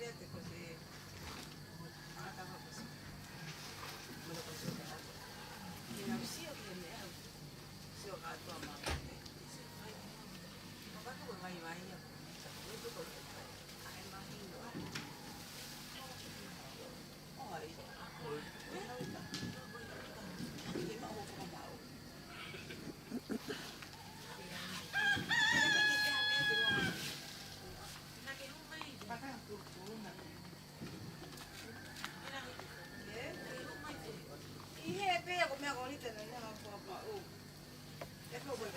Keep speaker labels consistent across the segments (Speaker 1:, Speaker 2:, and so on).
Speaker 1: sapete così. Guardava così. Me lo posso dare. Tiene un zio che ne ha. Zio che ha tua mamma. Dice, vai, ma quando vuoi vai, vai, io. Io tu cosa fai? Ah, ma io. Oh, io. Che ma ho come mau. Ihe pe ko me ko ni te na ma ko ma o. E ko ko to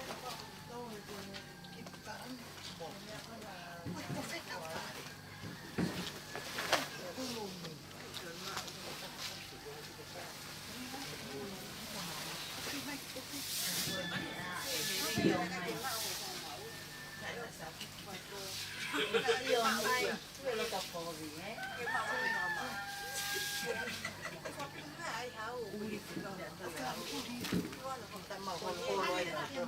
Speaker 1: ki ta mo. Ko se ka pa. Io mai quello che povi, Che mamma. Ai hao uli ko ta ma ko ko lo ina ko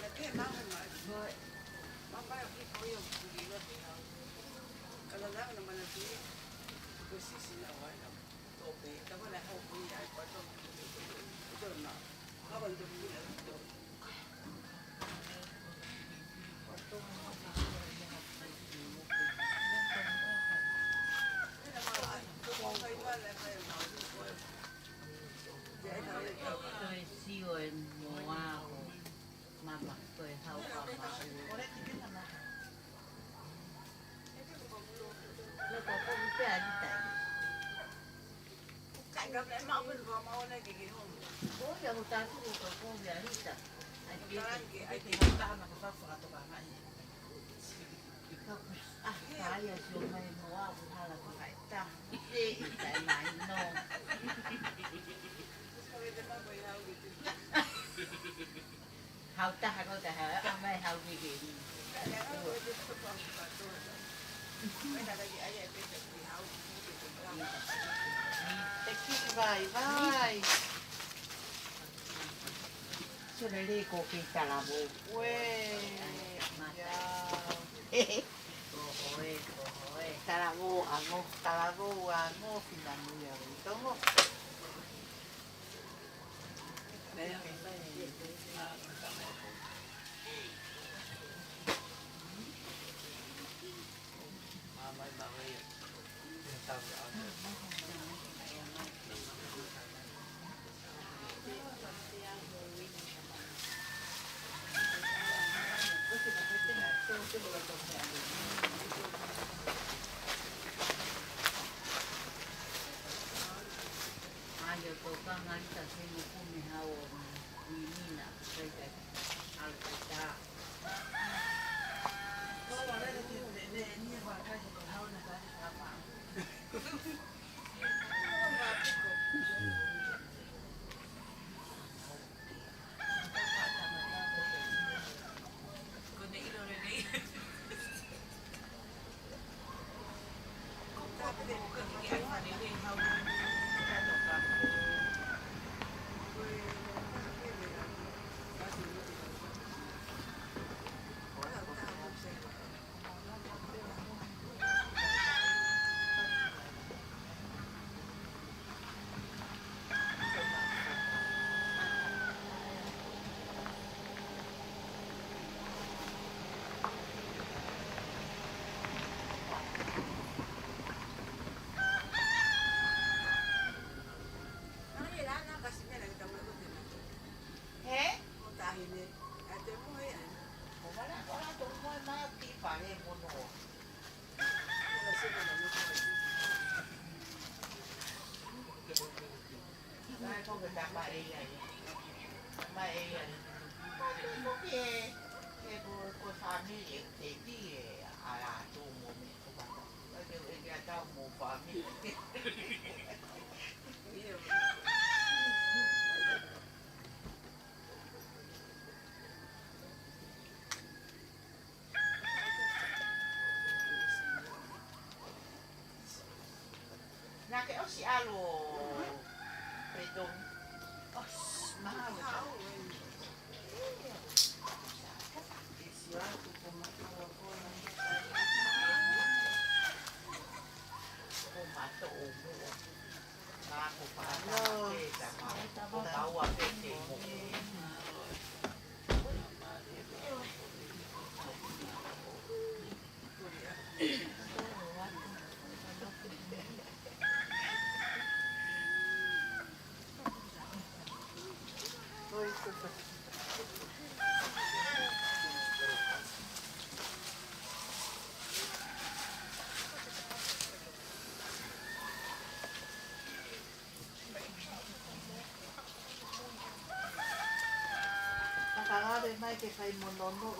Speaker 1: la che mamma ma vai a pico io di lo kalau dah nama nanti posisi awal tope kalau dah aku punya apa tu nak apa tu tôi siêu mùa mà mặc tôi thâu còn mà nó có con cái gì tại cảnh gặp lại mau bên vào mau này cái không bố giờ một ta cũng có con gì hết à anh biết cái thì chúng ta mà có phát tụi bạn này à cái giờ xuống mày mua cũng hay là phải ta đi tại mày no hao ta có thể hở ăn mấy hao gì gì vai vai sulle lì copi calabo uè calabo amo fino a noi arriviamo Ayo toka nganta semu kumi hao wimina kaya alkata. Kalau ada ni apa kaya hao na kaya apa? Nah, kayak si alo, pedong. Oh,
Speaker 2: Mai che fai il monono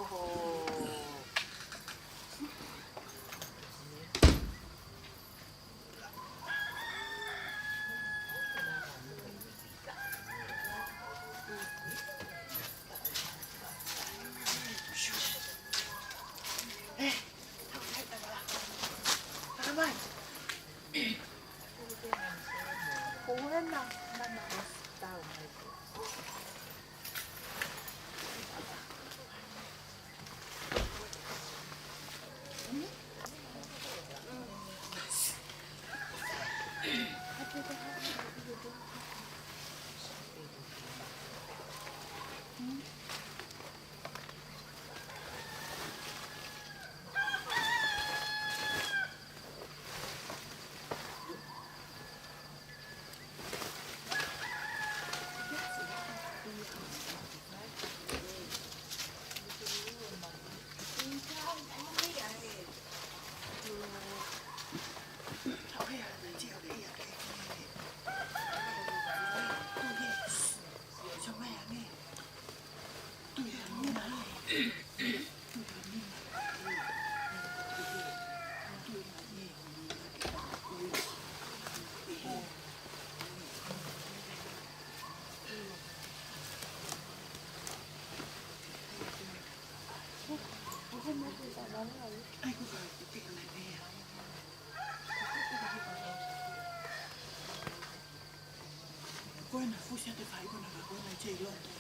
Speaker 2: Buena, fusia te fai buona la buona c'è l'otto.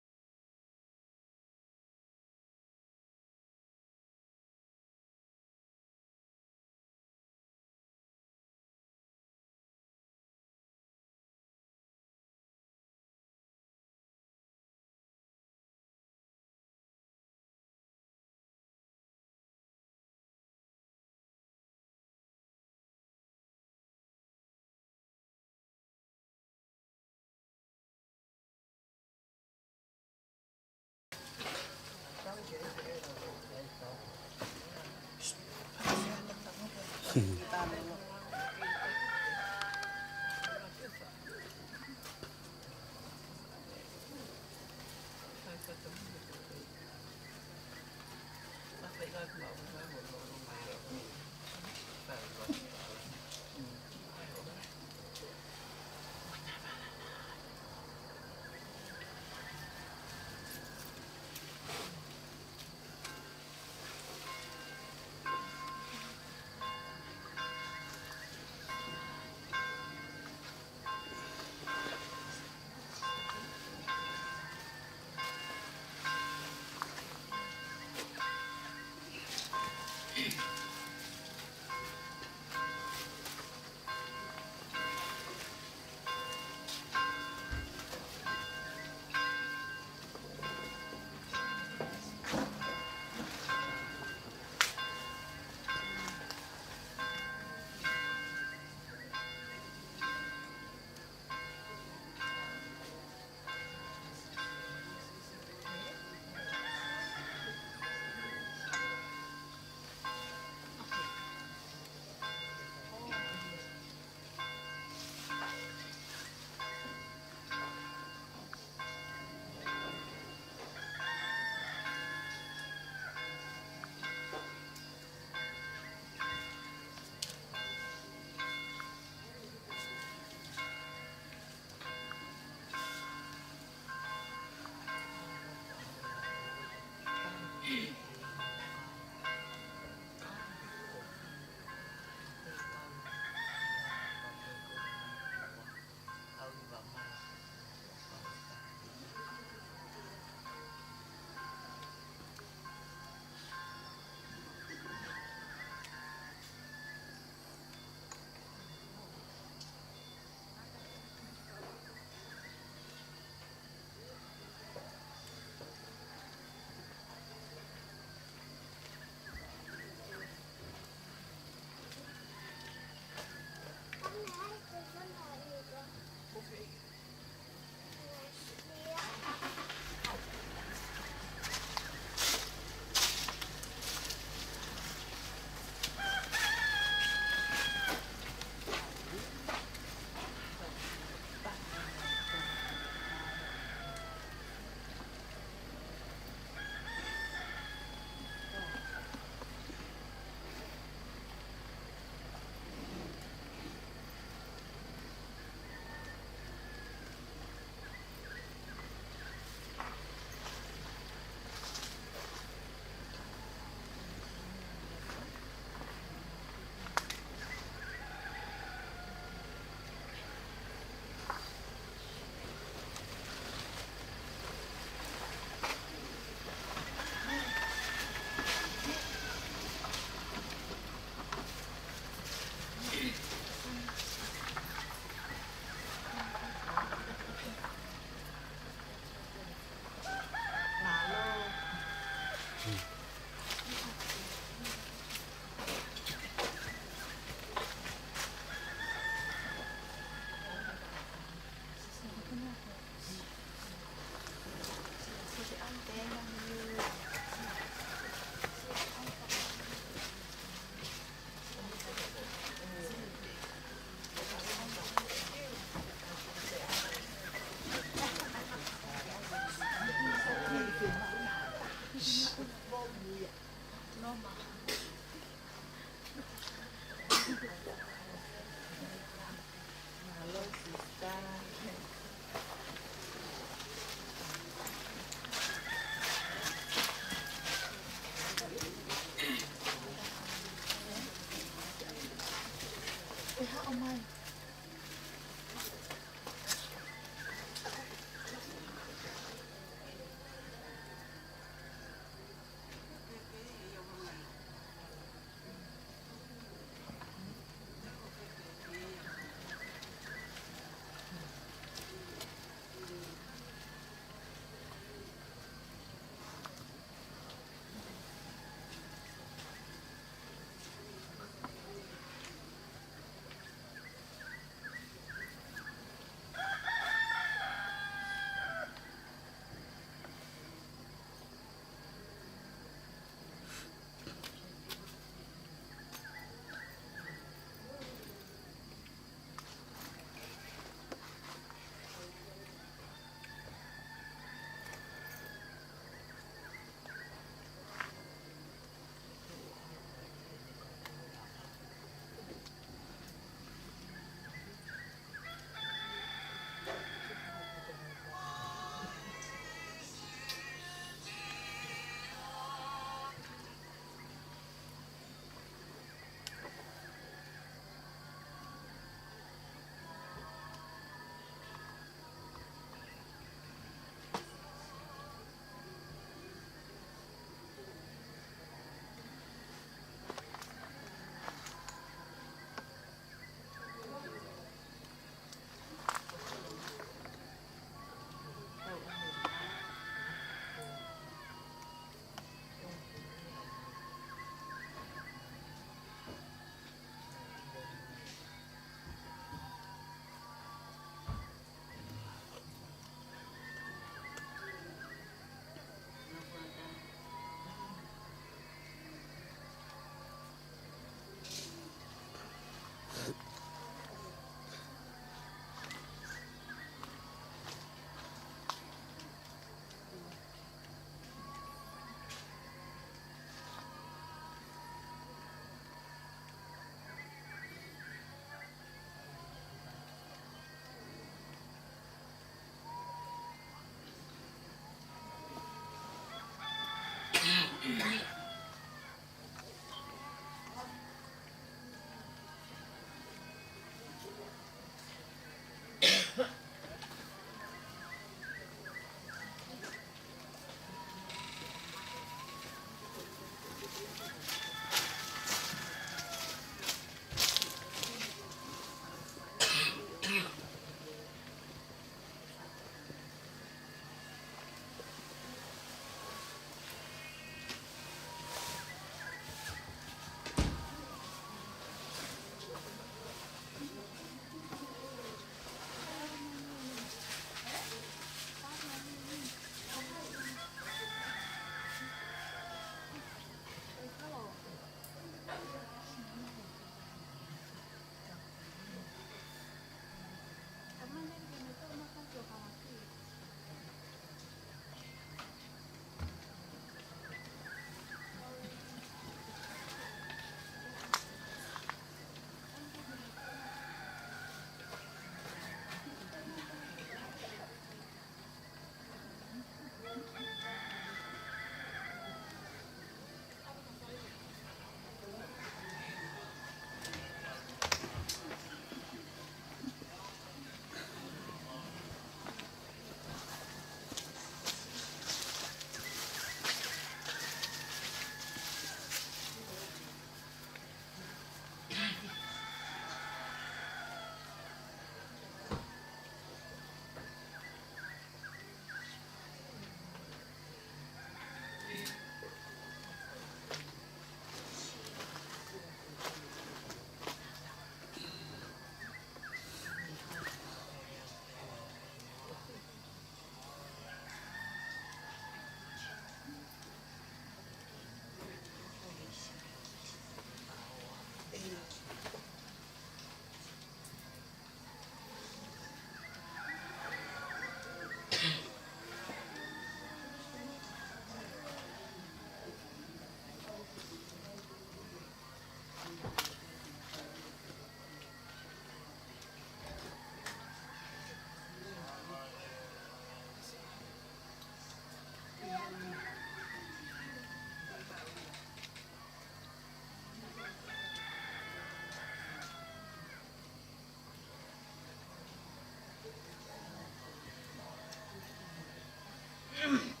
Speaker 1: เ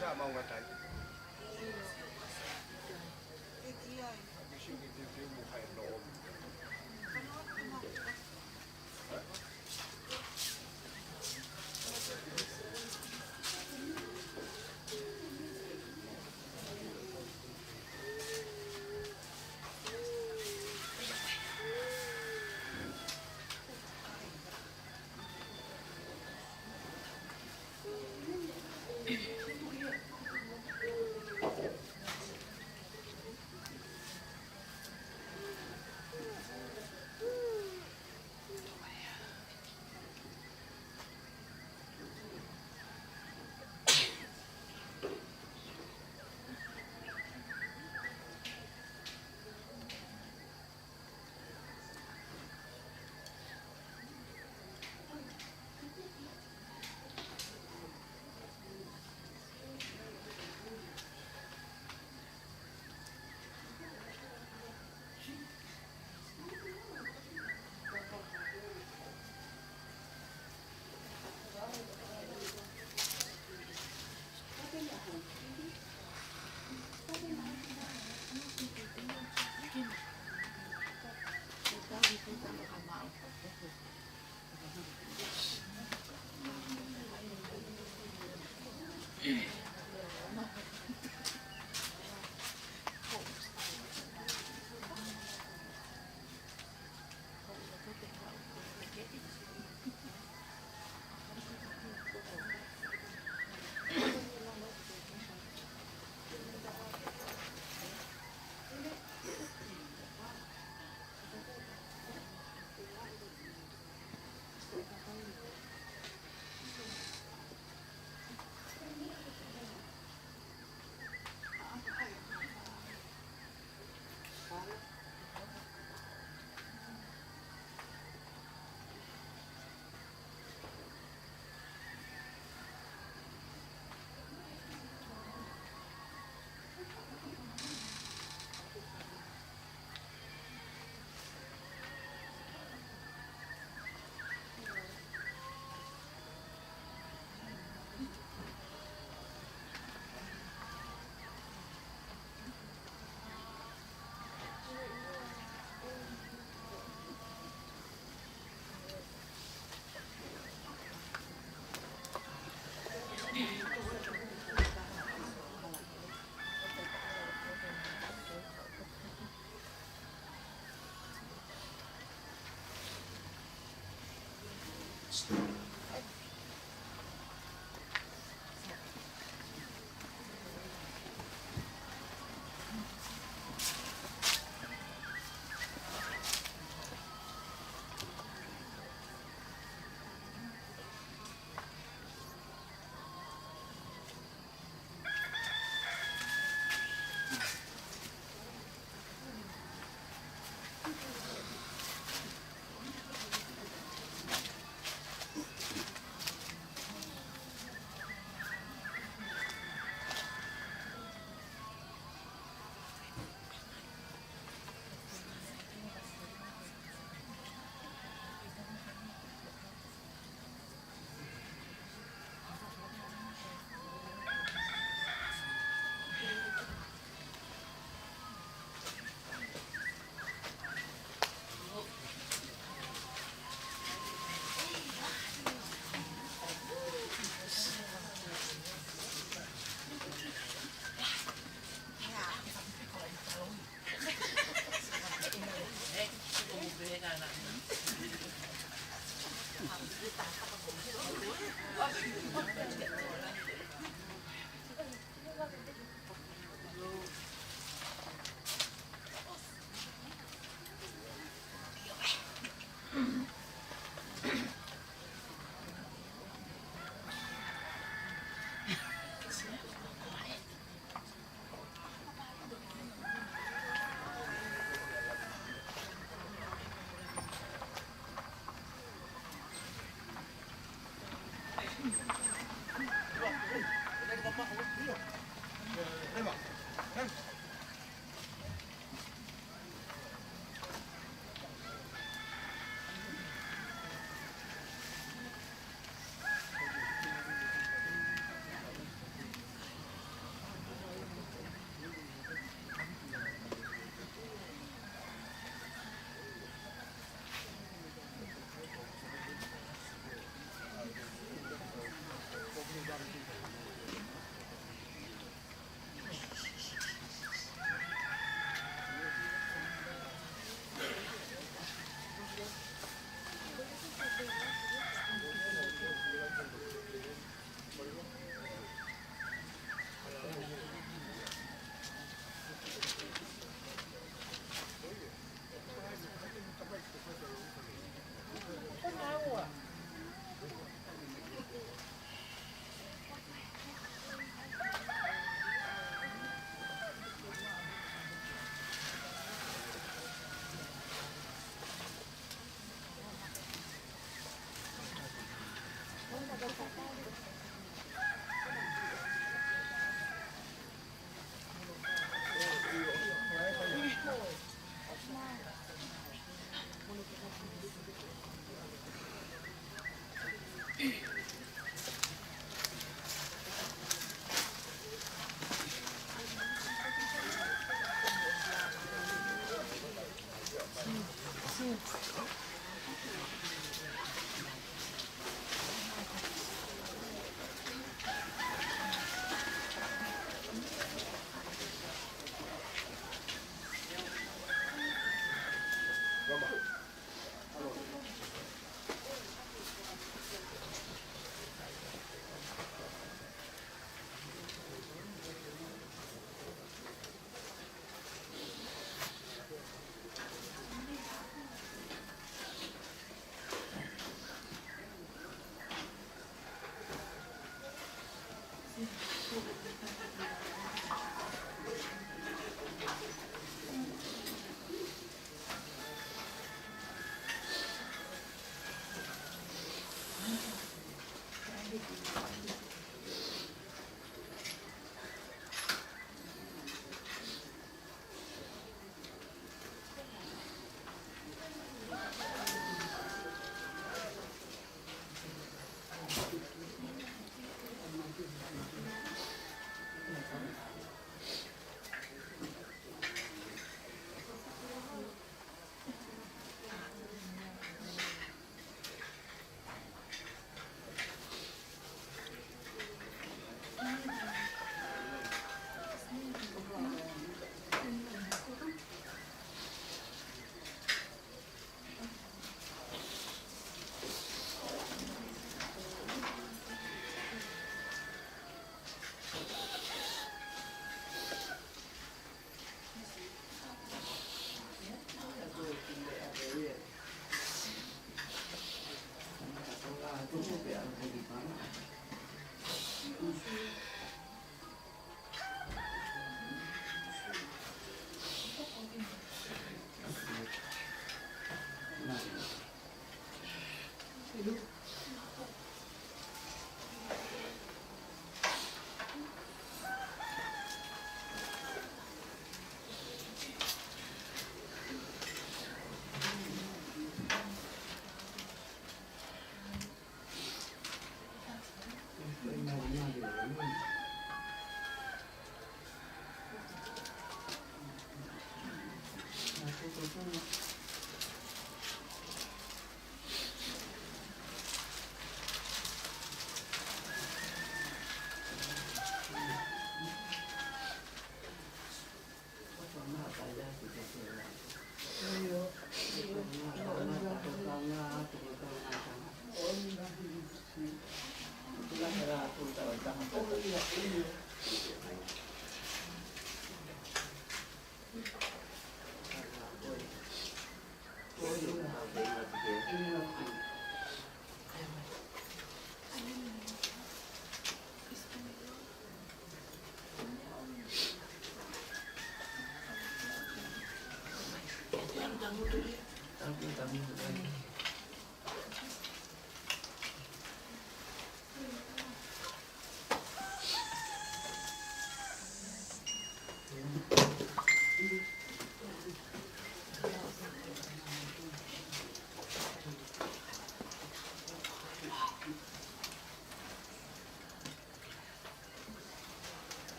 Speaker 3: Sama nga tay.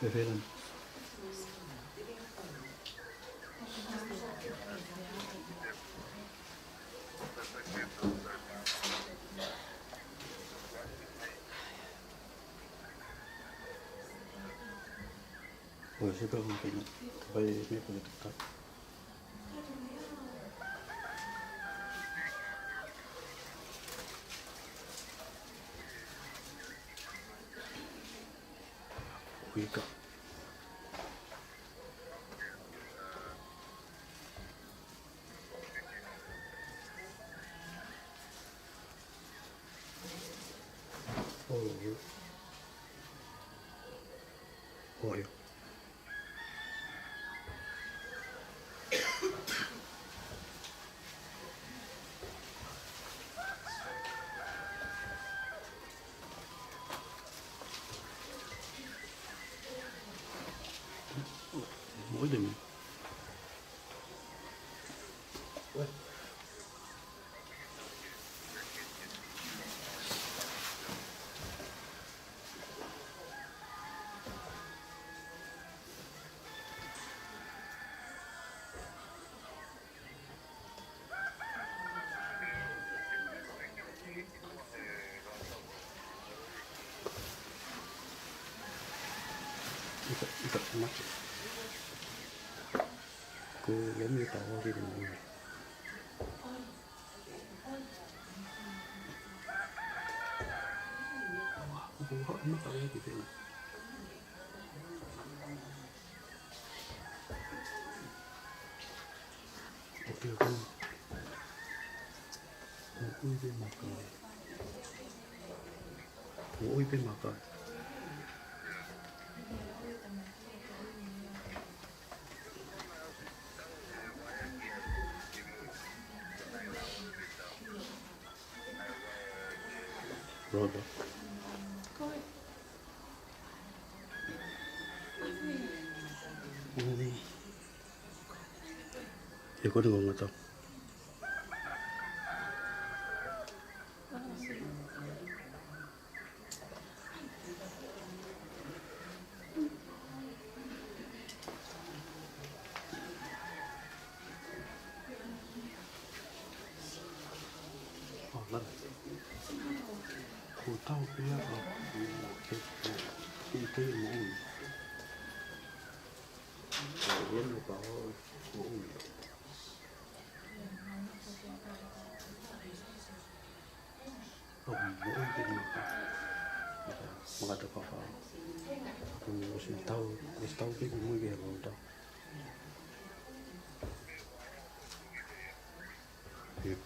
Speaker 4: Bevelan. Pues sí, pero no tengo. Voy a ir por el carro. Ubica. Olha. Olha mim. Ué. Ikat semak. Cô giống như tao đi đường này. Cô hỏi mất tao gì thế này. Ok không? Ui bên mặt rồi. Ui bên mặt rồi. Rồi rồi. Giờ có đường không tao? Cô tao biết rồi. Cái mũi. Rồi nó có mũi. Không mũi bên mặt. Mga to pa. Kung gusto ko yung muy gero daw. Yep.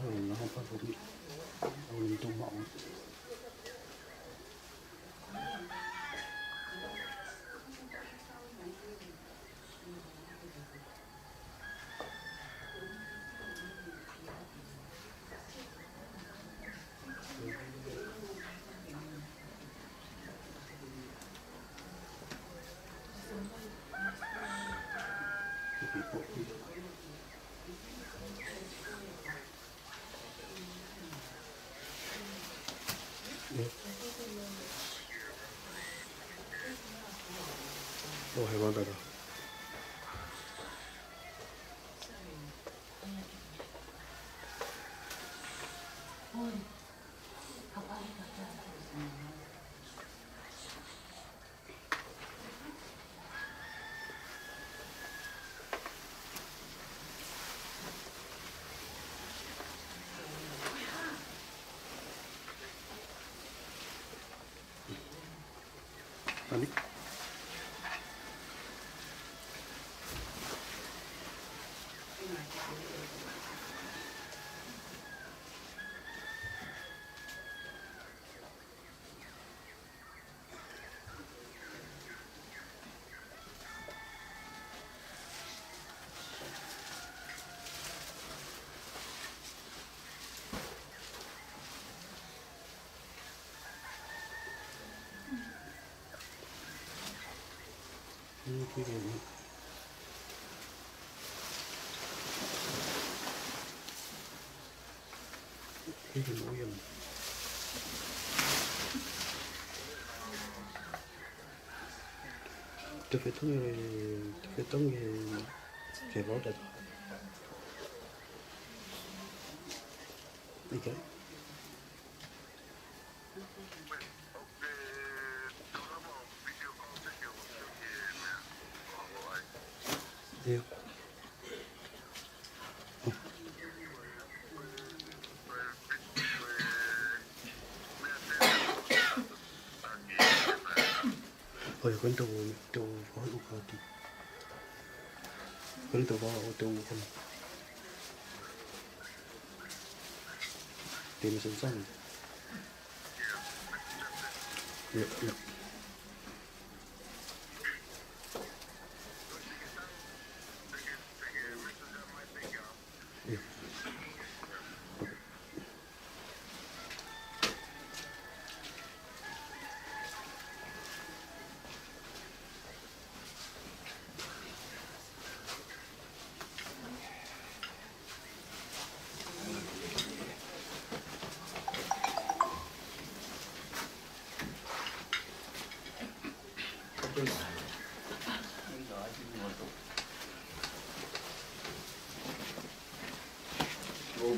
Speaker 4: Rồi nó không có đúng. Mình tung mộng. Oh, hewan tadi. Tadi. Weekend. Weekend. 대통령이 개발다. 이게 예. Kwento to ukati. Kwento ba to kan. Tim sen. Ya. Ya.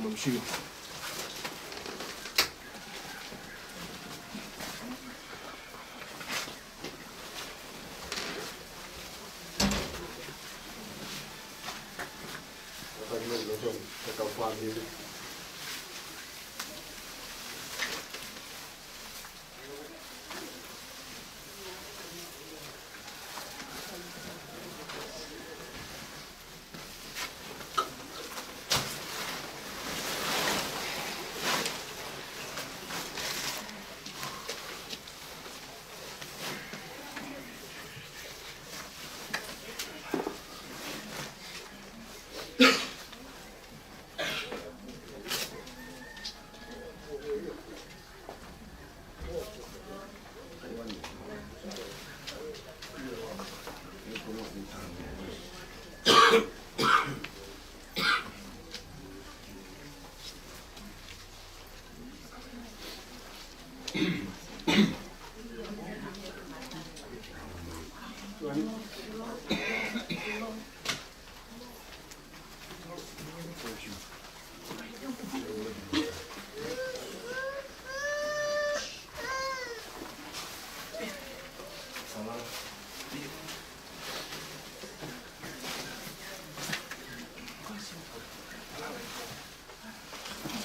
Speaker 3: 멈추고.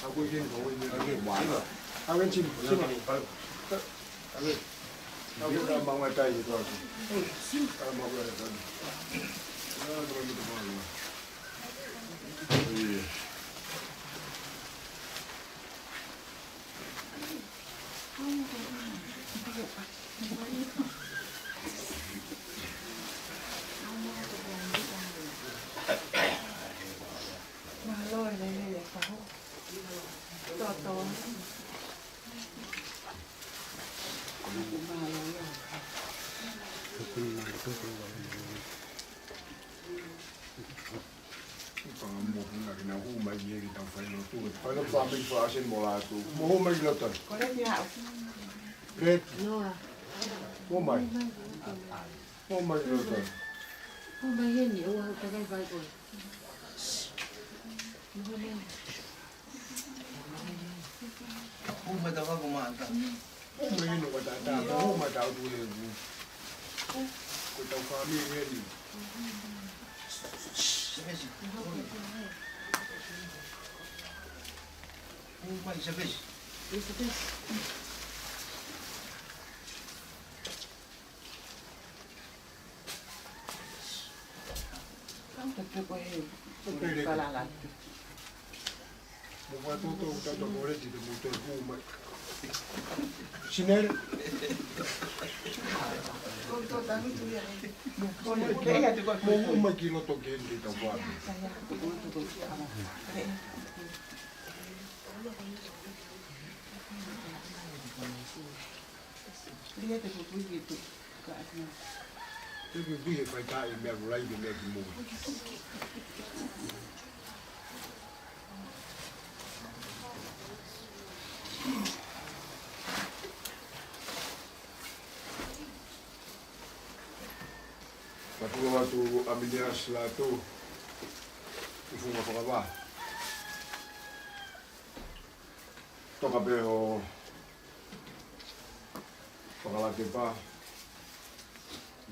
Speaker 3: 하고 있는 거는 많아. 하긴 지금 빨리. 하고 막말 따위 더 하고. 먹어야 돼. 그러기도 하고. Paljon saampi asin molatu. Muhun mä kilotan. Red. Muhun mä. Muhun mä kilotan.
Speaker 5: Muhun mä hieni uwa takai paikoin.
Speaker 6: Muhun mä takaa kumanta.
Speaker 3: Muhun mä hieno kata tää. Muhun mä tää tulee. Kun tää on hieni.
Speaker 6: Sebesi. Muhun sebesi.
Speaker 3: Muhun tuntuu, että on moletiti, mutta on kuuma. Sinä? Muhun mä kilotan kentiltä vaan. Tuki vihe whaitai mea raibe mea ki mōi. Patua watu aminea sila tu. Ufunga whakawā. Toka peho whakalake pā.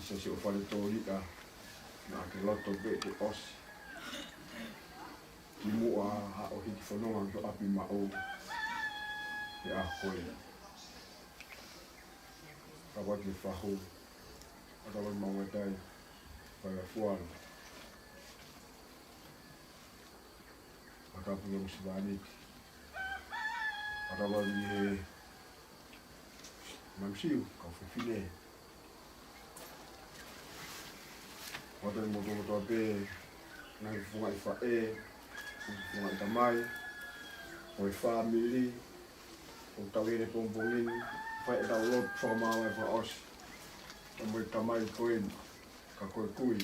Speaker 3: Isa si o whare tōrika nā ke loto pe ke osi. Ki mua ha o hiki whanonga ki o api mao ke a koe. Ka waki whaho. Aka waki mauatai. Whai a fuana. Aka puya musiwaniki. Aka waki he mamsiu ka whawhine. Wata ni moto ape na ifunga ifa ifunga itamai o family o tawere pompongin fa e download from our for us o mo itamai koen ka koe kui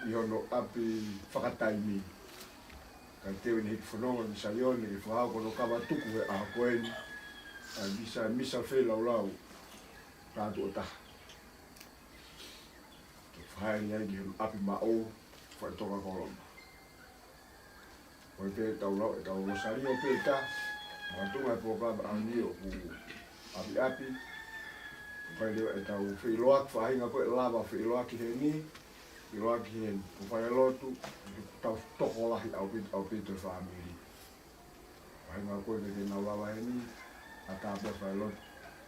Speaker 3: iono api whakataimi ka teo ni hiki whanonga ni sayone ki whahau kono kawa tuku e a koen a misa whela ulau tātu o taha hai ni ai ki api mao fa toka koloma. Oi pe tau lo sari o pe ta. Ma tu mai program ani o api. Fa le e tau fi loak fa hinga ko lava fi loak ki ni. Fi loak ki hen. Fa lotu tau toko la hi au pe to family. Fa hinga ko ke na lava ni ata pe fa lot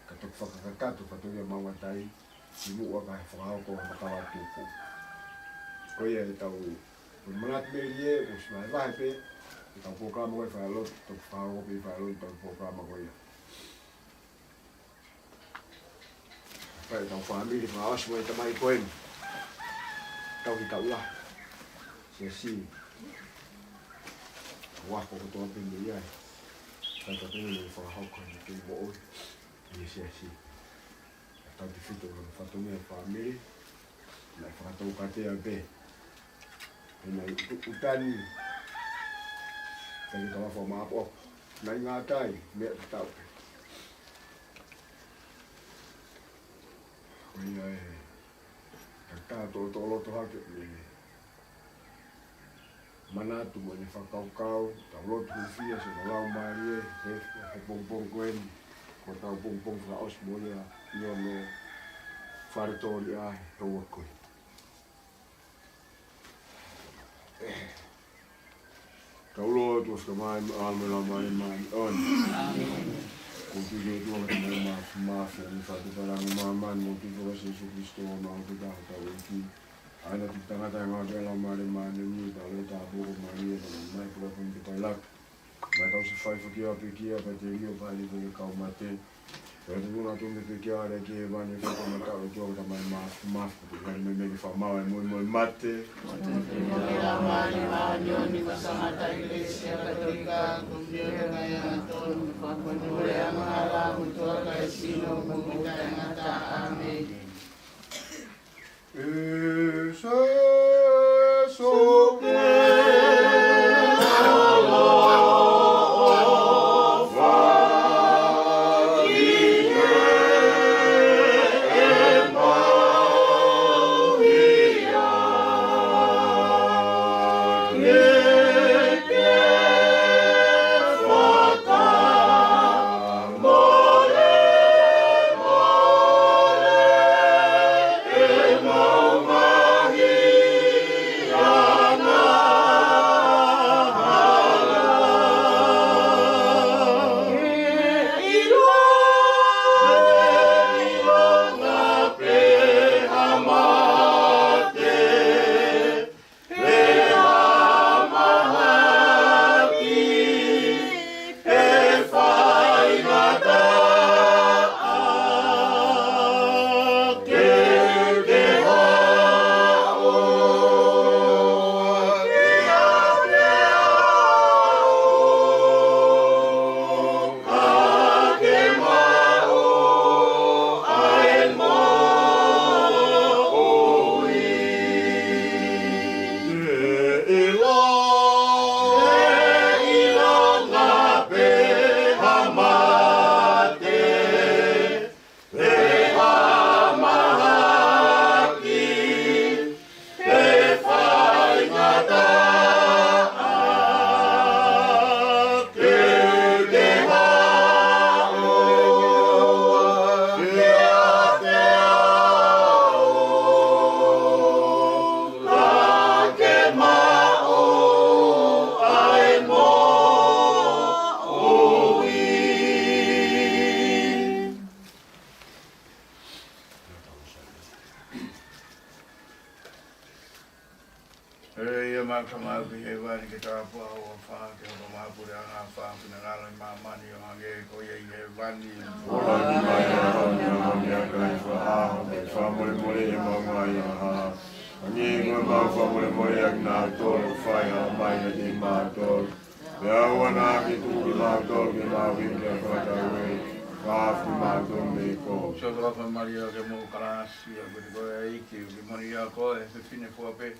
Speaker 3: ka to fa ka to fa to ya mama tai. Ibu wa kai whakao ko makawa tupu. Koia e tau manat me rie, o si mai vahe pe, e tau programa koe whaelot, tau whao pe whaelot, tau programa koia. Pai tau whaamiri, whaosi mo e tamai koen. Tau ki tau la. Sia si. Wako ko toa pindu iai. Tai tau tenu me whakao koe, me kei mo oi. Ia sia si. Tau te whito ka whatonga e whaamiri, nai whakatau katea pe. E nai utani, kani ka wawha maapo, nai ngā tai, mea te tau. Koia e, ka tātou tō loto hake, manatu mo ni whakaukau, tau loto huwhia se no lau marie, he pongpong koen, ko tau pongpong wha osmoria, io no whare tōri ai, tōa koe. Tau loa tuas ka mai, almena mai, on. Ko tūke tua ka mai mafia, ni whatu paranga mamani, mo tūke wa Jesu Christo, ma o te taha tau e ki. Aina ti tangata e ngā kela mare mane ni, tau le tā pōko maria, tau mai pula pun te pai lak. Mai tau se whai whakia pe kia, pa te rio pali ko le kau mate. Pero te tūna tūme pe kia are ki e vane kata matau e tua kata mai mafu, te kari me me ki whamau e moi mate.
Speaker 2: Kira mani maanioni wasangata Iglesia Katolika, kumbione kaya ngaton, mule amala, mutua kaya sino, kumita ngata, amen.
Speaker 3: Ese soke.
Speaker 2: More ma ka ma ki he wa ni ke ta po o fa ke o ma pu ra na fa ku na la ma ma ni o nge ko ye he wa ni o la ni ma ya ha ni ma ya ka fa ha fa mo mo le ma ma ya ha ni ngo ma fa mo mo ya na to fa ya ma ya ni ma to ya wa na ki tu ki ma to ki ma wi ke fa ta we fa fu ma to me ko so do fa Maria ke mo kala si ya ko e ki Maria ko e fine fu pe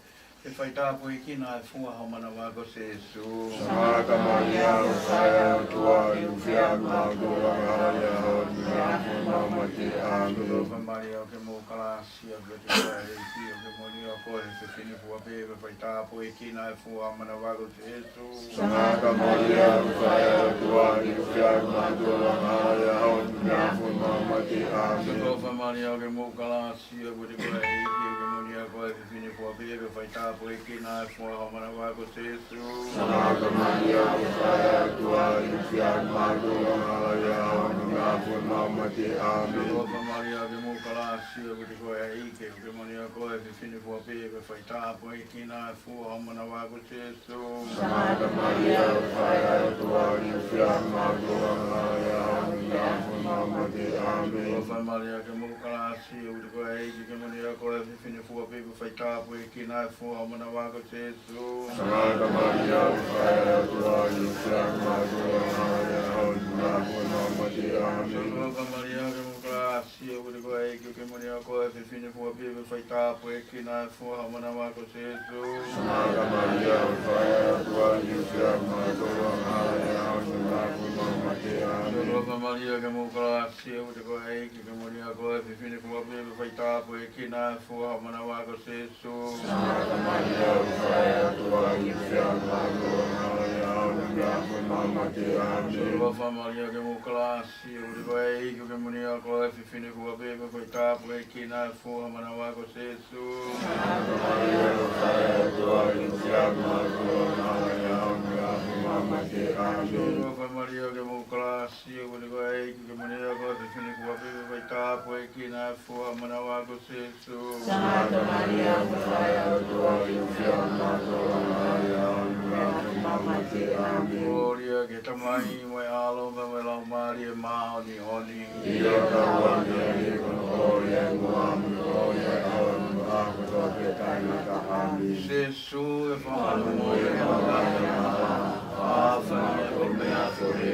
Speaker 2: e fai tapo i kina e fua hau mana wako se Jesu. Samaka Maria, o whaia o tua, i uwhia māgo rangara ia hau, ni rāku māma te āmi. Turofa Maria, o ke mō kalasia, ke te whaia e ki, o ke moni o koe, se whini fua pe, e fai tapo i kina e fua hau mana wako se Jesu. Samaka Maria, o whaia o tua, i uwhia māgo rangara ia hau, ni rāku māma te āmi. Turofa Maria, o ke mō kalasia, ke te whaia e ki, o ke moni o koe, se whini fua pe, e fai tapo Poe ki na e fua hau mana wako se Jesu. Samaka Maria, o whaia tua, i whia māgo rangara ia hau, ni rāku māma te āmi. Turofa Maria, ke mō kalasia, ke te koe e ike, ke moni a koe, ke whini fua pe, ke whai tāpo e ki na e fua hau mana wako se Jesu. Samaka Maria, o whaia tua, i whia māgo rangara ia hau, ni rāku māma te āmi. Turofa Maria, ke mō kalasia, ke te koe e ike, ke moni a koe, ke whini fua pe, ke whai tāpo e ki na e fua mana wako se Jesu. Samaka Maria, o whaia tua, i whia māgo rangara ia hau, ni rāku māma te āmi. Turofa Maria, ke mō kalasia, ke te koe e ike, ke moni a koe, ke whini fua pe, ke whai tāpo e ki na e fua mana wako se Jesu. Samaka Maria, o whaia tua, i whia māgo rangara ia hau, ni rāku māma te āmi. Turofa Maria, ke mō kalasia, ke te koe e ike, ke moni a koe, ke whini fua pe, ke whai tāpo e ki na e fua mana wako se Jesu. Samaka Maria, o whaia tua, i whia māgo rangara ia hau, ni rāku māma te āmi. Turofa Maria, ke mō kalasia, ke te koe e ike, ke moni a koe, ke whini fua pe, ke whai tāpo e ki na e fua mana wako se Jesu. Samaka Maria, o whaia tua, i whia māgo rangara ia hau, ni rāku māma te āmi. Turofa Maria, ke mō kalasia, ke te koe e ike, ke moni a koe, ke whini fua pe, ke whai tāpo e ki na e fua mana wako se Jesu. Samaka Maria, o whaia tua, i whia māgo rangara ia hau, ni rāku māma te āmi. Gloria, ke tamai, mai alo, mai lau Maria, mao ni honi. Ia ka wani a ni kono ori e muamu, ori e awa, mu ako to ke taina ka āmi. Jesu e whānu mo e whānu maha, whāwhani e o mea whore,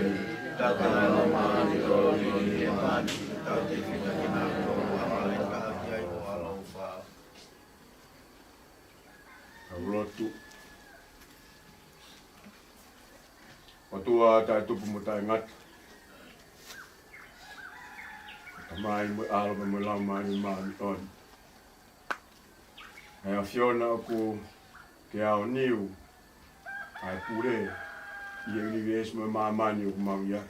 Speaker 2: tātana no mani ori e mani, tāte whina ki nā kō, amale kāki ai o alau whā. Aurotu. O tua tai tupu mo tai ngata. Tamai mo alba mo lau mani mani on. Ai a Fiona ku ke ao niu. Ai pure. Ia universe mo mamani o mauia.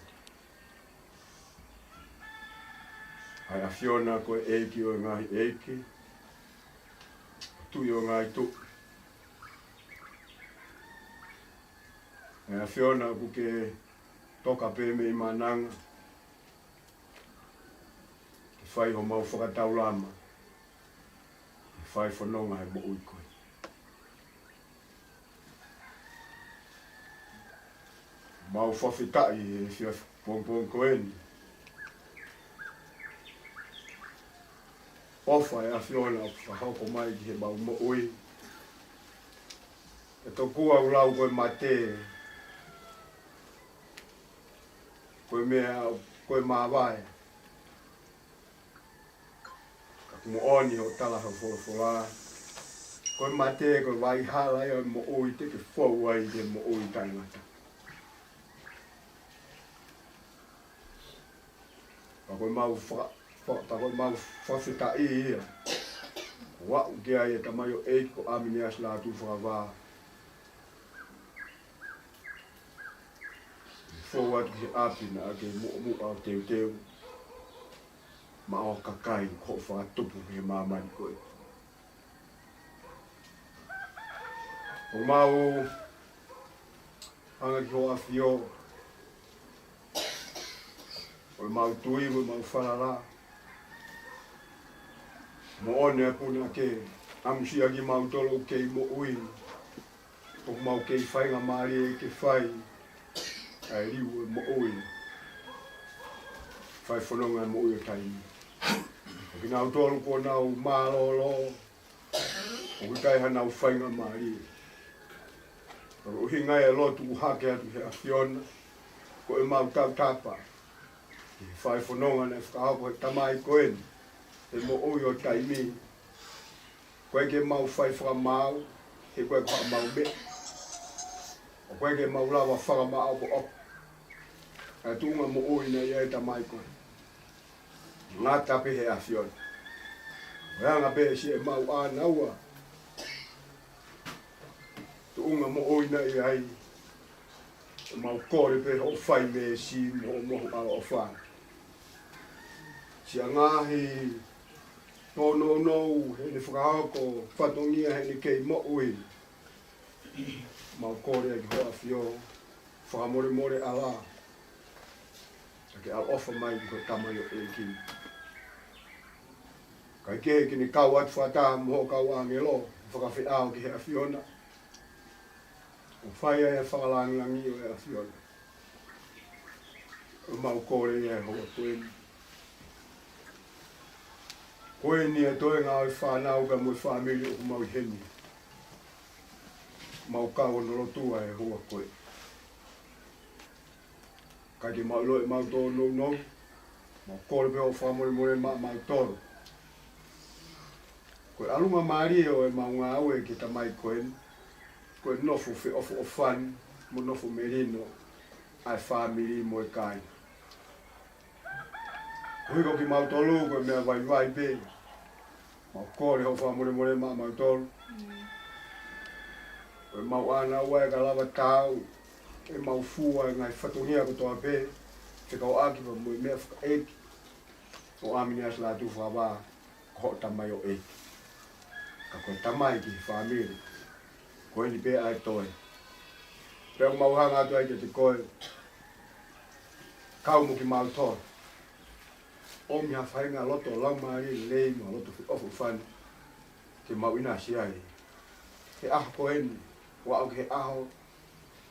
Speaker 2: Ai a Fiona ko eiki o ngai eiki. Tu yo ngai tu. Ai a Fiona ku ke toka pe me i mananga. Ke whai ho mau whakatau lama. Ke whai whanonga he mo ui koe. Mau whawhitai e whia pongpong koeni. Ofa e a Fiona whahoko mai ki he mau mo ui. E tō kua ulau koe mate. Koe mea, koe mawai. Ka kumo oni ho tala ho wholofola. Koe mate, koe wai hala e mo ui te ke whau ai te mo ui taingata. Pa koe mau whawhita i ia. Wau ke ai e tamai o eiko amini as la tu whakawā. Fōu atu ki apina a ke mu au teu teu. Ma o kakai ko whakatupu ki he mamani koe. O mau hanga ki ho a whio. O mau tui, o mau wharara. Mo one puna ke amsia ki mau tolo ke mo ui.
Speaker 3: o mau ke fai nga mari ke fai ai riu mo oi fai fononga mo oi tai o ki nau tolu ko nau malolo o ki kai hana u fai nga mari o hinga e lotu hake atu he afiona ko e mau tau tapa i fai fononga ne whakahapo he tamai koen e mo oi o taimi koe ke mau fai whakamau he koe kwa mau me o koe ke mau lawa whakamau po op e tunga mo oi na ia e tamai koen ngā tape he afiona Wanga pe si e mau anaua tunga mo oi na i ai mau kore pe o fai me si mo o fa si ngahi no he ni whakaako whatongia he ni kei mo ui mau kore ki hoa fio whakamore ala ke al ofa mai ko tamai o e ki kai ke ki ni kau atu whata mo kau angelo whakawhi au ki he a fiona o whai e whakalangi o e a fiona o mau kore e hoa tuen koe ni e toe ngā i whanau ka mui whamiri o mau i heni mau kau no rotua e hoa koe kai ki mau loe mau tō no mau kore pe o whamore mau tōru koe alunga maari o e mau ngā ue ki tamai koen koe nofu fe ofu o fan mo nofu merino ai whamiri mo e kai koe ko ki mau tolu koe mea vai pe mau kore ho whamore mau tolu koe mau ana ue ka lava tau e mau fua e ngai whatongia ko toa pe te kau aki pa mo e mea whaka eki o aminias la tu whawa ko tamai o eki ka koe tamai ki whamiri koe ni pe ai toi peo mau hanga atu ai te koe kau mo ki mau toi o mi ha whainga loto lau maari lei mo loto ofu whan ke mau ina si ai he aho koe ni wa au ke aho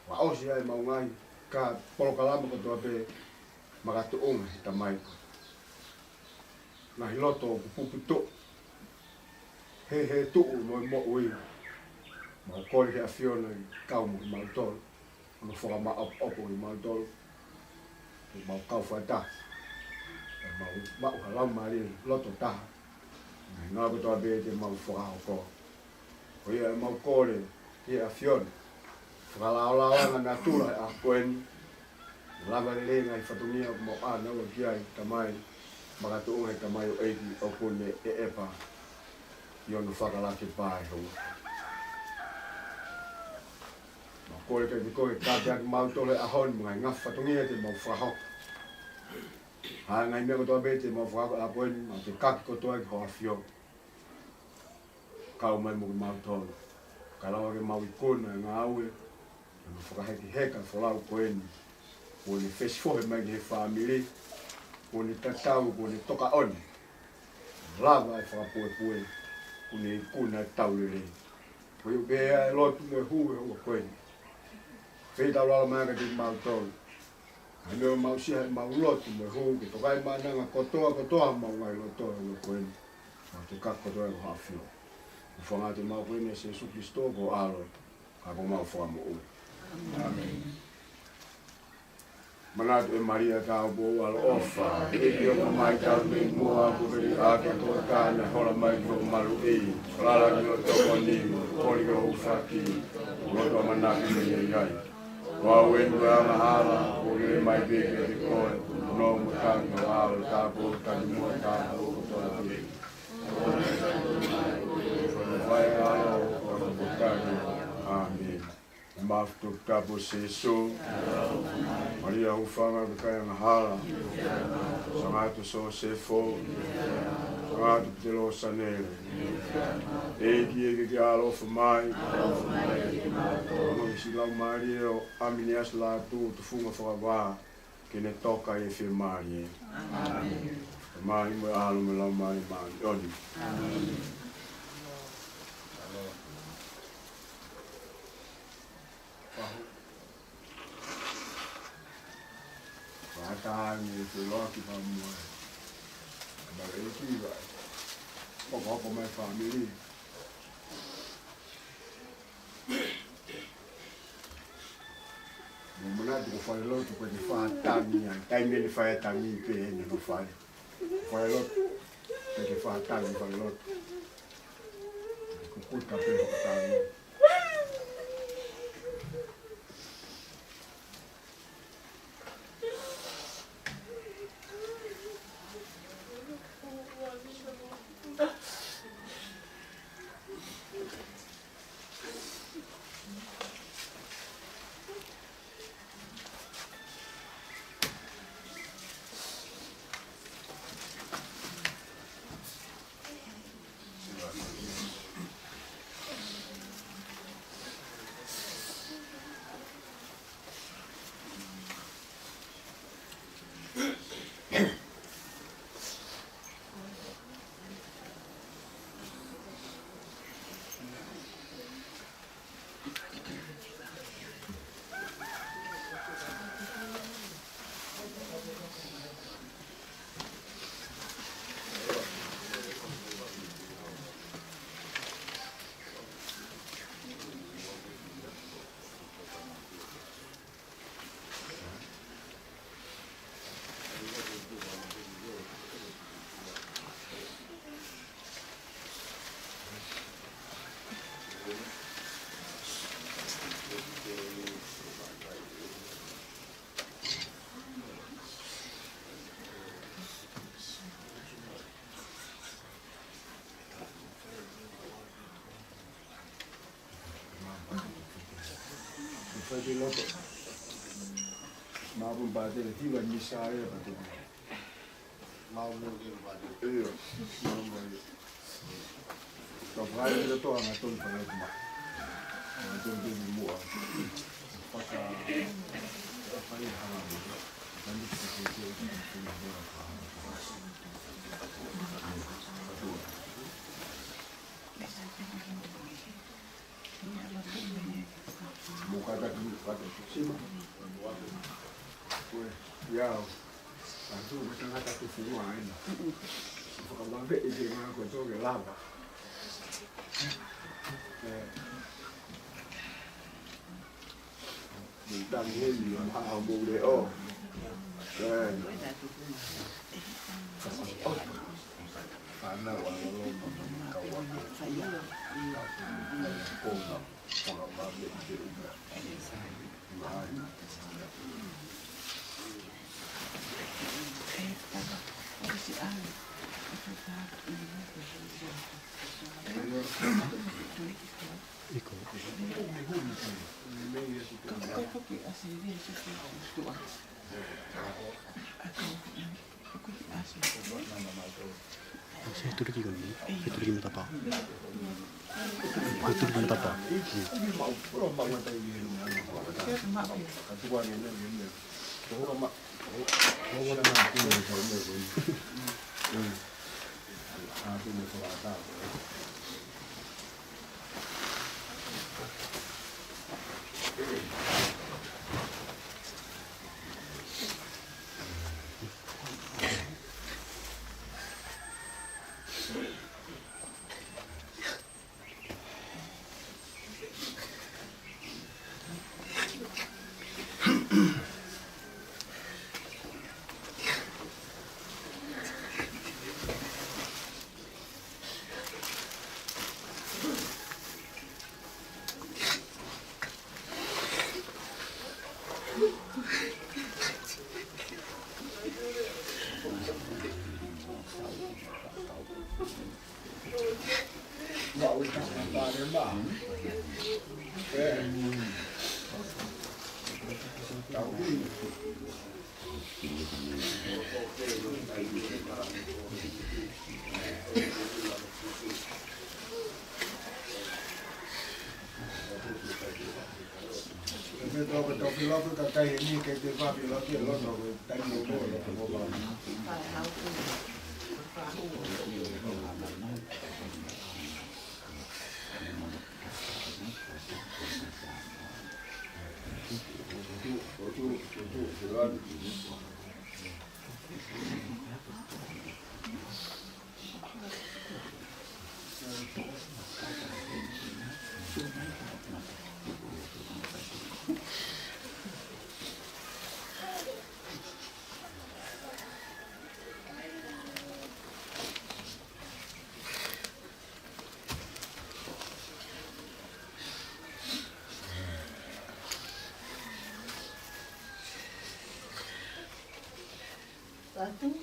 Speaker 3: wa au si ai mau ngai ka polo kalama ko toa pe magatu unga si tamai na hi loto pupu to he tuu mo ui mau kore he a fiona i kau mo i mau tolu ono whaka ma opo i mau tolu i mau kau whaita mau halau maari loto taha ngā kotoa be te mau whakao ko o ia mau kore he a fiona whakalao ngā tūra e a koeni lava le ngai whatungia mo ana ua kia i tamai magatu unga i tamai o eiki o kone e epa i onu whakalake pāe hau. Ma kore kai te koe kāte atu mautole a honi mga ngā whatungia te mau whahau. Hā ngai mea kotoa be te mau whahau a koeni ma te kaki kotoa ki hoa fio. Kau mai mo ki mautole. Ka lawa ke mau i kona ngā aue. Ma whakaheki heka whalau koeni. Ko ni whesifohe mai ki he whamiri. Ko ni tatau, ko ni toka oni. Lava e whakapue. Kune kuna taurere. Koe bea e lotu me hu e hoa koeni. Whei tau lala mai ka te mau tolu. Ai mea mau siha e mau lotu me hu ke tokai mananga kotoa mau ngai lotoa e koeni. Mau te kak kotoa e hoa fio. Uwhanga te mau koeni e se Kristo ko alo. Ka ko mau whanga mo ue. Amen. Manatu e Maria tau bo ala ofa e o mai tau me mua ko ri a ke to ka na hola mai ko malu e lala ki o to ni ko ri o faki o to mana ki ni ai wa wen wa mahala ko ri mai be ke ko no mo ka no ala ta bo ta ni mo ta o to ni vai ala o to ka amen. Mafto kapo se so Maria ufanga kaya ngahala Sangatu so se fo Sangatu telo sanere Eki eke ki alo fa mai Ono isilau Maria o aminias la tu funga whakawa Kene toka e whi Maria Mai mo alo me lau mai mani Oni tangi te loa ki pa mua. Ba e ki ba. Ko my family. Muna tu ko fai lo tu ko ni fa tangi an tangi ni fa tangi pe ni lo fai. Fai lo te fa tangi fai lo. Ko puta pe tangi. Fai loto. Ma pun bate le tiba ni sai pa tu. Ma mo ke bate. Io. Ma mo. To vai le to na ton pa le ma. Na ton de mo. Paka. Fai ha. Tani se Mukata kata kusema yao antu mtangata kufungua aina kama vile ile mako toke lava dan heli ha bole o ana wala kawana
Speaker 4: Saya tu lagi kami, itu lagi mata apa? Itu lagi mata apa?
Speaker 2: atu.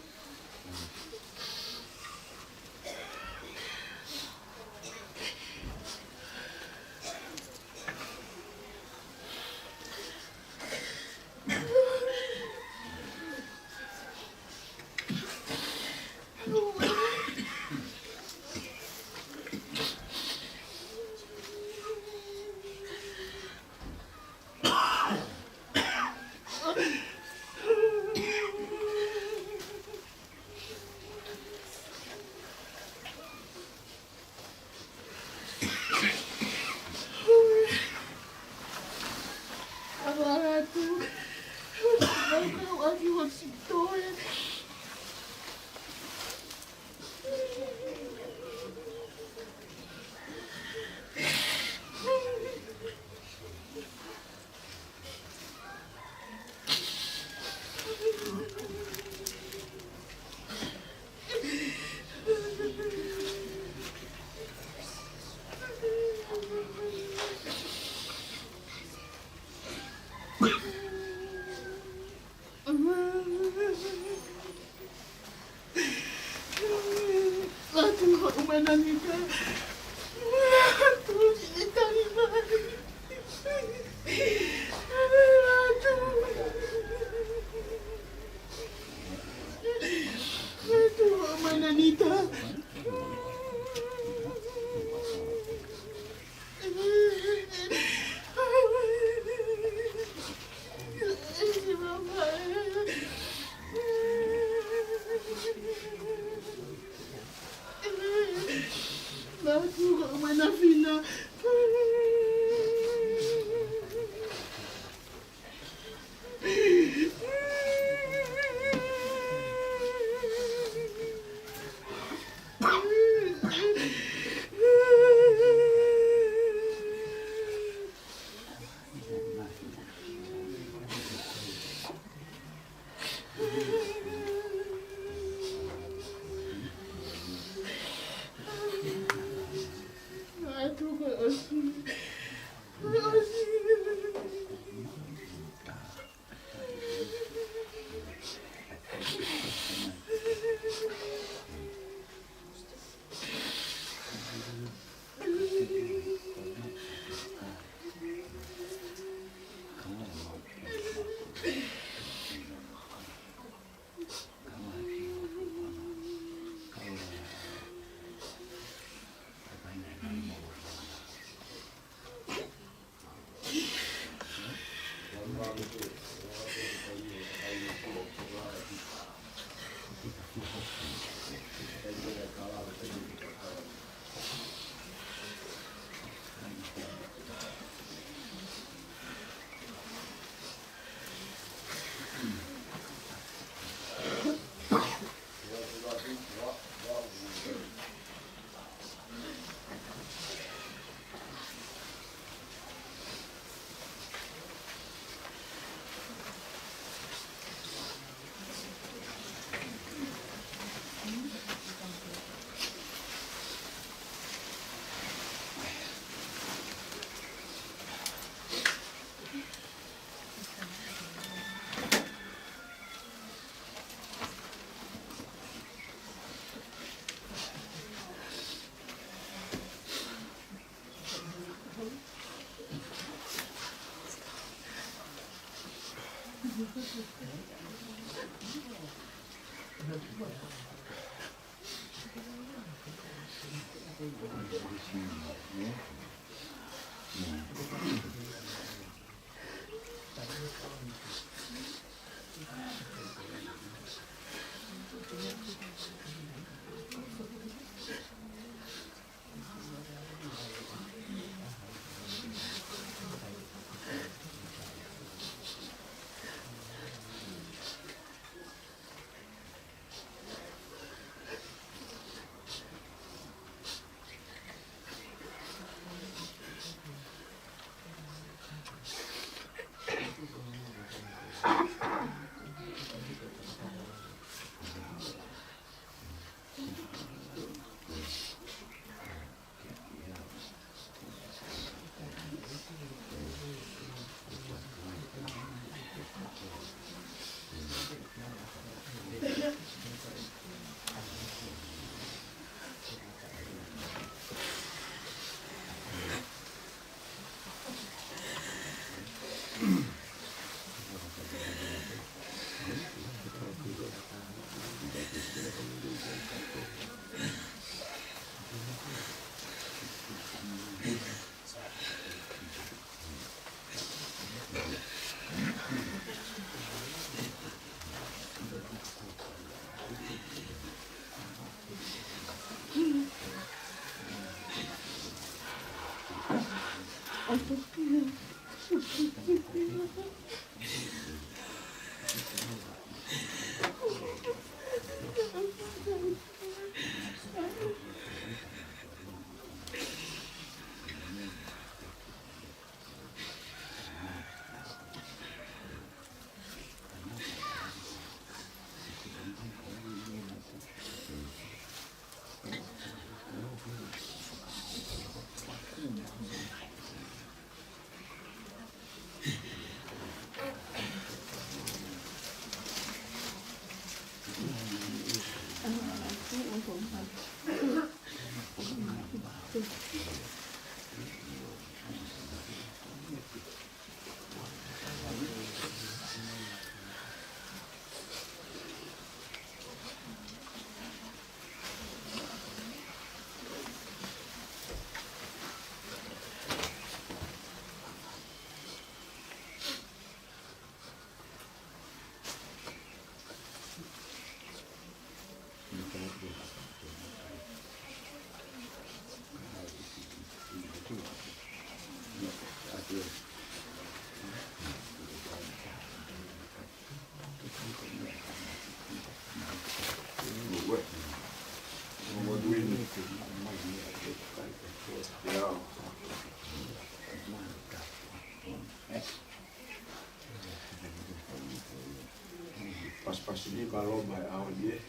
Speaker 3: Pas ini kalau bayar awal dia,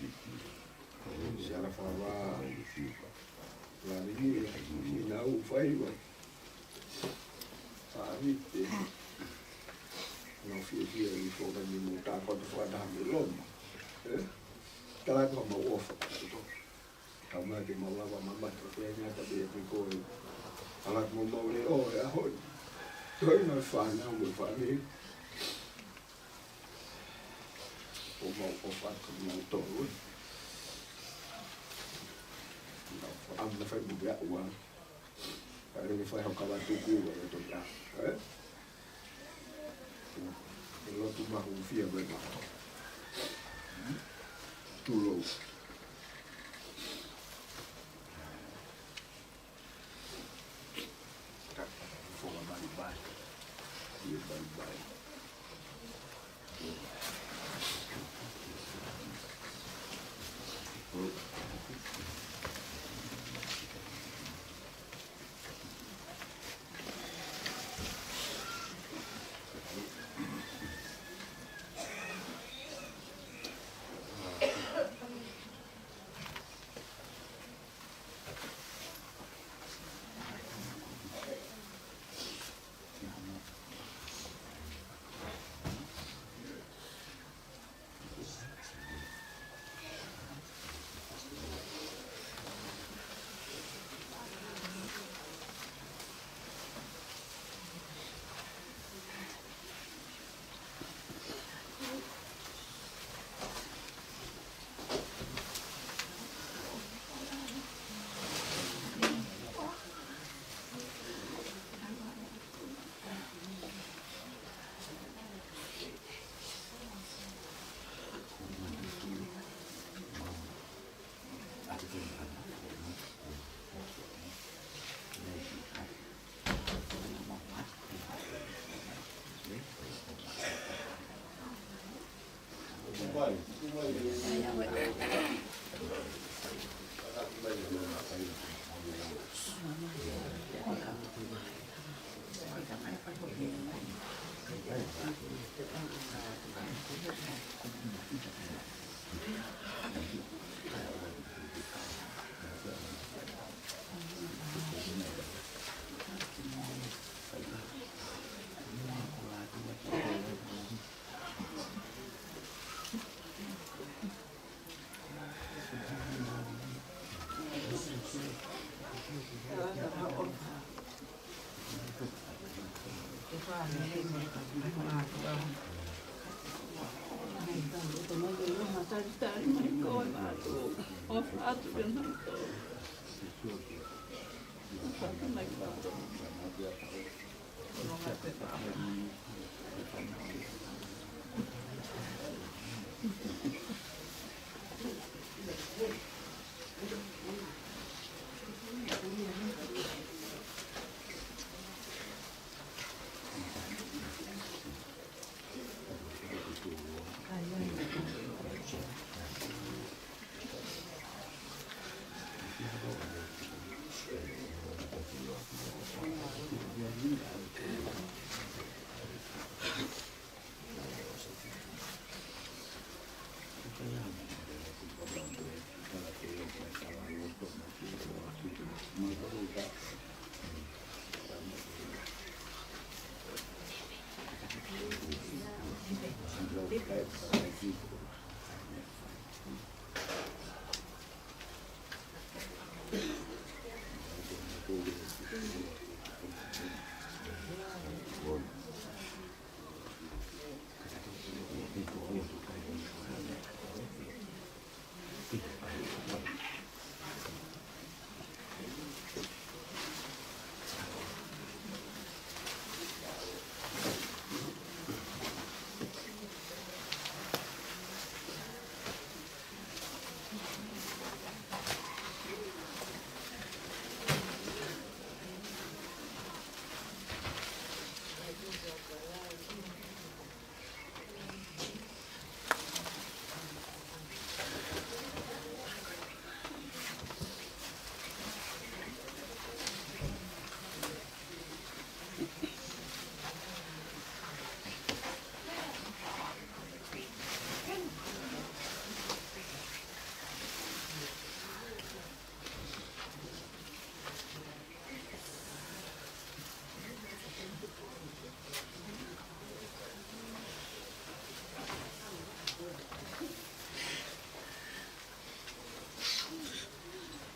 Speaker 3: siapa faham? Lari ni tahu fai buat, sahaja nak fia ni fokan ni muka kau tu ada belum, kalau kau mau off itu, kamu lagi mau apa mama terusnya tapi aku kalau mau ni ya hot, tu ini faham ni. Mau opat mau tahu, am na fai buka uang, kalau ni fai kawan tuku kalau tu lah, kalau tu mah ufia bermak, tulo, tak, foga balik, dia balik.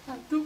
Speaker 1: Aduh.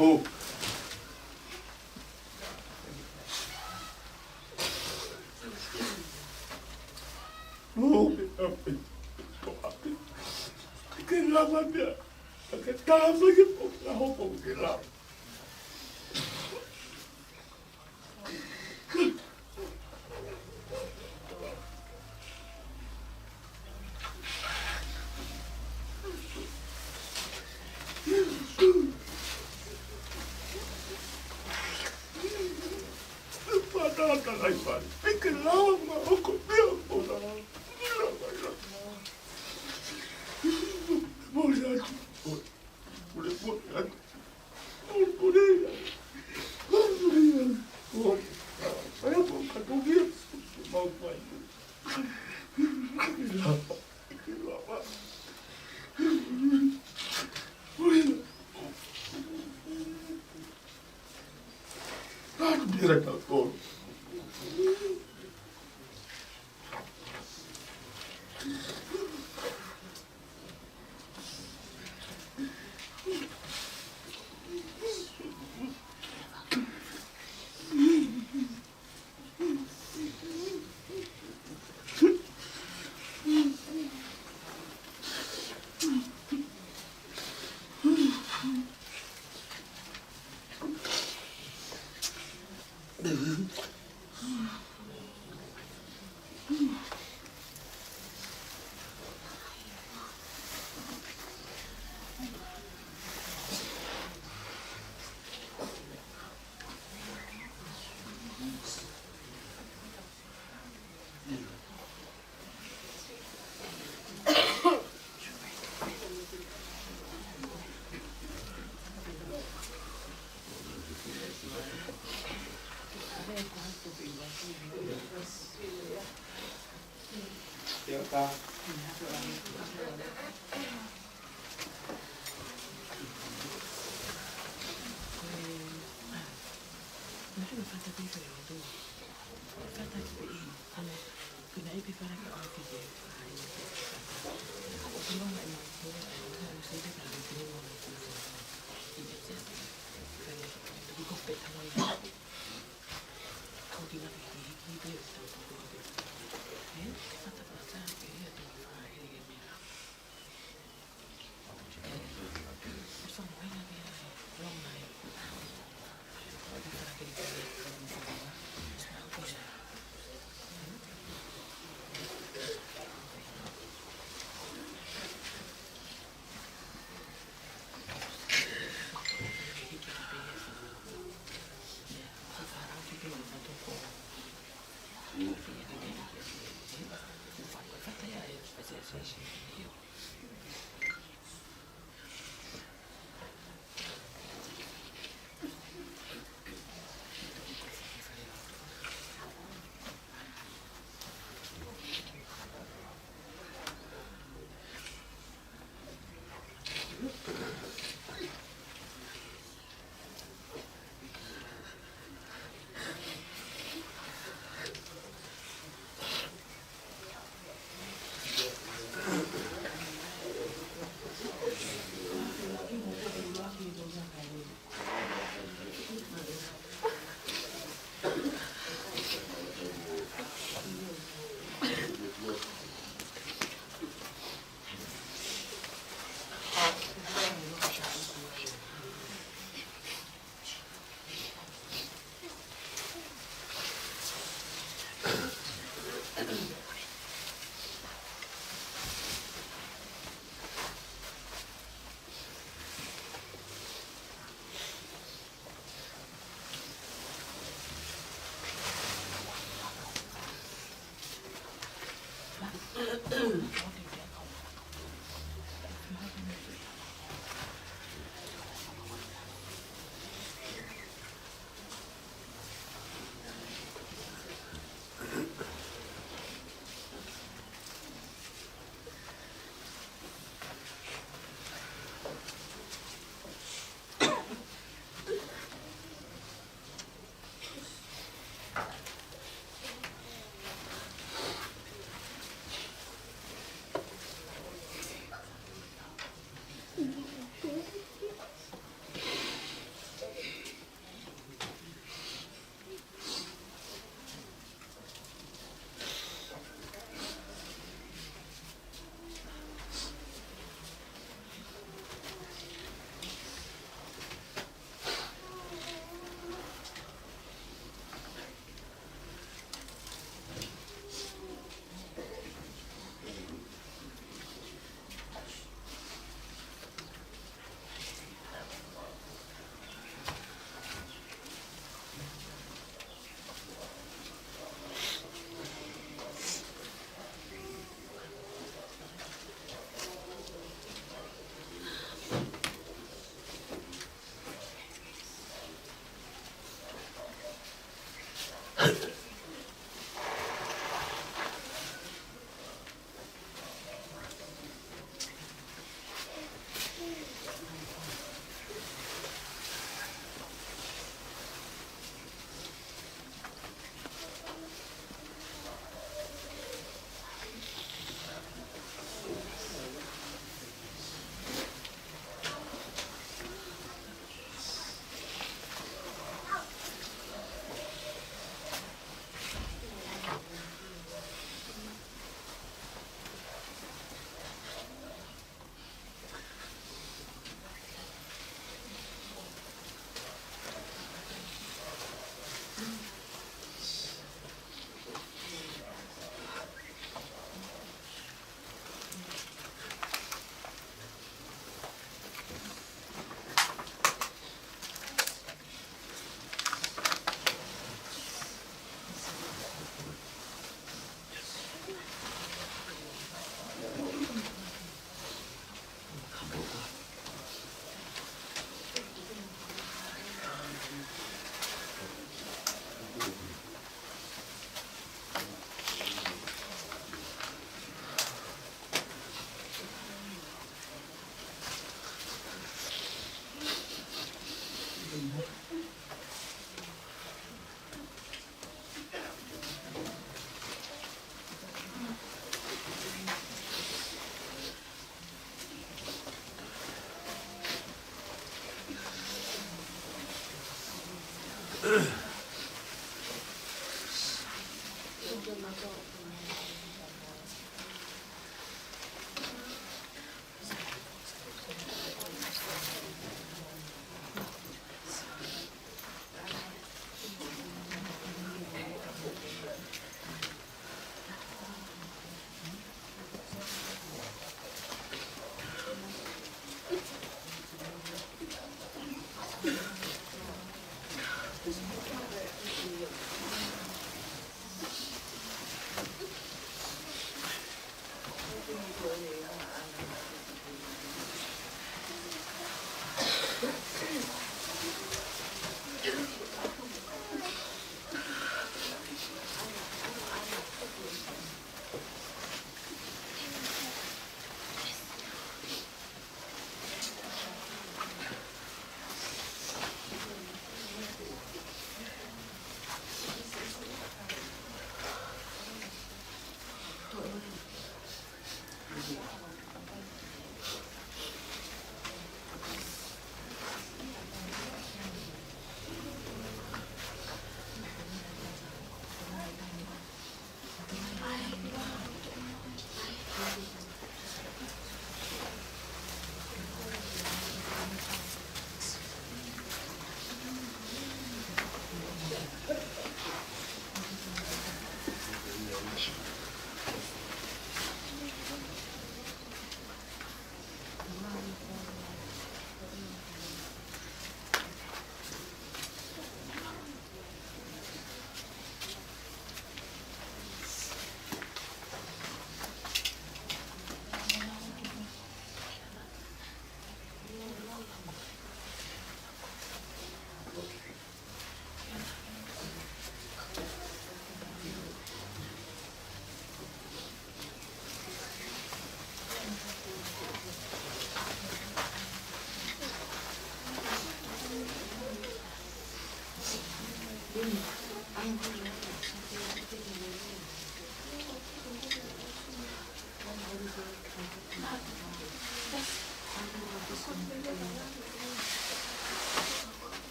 Speaker 3: Oh. Oh, cái làm anh nhá, cái ta mới cái phục là không phục cái làm.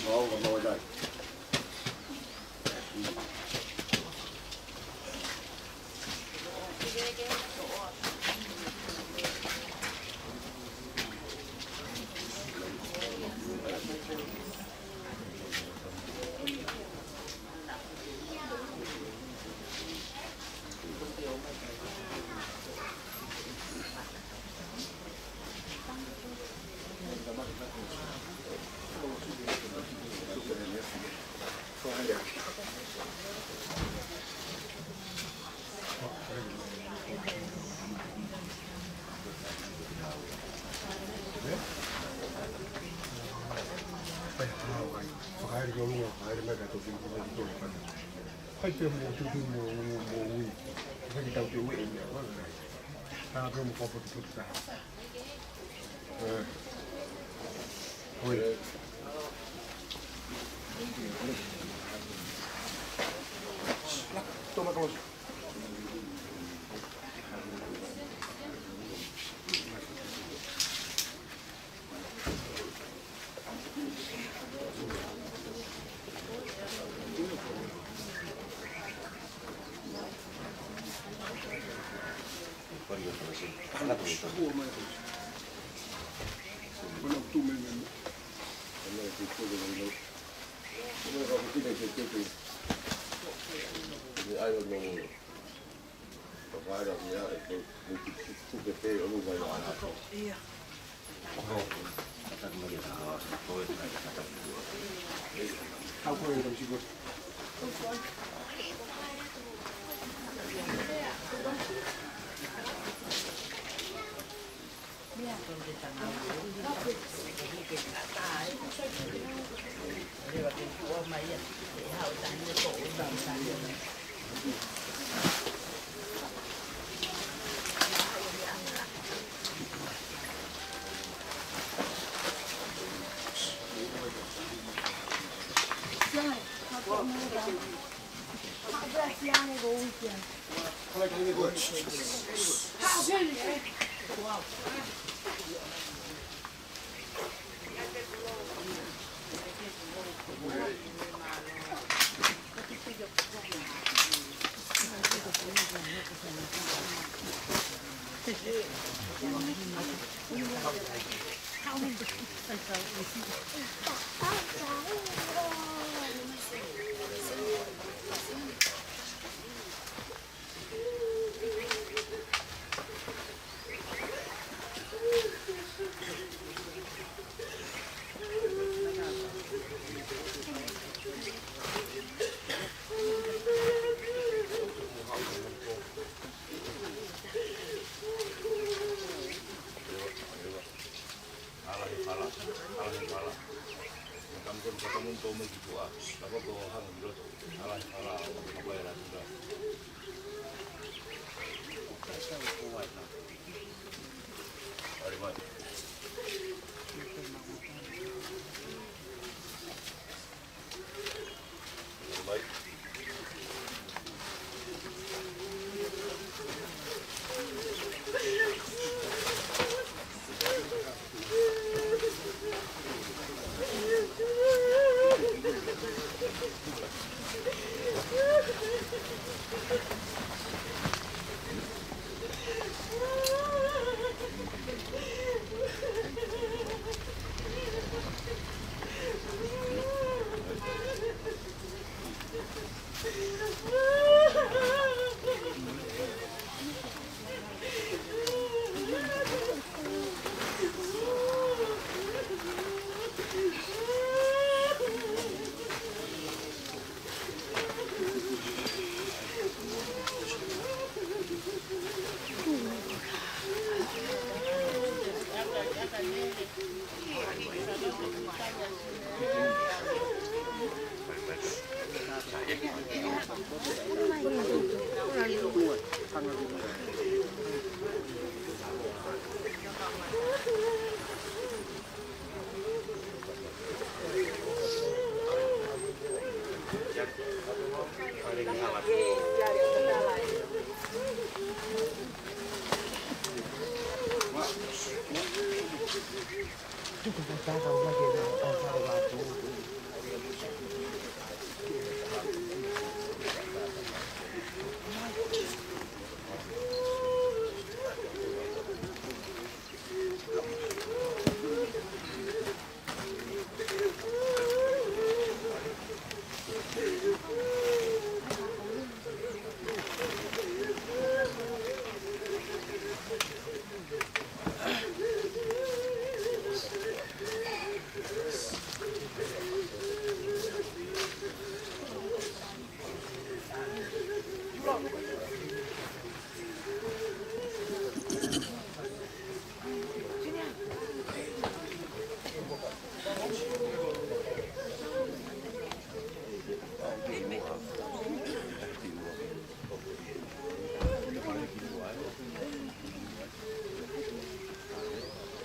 Speaker 3: mau mau dai. Toma como
Speaker 1: Iya.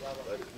Speaker 3: เ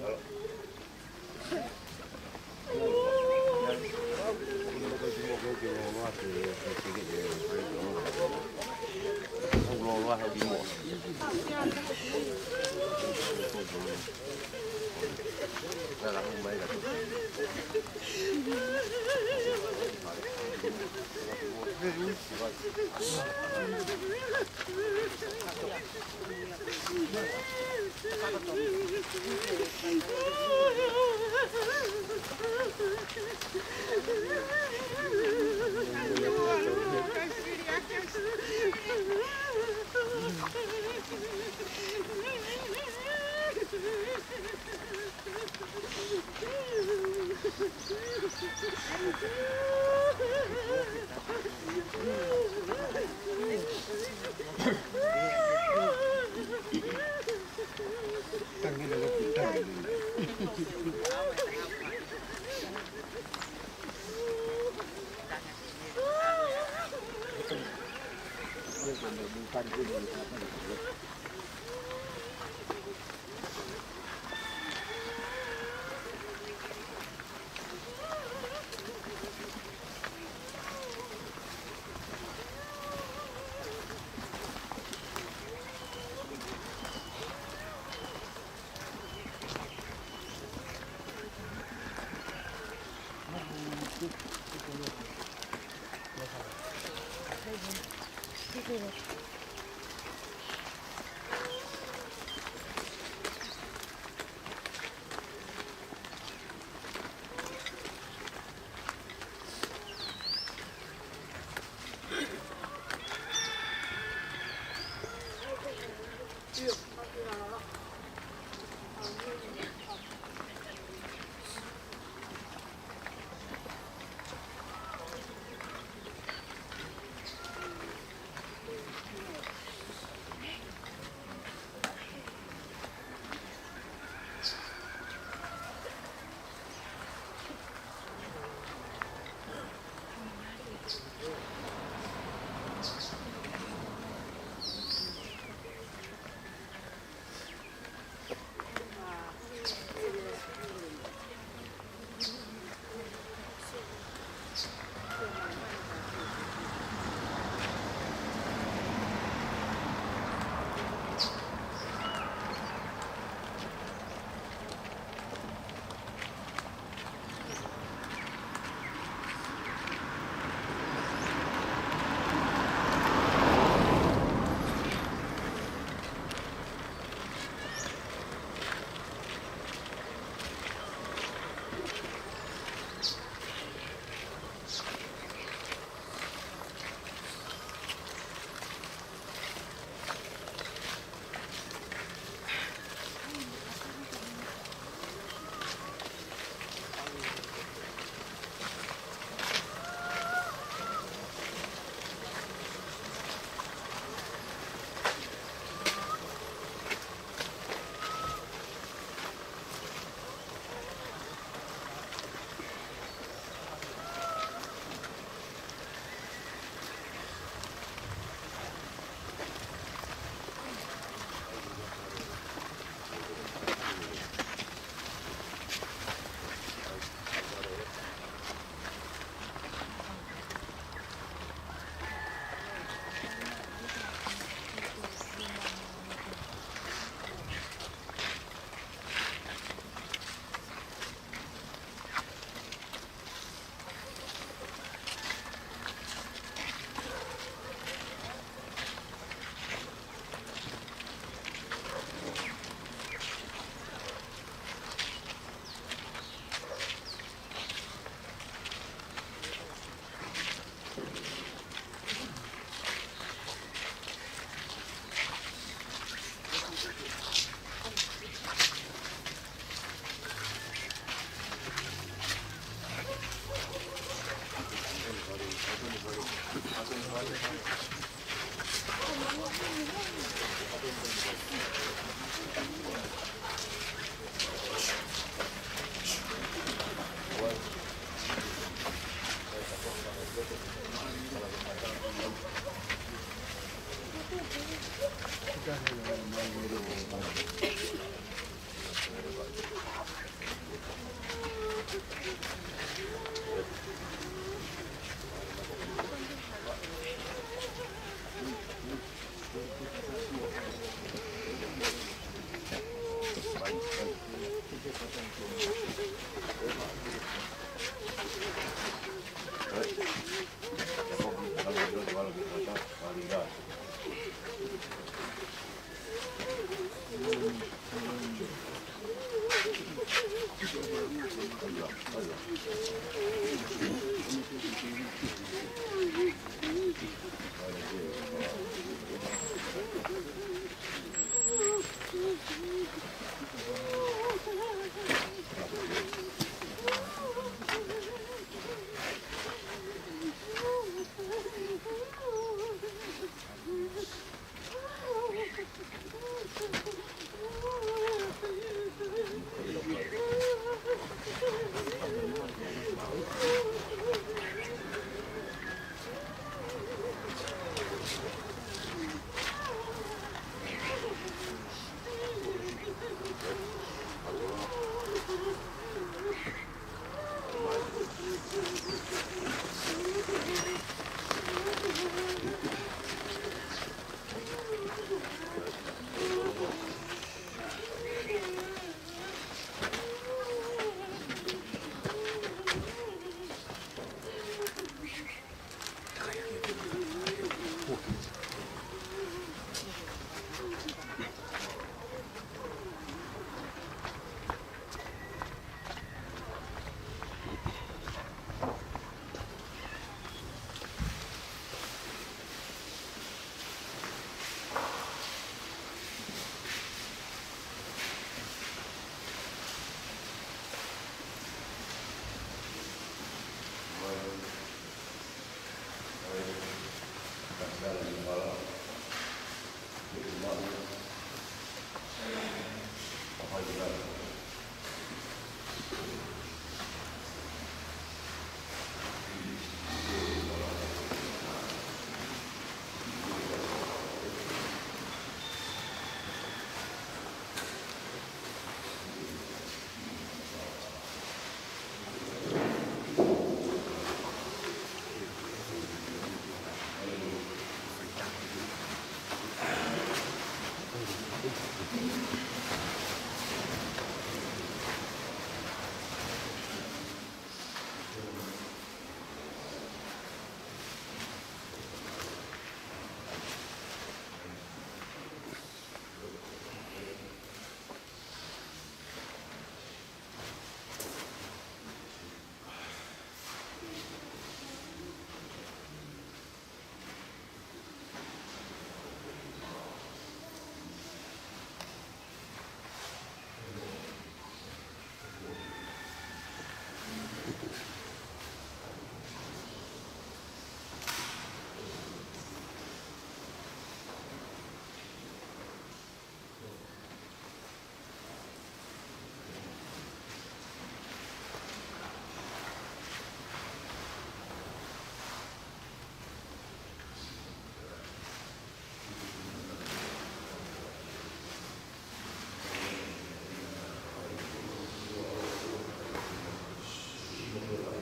Speaker 2: Thank you.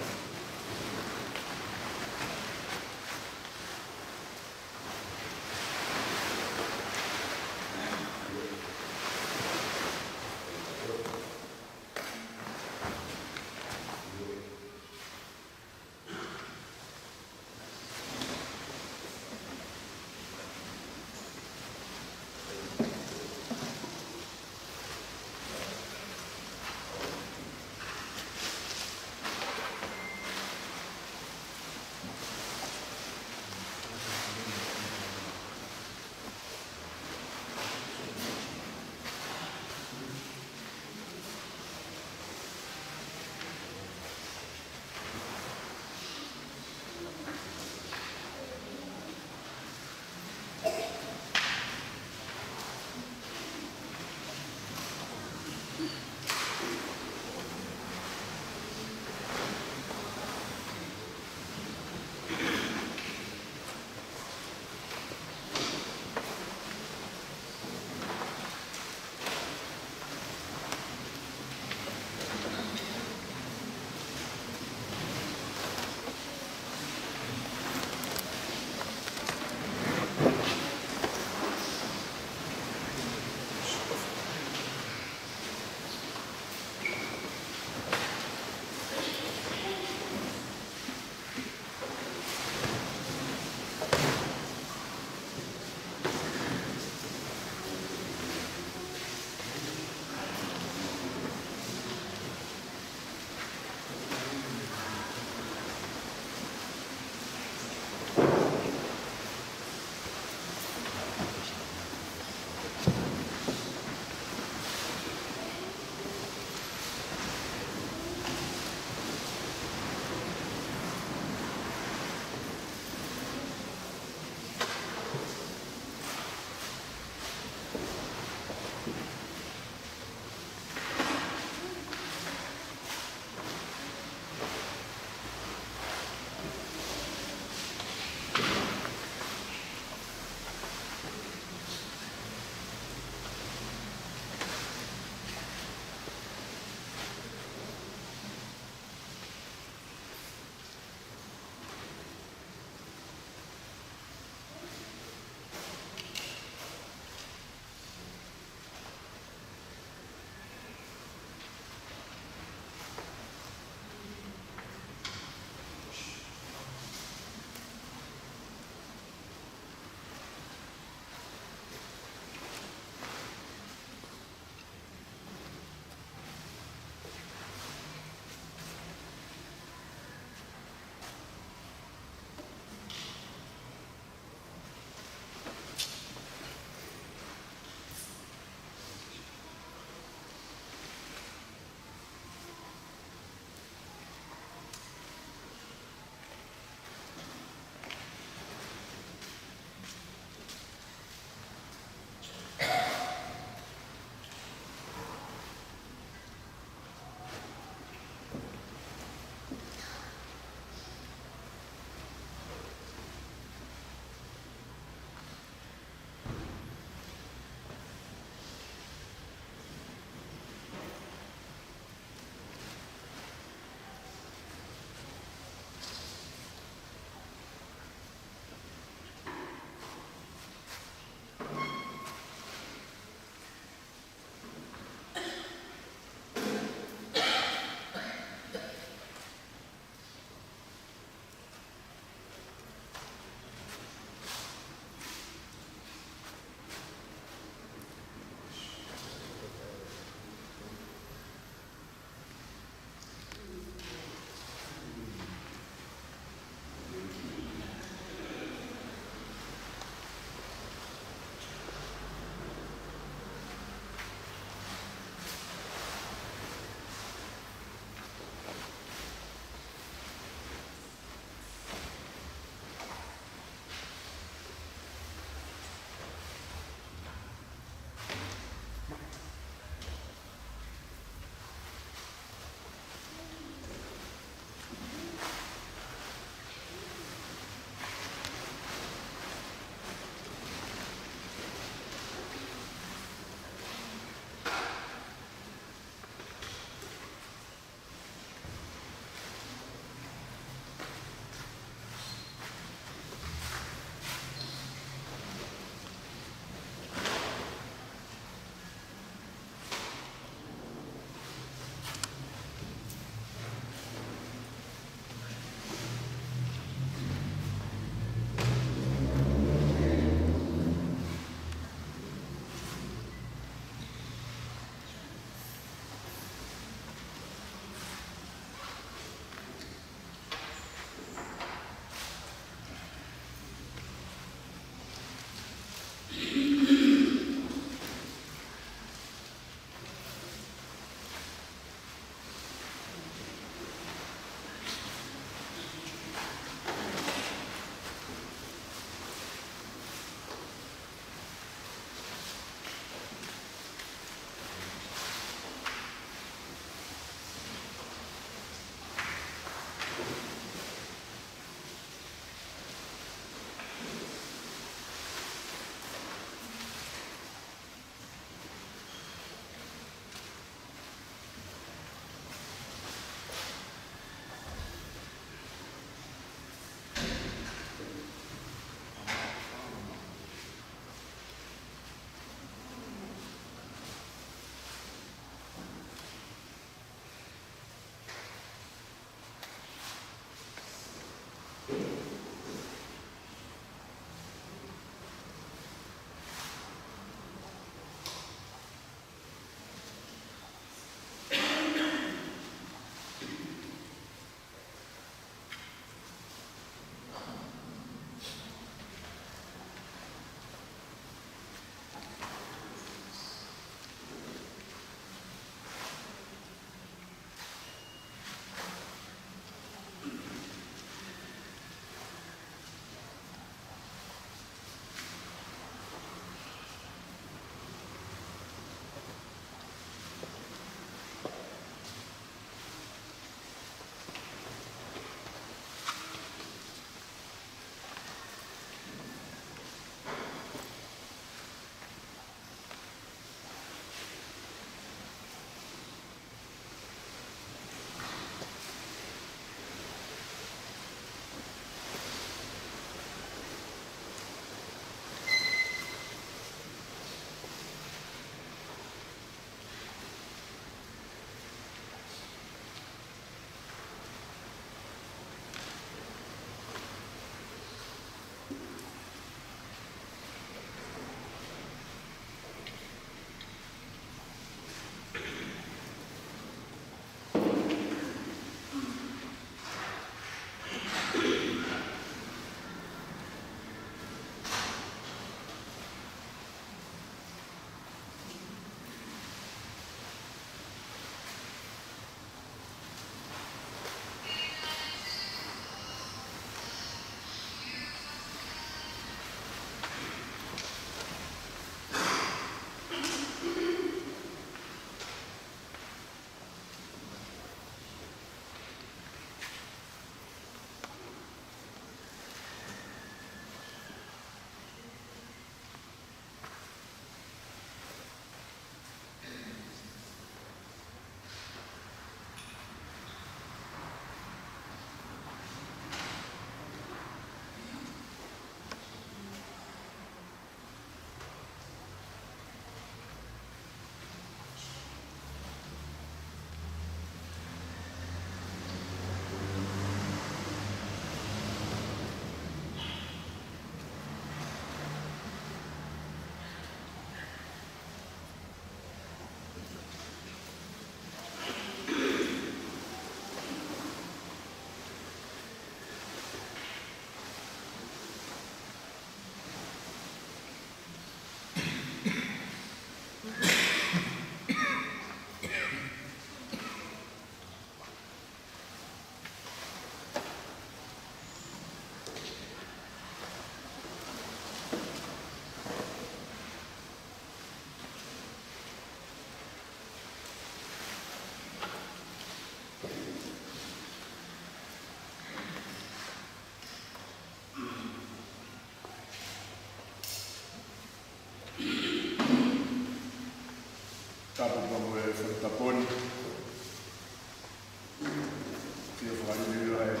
Speaker 3: Sia whakanui rai.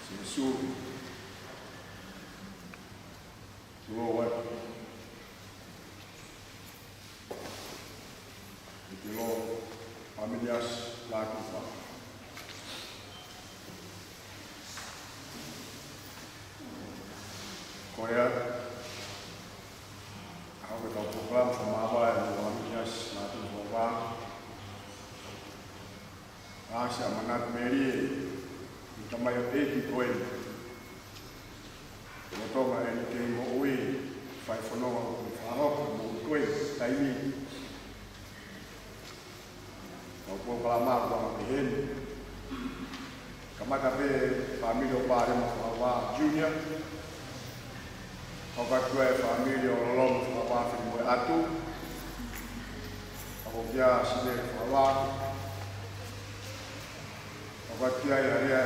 Speaker 3: Sia su. Tua wat. Iti lo familias laku pa. Korea aku tahu program sama apa yang familias laku pa. Asya manat meri tamayo eti koe. Motonga eni ke mo ui fai fono faro mo koe taimi. Kau pun kelama kau bihin. Kamata pe family pare mo awa junior. Kau katue family lom awa fi mo atu. Kau dia sile awa. Kau kia ya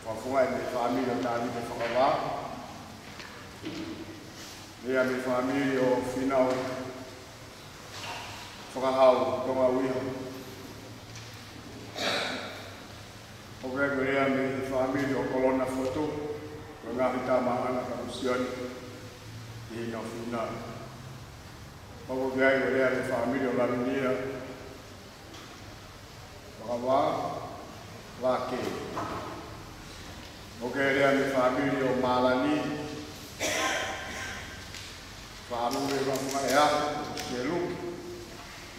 Speaker 3: wafua ni family tadi de awa. Dia ni family o final. Fakahau tonga wiho. Oke, kemudian di family o kolona foto, mengahita mana kamusian di Nafina. Kemudian di family o Laminia, bahwa laki. Oke, di family o Malani, family o Maya, Selu,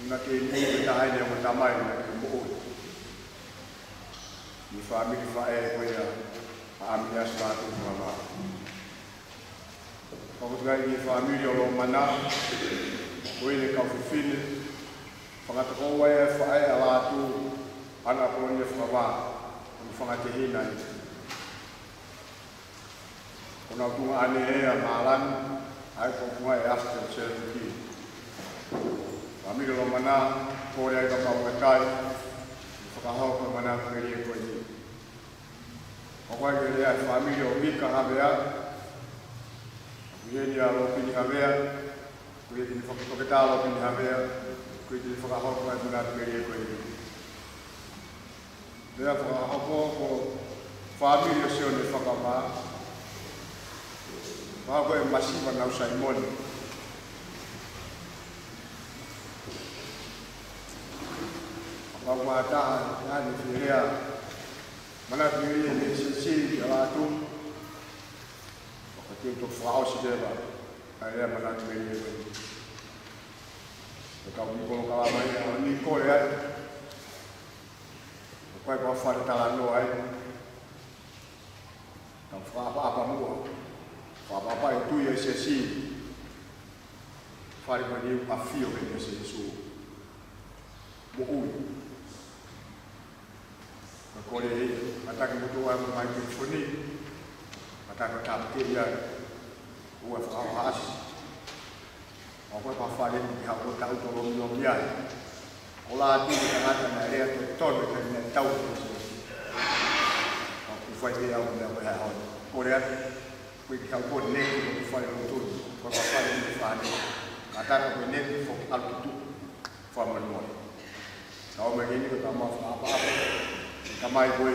Speaker 3: nak ini kita hanya pertama yang kita di family fae ko ya amia statu mama ko ga di family lo mana ko ile ka fufin fangat ko wa fae ala tu ana ko ni fawa ko fangat hina ko na tu ane ya malan ai ko wa ya sta selki family lo mana ko ya ka pa kai kahau ke mana kiri ko ni. Apa yang dia family obi kahabea, dia dia obi kahabea, dia di fakir kita obi kahabea, dia di fakir kahau ke mana kiri ko ni. Dia fakir kahau ko family sio ni fakir apa. Bahwa yang masih pernah Simon. Bahwa ada yang dia mana dia ni sisi jalan tu, waktu itu flaus dia lah, ayah mana dia ni. Kalau kalau banyak ni kau ya, kau faham talan lo ay, kau faham apa mu, faham apa itu ya sisi, faham mana afio yang sisi, buku. Kau ni, mata kebutuhan main telefoni, mata ketampi dia, buat awas. Aku apa ni pihak aku tahu tolong dia. Kalau tu kita kata dia tu ton kita tahu. Aku faham dia orang dah berhal. Kau lihat, kau pun ni aku faham betul. Kau faham ni faham. Kata aku ni faham itu faham betul. Kau begini kita maaf apa-apa. Kamai koe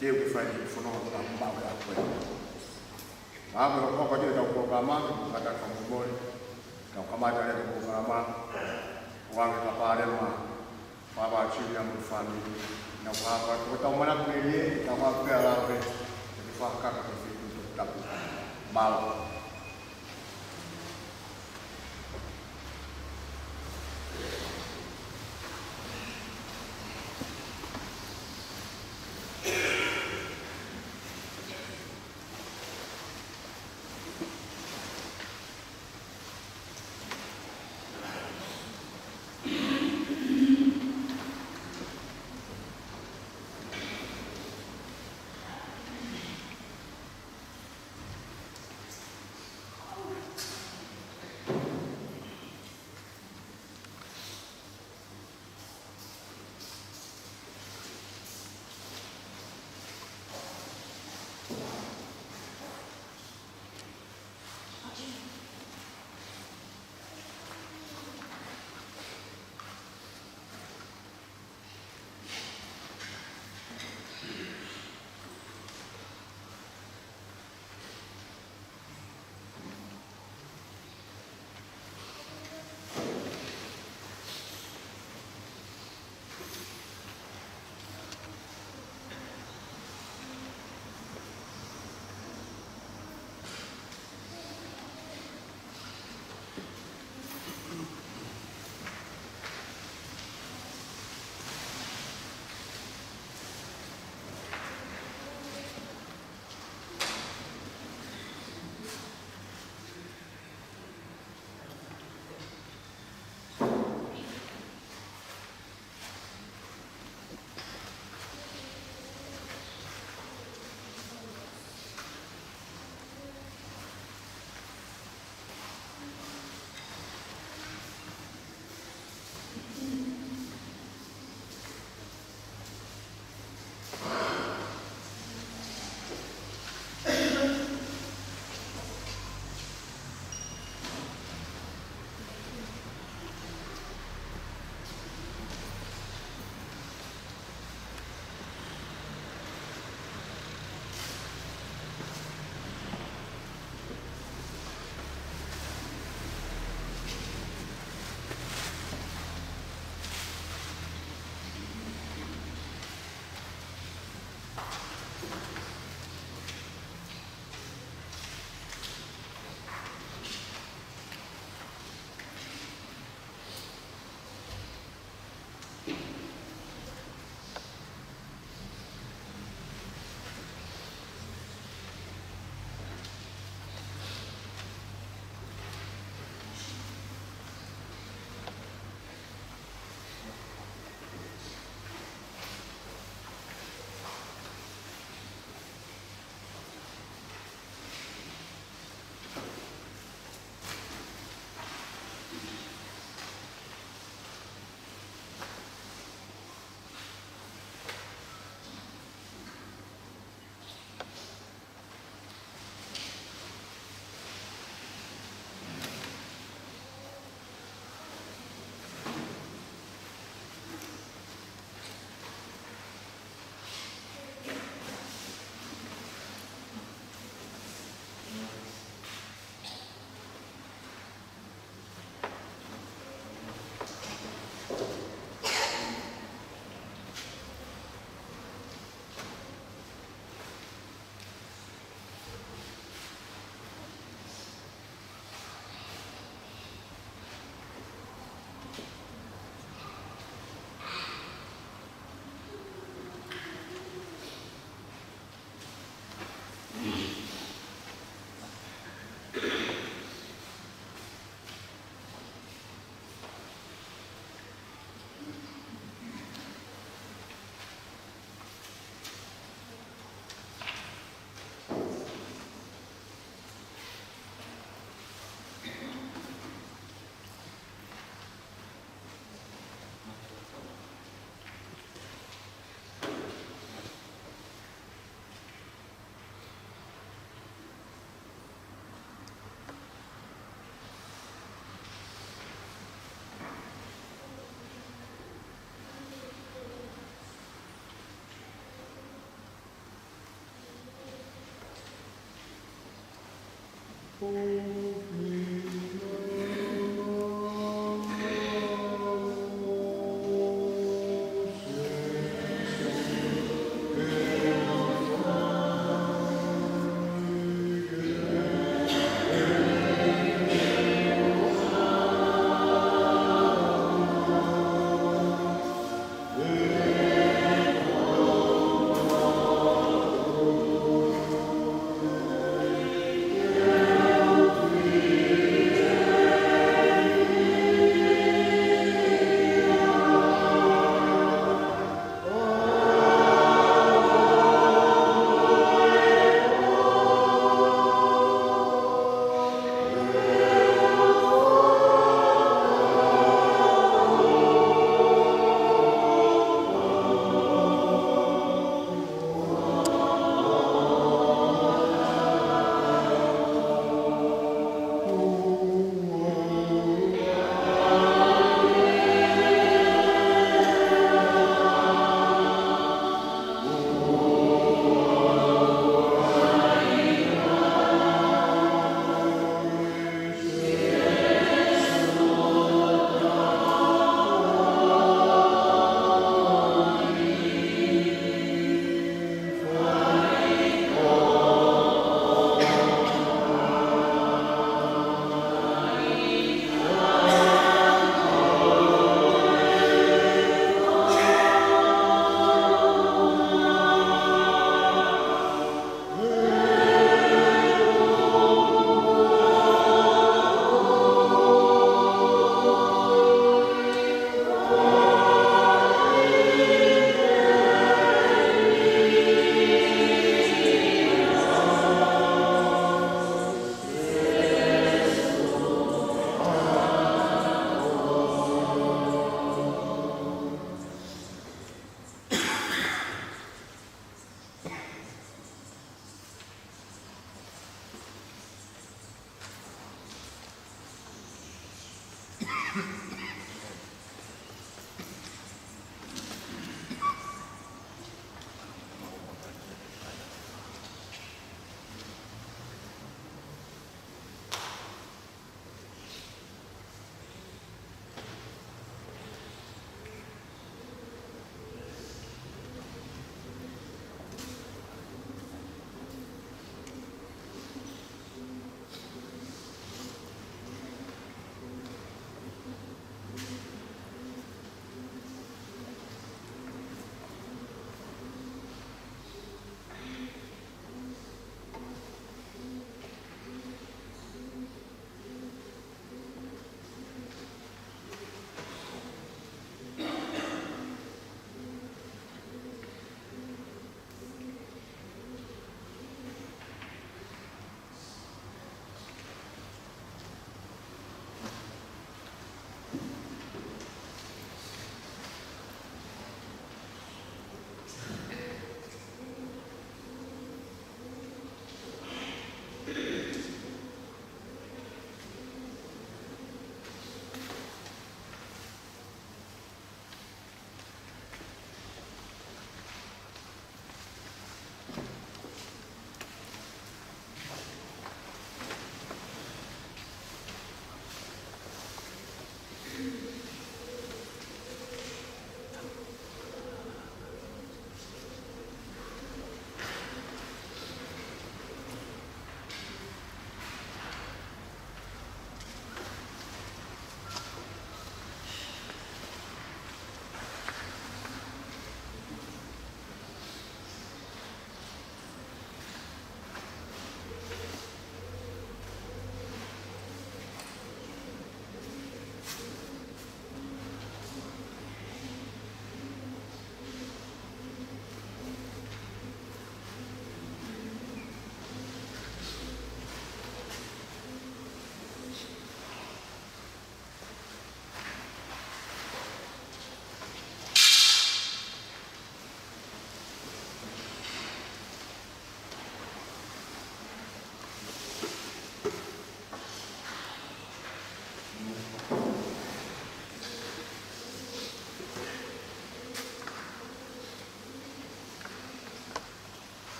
Speaker 3: te ke fai fono ka mba ka koe. Ma ko ko te tau programa ka ta ka mo ka kamai ka te programa wang ka pare ma pa ba chi ya mo family na pa pa ko tau mana ko ye ka ma ka la ke fa ka ka fi tu ta mal.
Speaker 2: Amen.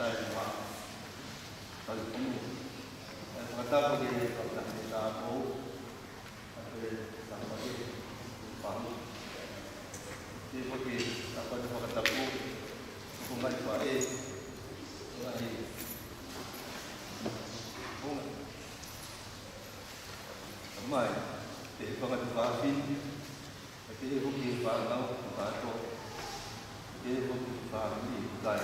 Speaker 6: tai wa ta ku ta ta ko de ka ta ta ko ate ta ko de pa mu de ko ke ta ko de ka ta ku mai pa e ai mai để con ăn phá pin cái hôm đi phá lâu phá to cái hôm phá gì dài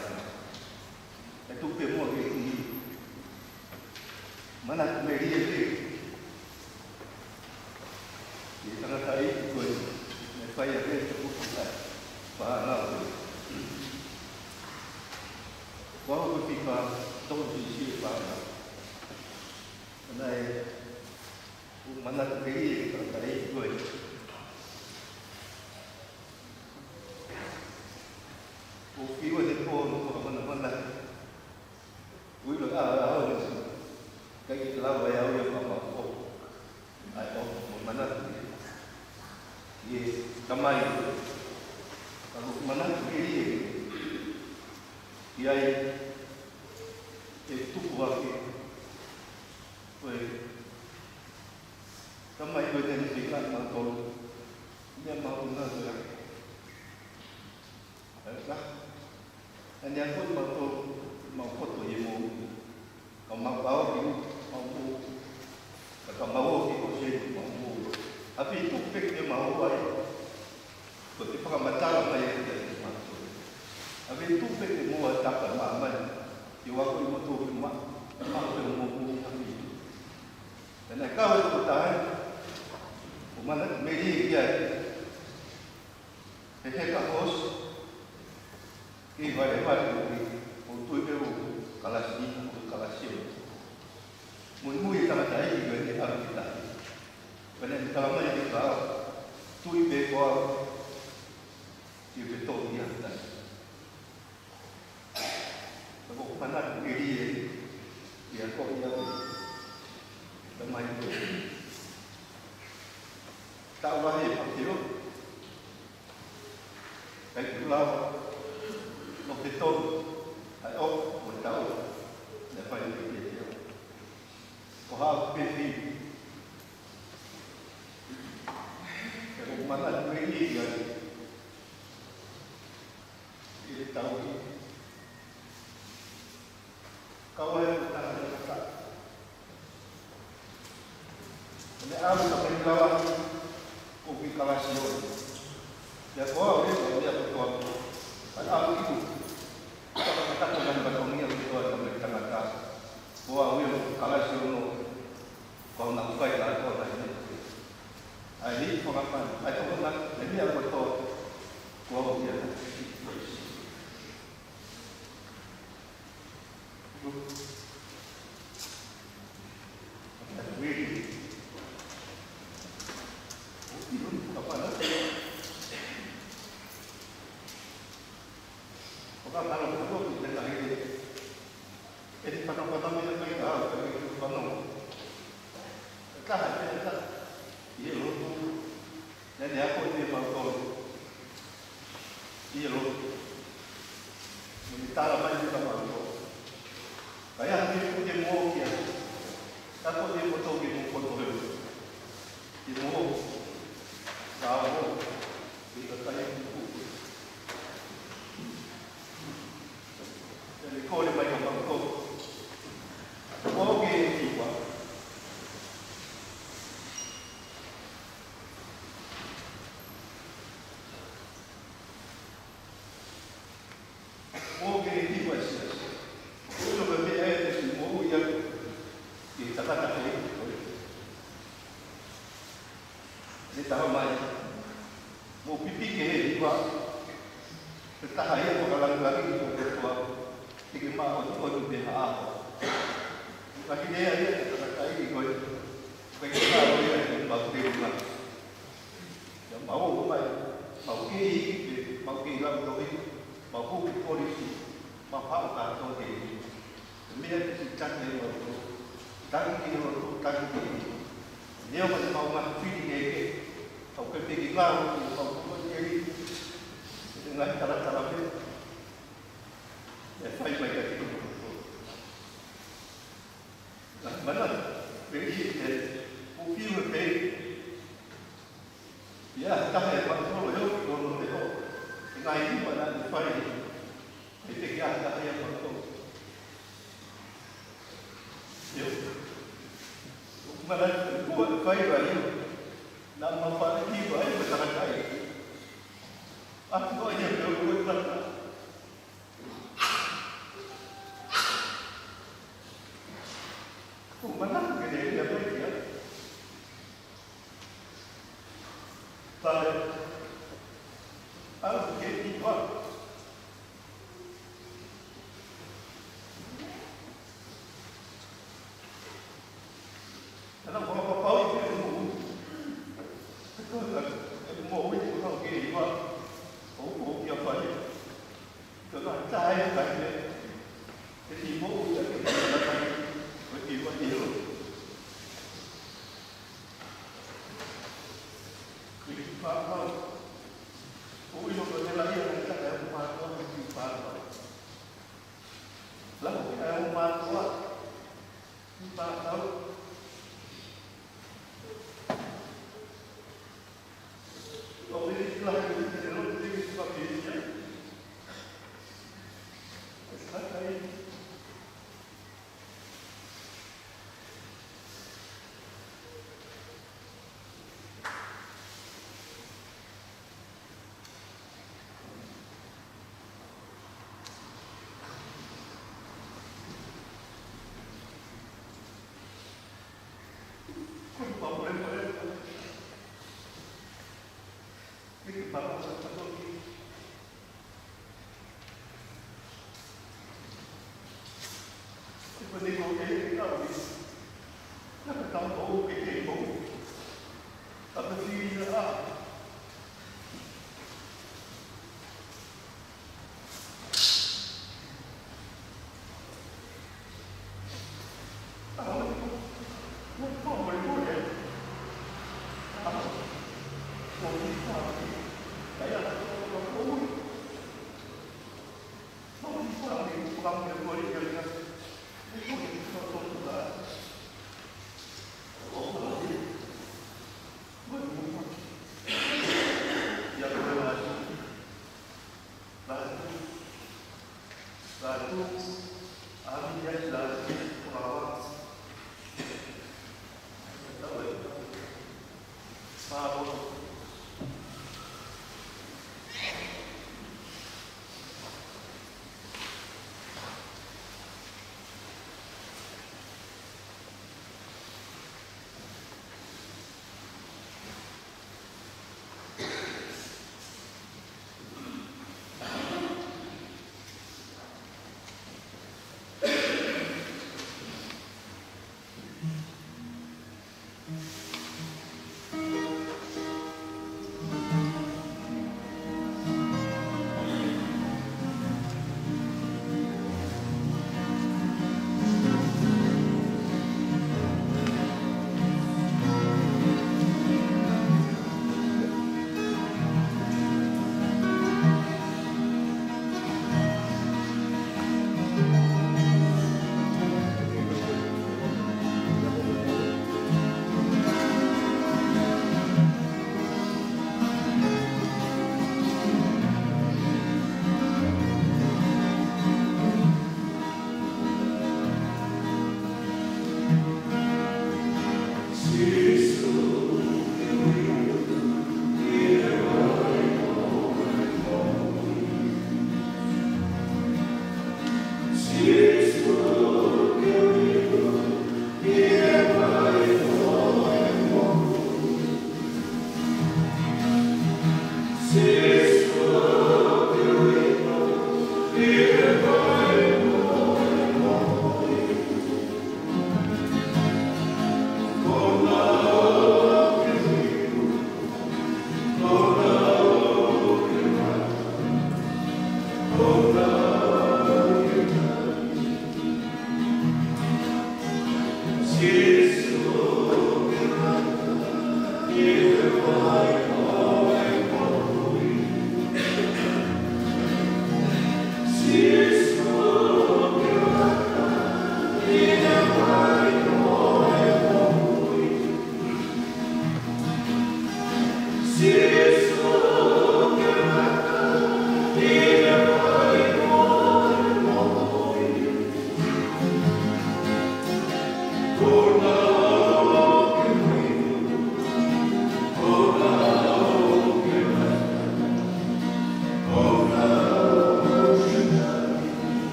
Speaker 6: cái tụ tiệm một cái gì mà là mày đi thì thằng thấy cười mày quay ở bên chỗ cũng lại phá lâu có một cái phá trong thì chưa phá cái này mana terjadi tadi gue bukti gue telefon mana gue bilang kayak gitu lah bayar yang apa atau mana ye kamai kalau mana terjadi dia itu buat kamai gue jadi sikap makau dia mau benar sudah, tak? Dan yang pun mau foto ye mau bawa itu mau itu sih mau, tapi itu pek dia mau baik, berarti pengamat apa yang dia maksud, tapi itu pek dia mau dapat mana, dia waktu itu tu mau kami, dan kau itu tahan. Mana meri dia, hehekat bos, ini hebat untuk itu kalas ini, kalas ini. Mui sama saya juga ni harus kita. Kerana kalau mana kita tu beko, dia betul dia kita. Kalau mana meri dia kau dia, ramai tu. Tak wahai pakcik, kayak pulau, nak betul, ayo bertahu, dapat dia. Kau harus beri, kalau mana beri dia, dia tahu. Kau yang tak ada, ini aku tak berkawan. Kopi kalasio, ya kau orang dia betul. Kalau itu, kalau kita dengan berkomunikasi betul dengan mereka mereka, kau orang kalasio kau nak buat apa lagi? Ini pengapan, itu pengapan. Ini yang betul. Kau dia. Tahu mai, mau pipi ke dua, tetap ayah orang lagi itu bertua, tiga mahu itu orang BHA, lagi dia kata itu, bagaimana dia bawa dia rumah, yang mau hilang tu, mau polisi, mau apa tu dia, kemudian secara dia dia macam mau mati ni. Kau pergi kau jadi dengan cara-cara dia, saya baik lagi.
Speaker 2: Corner.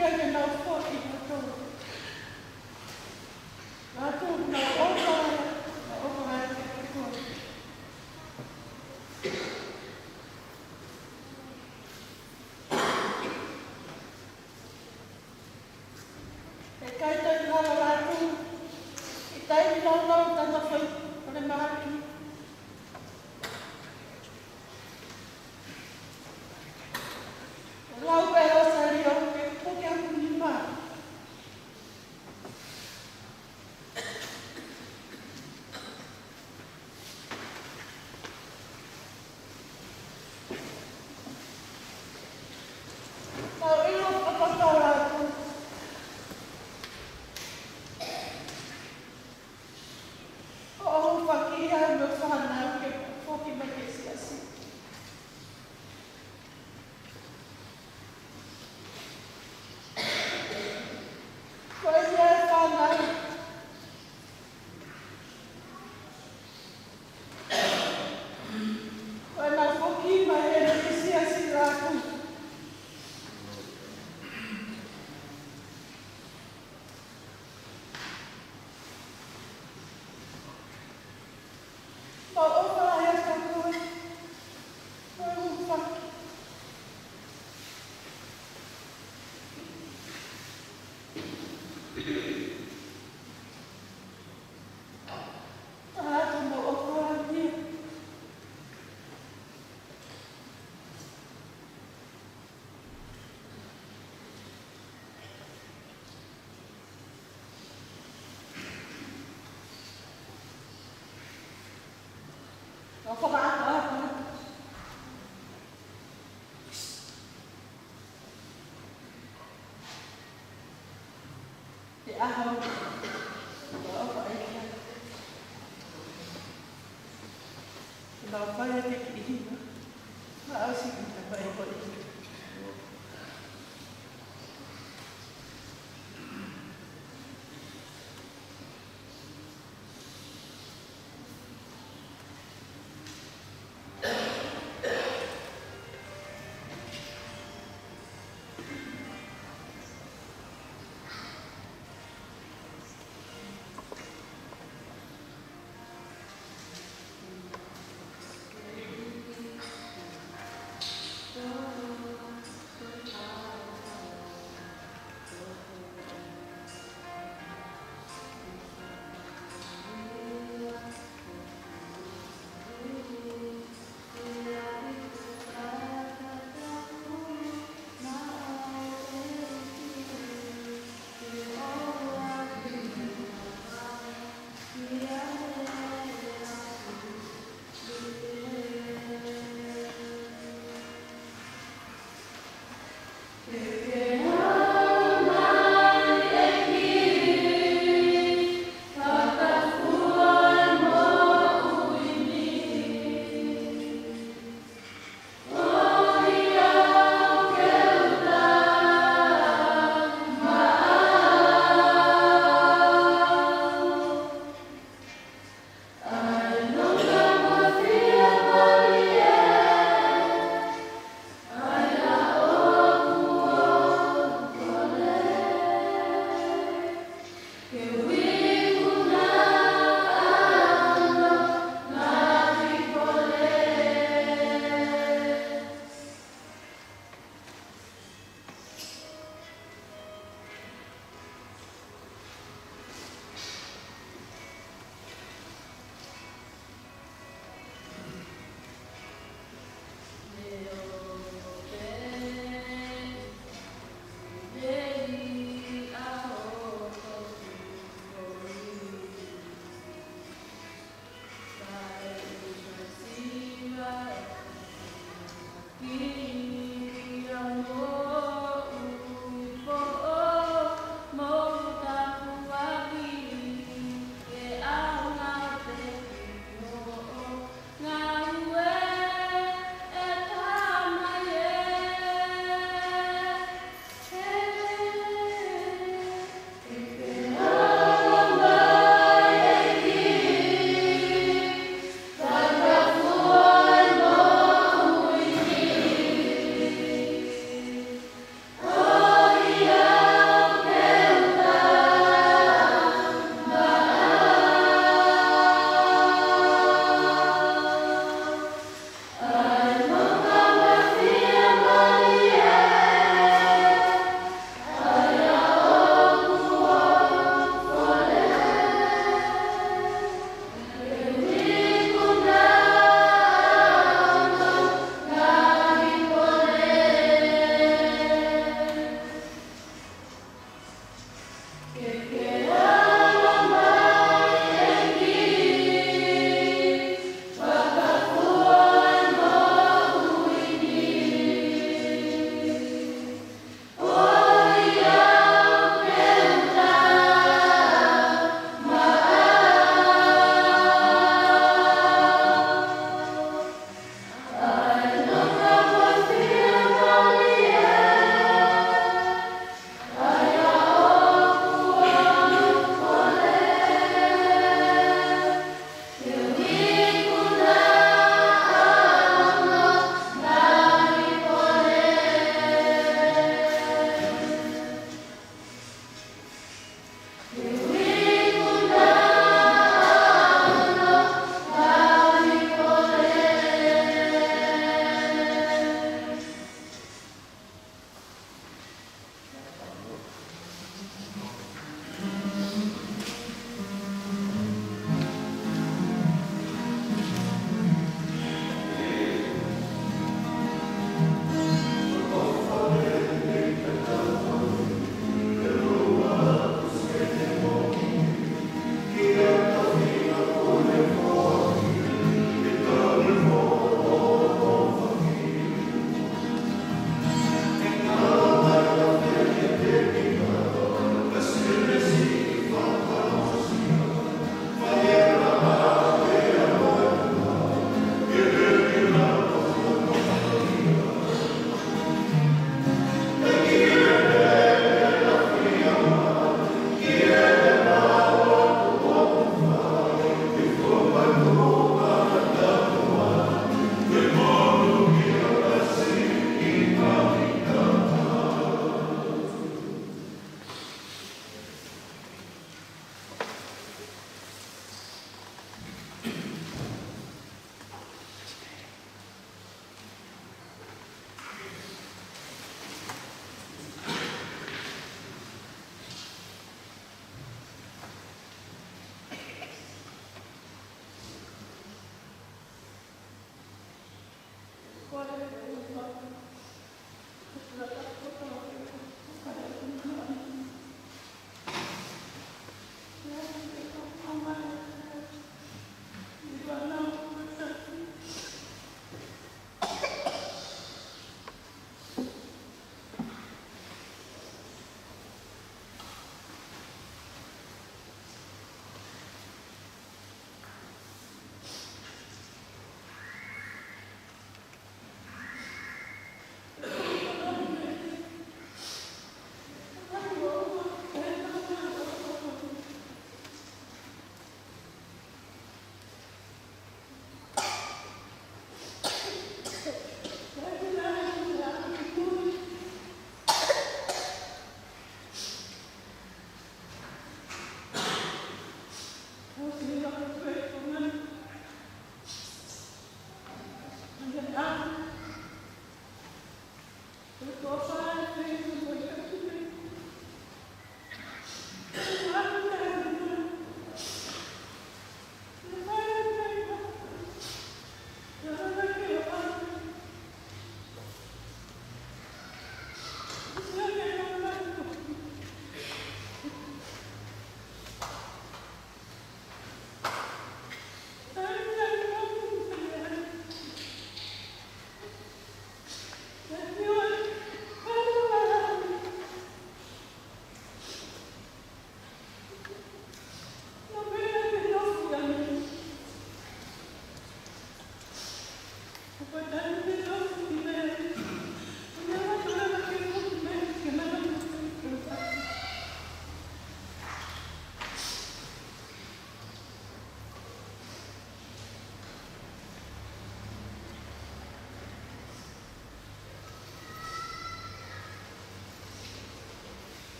Speaker 2: Oh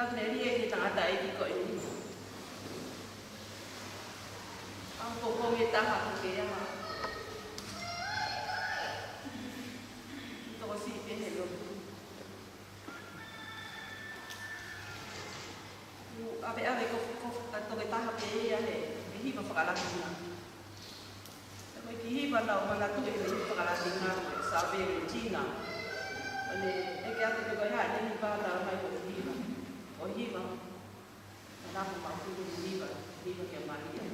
Speaker 1: Mana kleri ki tanga tai ki ko ini. Ang pokong ita ha kaya ha. Ito ko si Penelo. Abe ko to kita ha kaya he. Hi pa pakalating na. May kihiba na mga to ay pakalating na sabi ng China. Ano kaya ito ko ya ni ba na may hiba. O hiba. Na ko matuloy hiba kay Maria.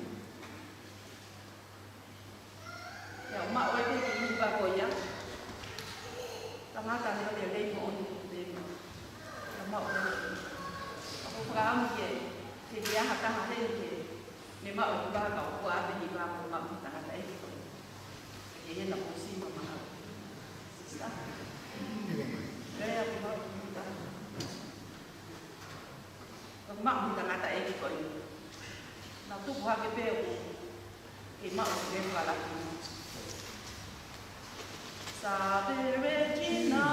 Speaker 1: Ya ma oi ke hiba ko ya. Tama ka ni le mo ni. Ma oi. Ako pagam ye. Ke dia ha ka ha he. Ni ma o ba ka o a ni ba ko ma ta ta e ko. Ke na ko si ma ma. Sta. Ya ko ba ta. Ko ma mo ta ta e ko. Na tu ba ke pe o. Ke ma o ke ba la ki. Sabe Regina.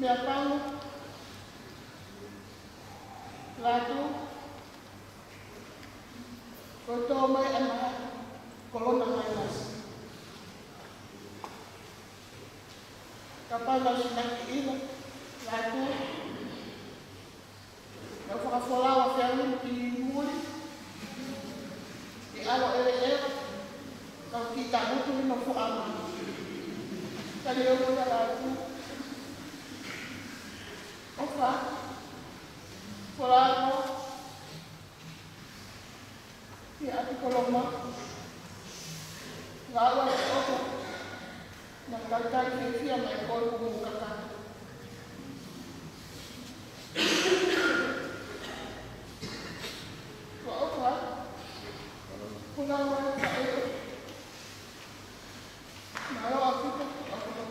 Speaker 2: mea pau, latu, ko tō mai ana kolona mai nasi. Ka pala sinaki ina, latu, ka whakawhalawa whiangu ki muri, ki alo ere, ka kita hutu ni mafu ama. Kali o muna latu, oka, whalawa, ki ati koloma, lawa e oka, na kaltari whiwhia mai koi kumu kakata. Wa oka, whalawa e ka eo, na roa pita, oka.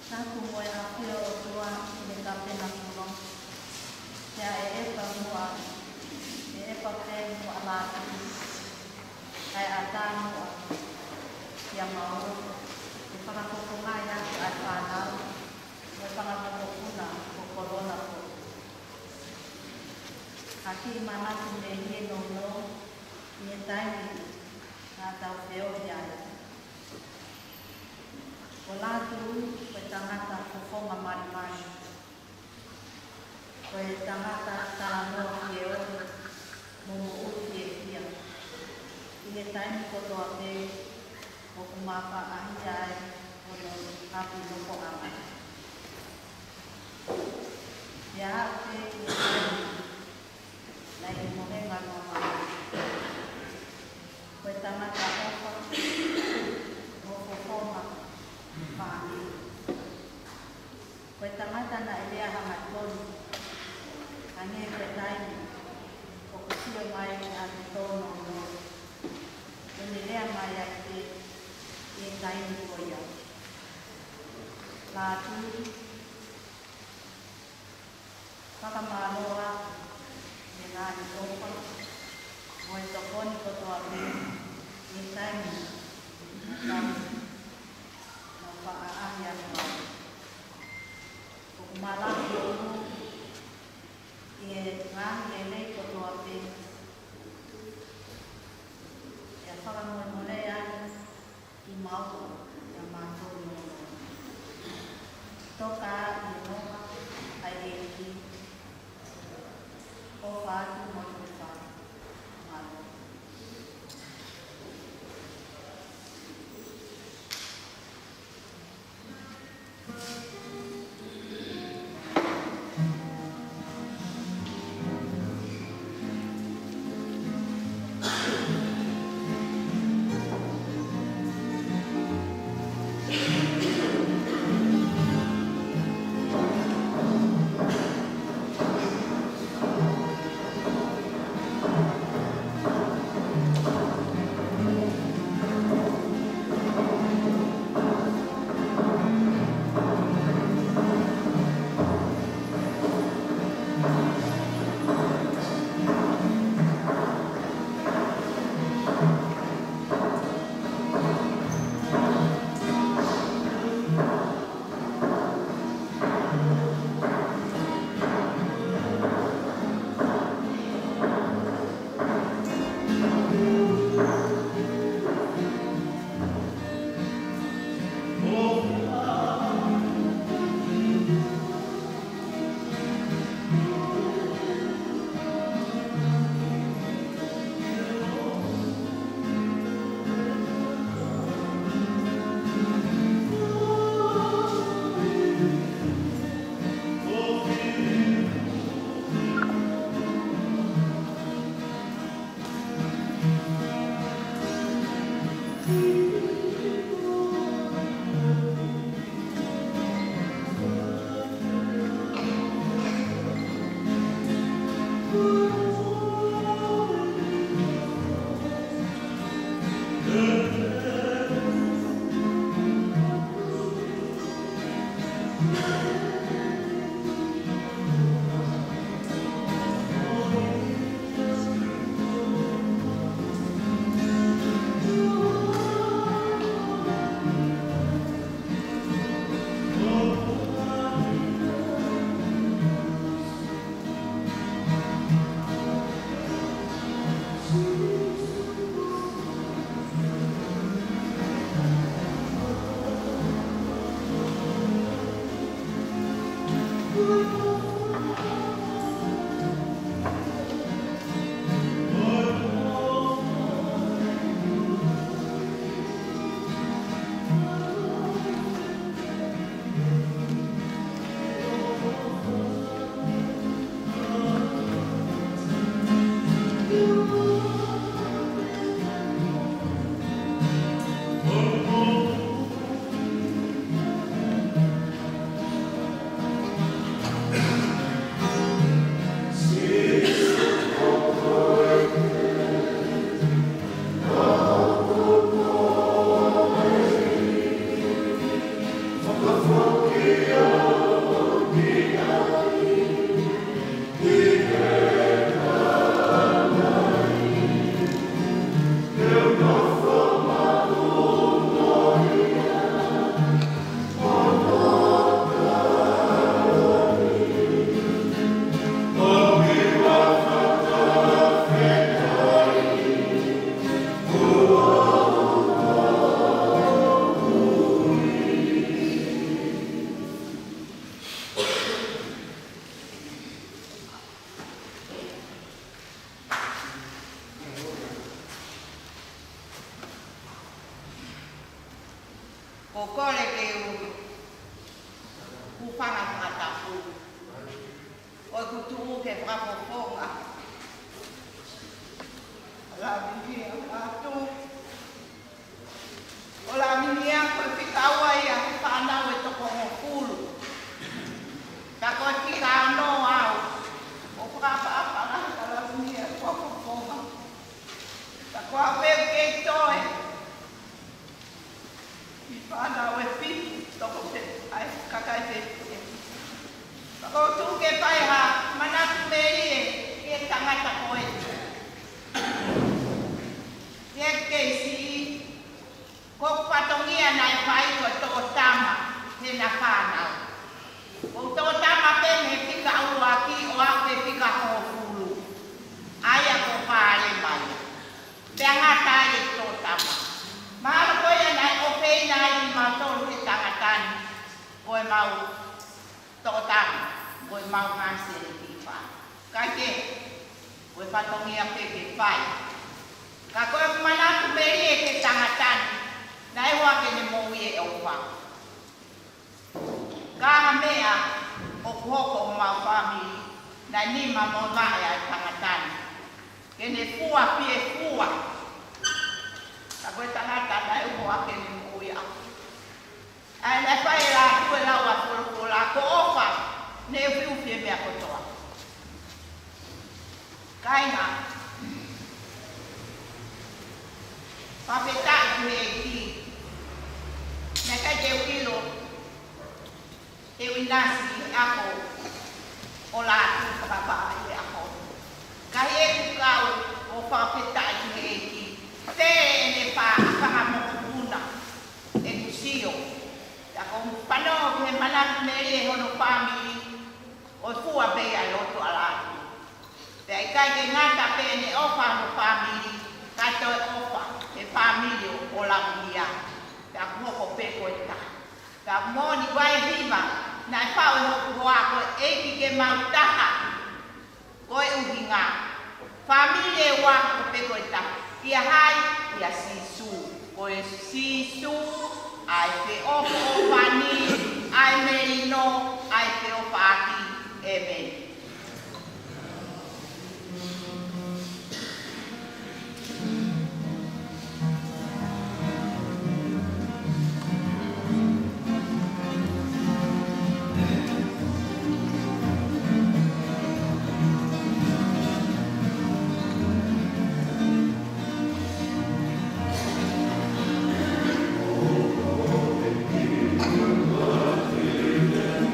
Speaker 7: Naku moe a whio o tua i me ka pena kuro. Tea e pa mua, e pa te mua la tui. Kai a tā mua, kia mauro. E whakakoko ngai atu ai whanau. E whakakoko kuna o korona ko. Haki manatu me hie no no, i e taimi nā tau whio hiai. O lātu, koe tangata whawhonga marimari. Koe tangata tala noa ki e ore, momo uti e kia. I he taimi kotoa te, o kumapa ahi ai, o no hapi noko anga. Ia hape i e taimi, nei i mohenga noa mai. Koe tangata ofa, o whawhonga, Pāni. Koe tangata na e lea hanga tonu. Ange koe taimi. O kusio mai a te tono no. Kone lea mai a te e taimi koia. Lā tūri. Whakamāroa. Me ngāni topa. Moe tokoni kotoa me. E taimi. Taimi. Pa'ahi anu au. O kumalaki o nu, i e ngāhi e nei kotoa pe. E a whakamoe mole anu i mauta, i a mātou i mono. Toka i noa, ai e ki. O whātu mo te whātu. Malo.
Speaker 8: Ko kore ke u whanga whakatapu. O ku tuu ke whakoponga. La minia atu. O la minia koe whikaua ia he whanau e toko ngokulu. Ka koe whika anō au. O whakapapanga ka la minia whakoponga. Ka koe weu kei toe. Whanau e whiki toko te ai kakai te te. Ko tu ke pai ha manatu meri e tangata koe. Ye ke si ko patongia na pai ko toko tama he na whanau. Ko toko tama pe me pika ua ki o au ke pika hofulu. Aia ko whare mai. Te angata e toko tama. Mahalo koe nai o pei nai i mātonu he tangatani. Koe mau toko tama. Koe mau ngāsere ki whā. Kai ke, koe whatongia pe ke whai. Ka koe manatu meri e ke tangatani. Nai hoa ke ne moui e o wha. Kāha mea o kuhoko o mau whamiri. Nai nima mo vae ai tangatani. Ke ne fua pie fua. Ka koe tangata nai hoa ke ne moui a. Ai nai whai la kue lau a kula ko ofa. Ne viu fie mea kotoa. Kaina. Papeta i kue e ki. Ne kai te uilo. Te uinasi ako. O la atu whakapa i ako. Kai e kukau o papeta i kue e ki. Te ne pa whakamokupuna. E kusio. Ako pano ke manatu meri e hono pāmiri. O fua pei ai loto alatu. Te ai kai ke ngata pe ne ofa no pāmiri. Kai toi ofa e pāmiri o langia. Te aku hoko pe koe ta. Te aku moni wai hima. Na e pao e hoku hoa koe eiki ke mautaha. Koe uhinga. Pāmiri e wako pe koe ta. Ia hai, ia sisu. Koe sisu. Ai te ofa o pani. Ai mei no. Ai te ofa aki. Amen.
Speaker 2: Oh,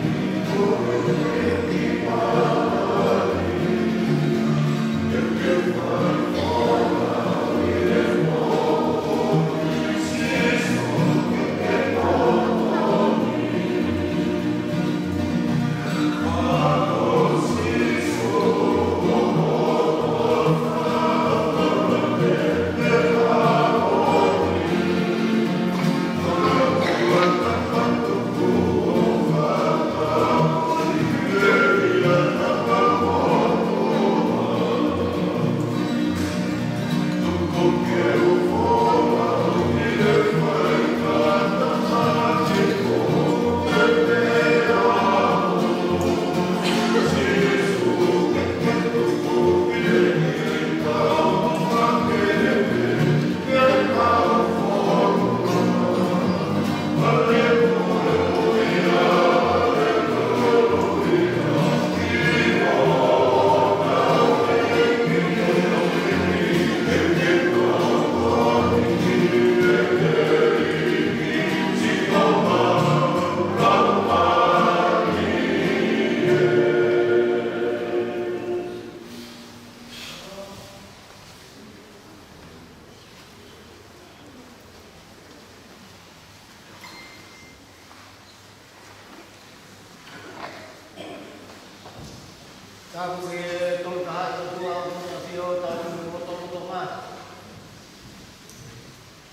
Speaker 6: Kamu ke tol kahat tua punya sio tahu motor mas.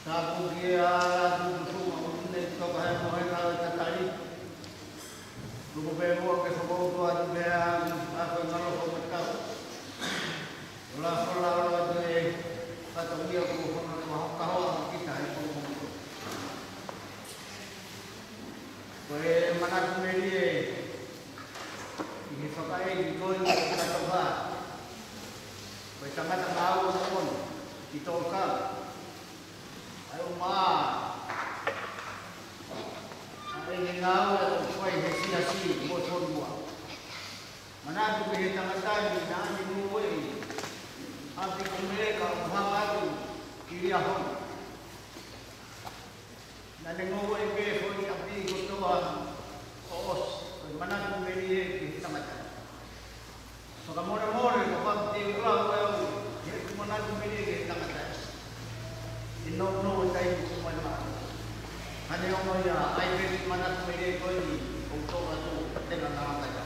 Speaker 6: Kamu ke alat tu mungkin kau kahar mohon kalau tertarik. Lupa perlu ke sebuah tua tu beang apa kalau kau berkau. Ulah tu kata dia aku kau kita itu. Kau mana tu meri ini pakai di kau ini kita coba. Bersama tahu pun kita okam. Ayo mah. Hari ini tahu kau ini sia-sia bosor buat. Mana tu kita tengah ni dulu ini. Nanti mereka menghapatu kiri ahon. Nanti ngomong ke kau abdi kutuan os. Mana tu meri kita macam. Maka mora-mora kapag tiulang ko yung mana tu meri kita macam. Ino tayo kumana. Ano yung mga ay bet mana tu meri ko ni untuk atau dengan nama kita.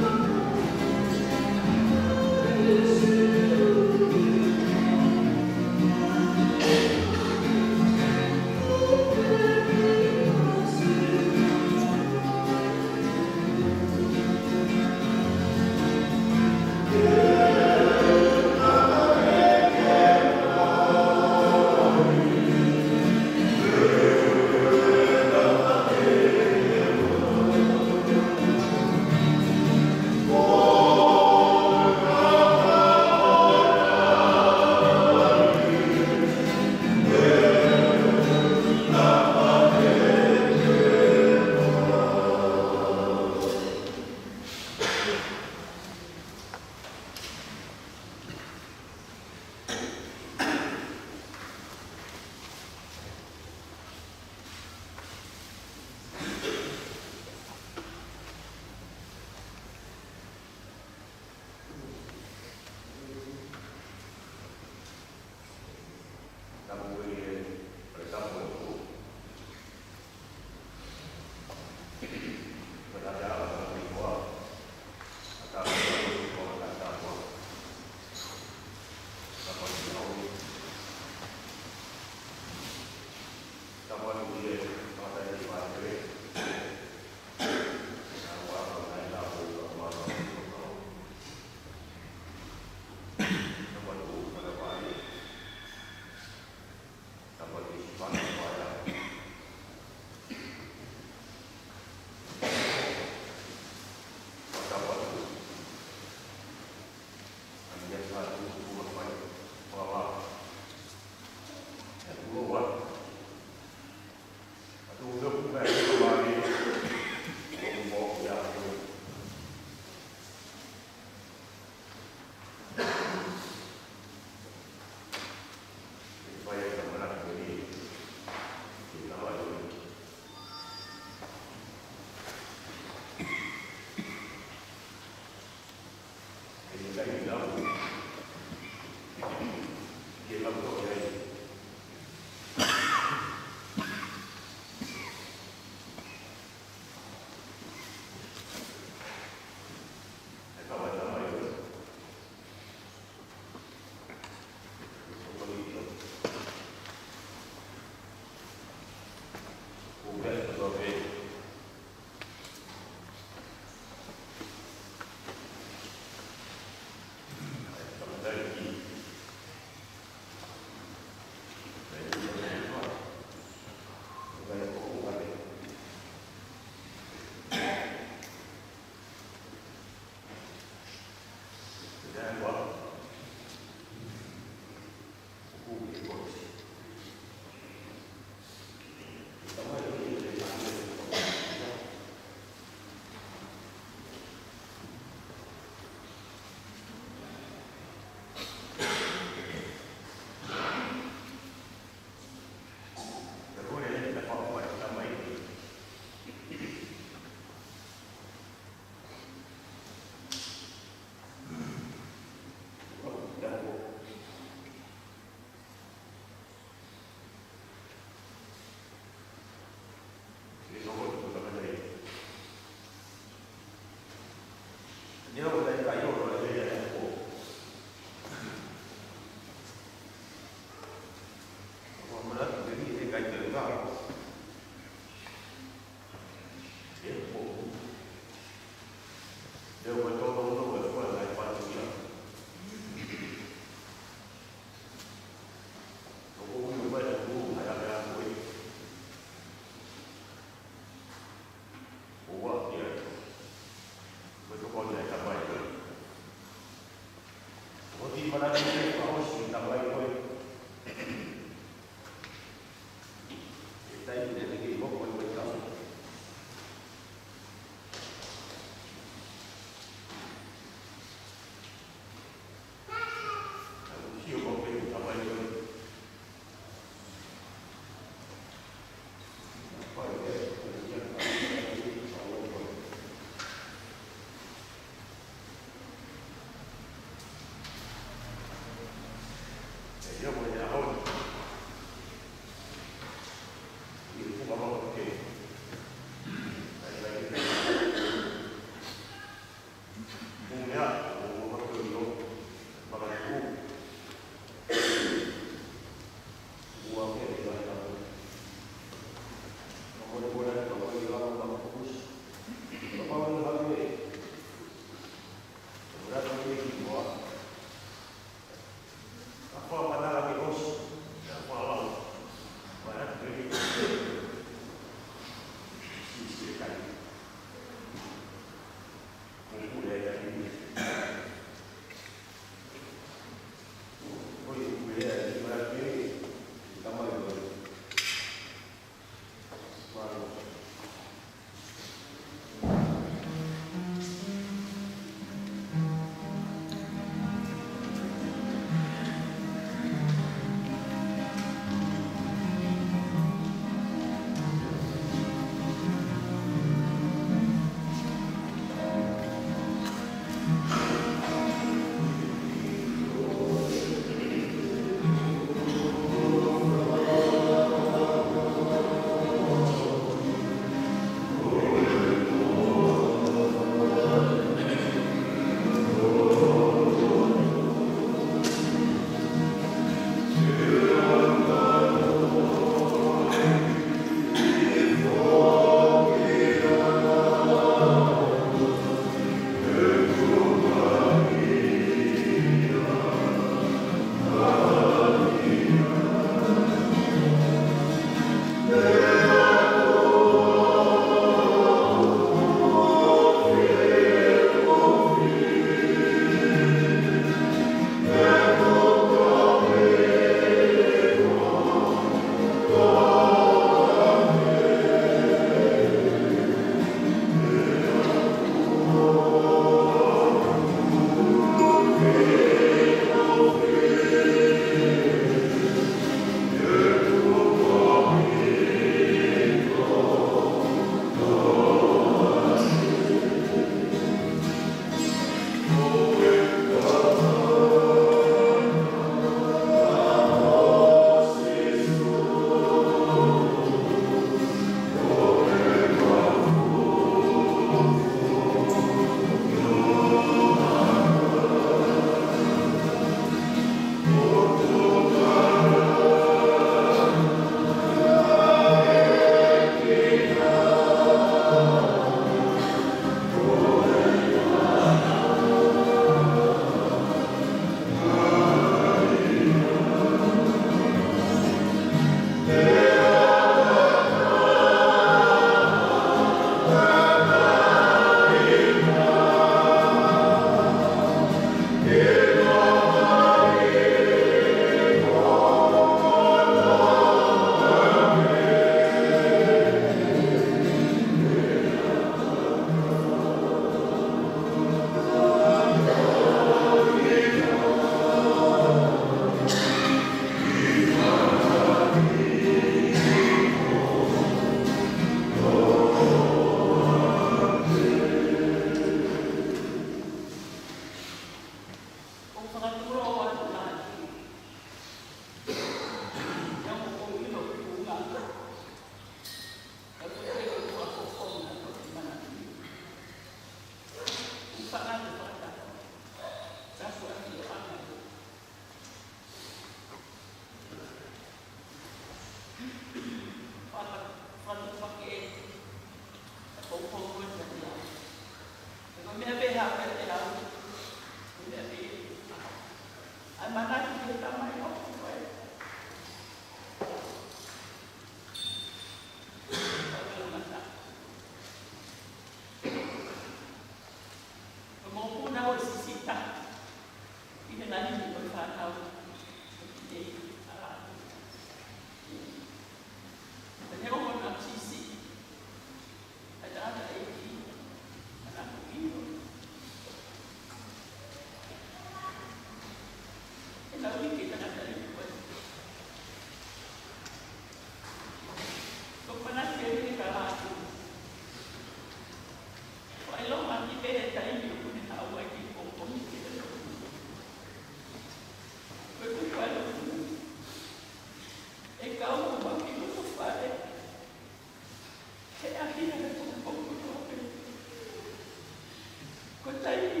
Speaker 8: Thank you.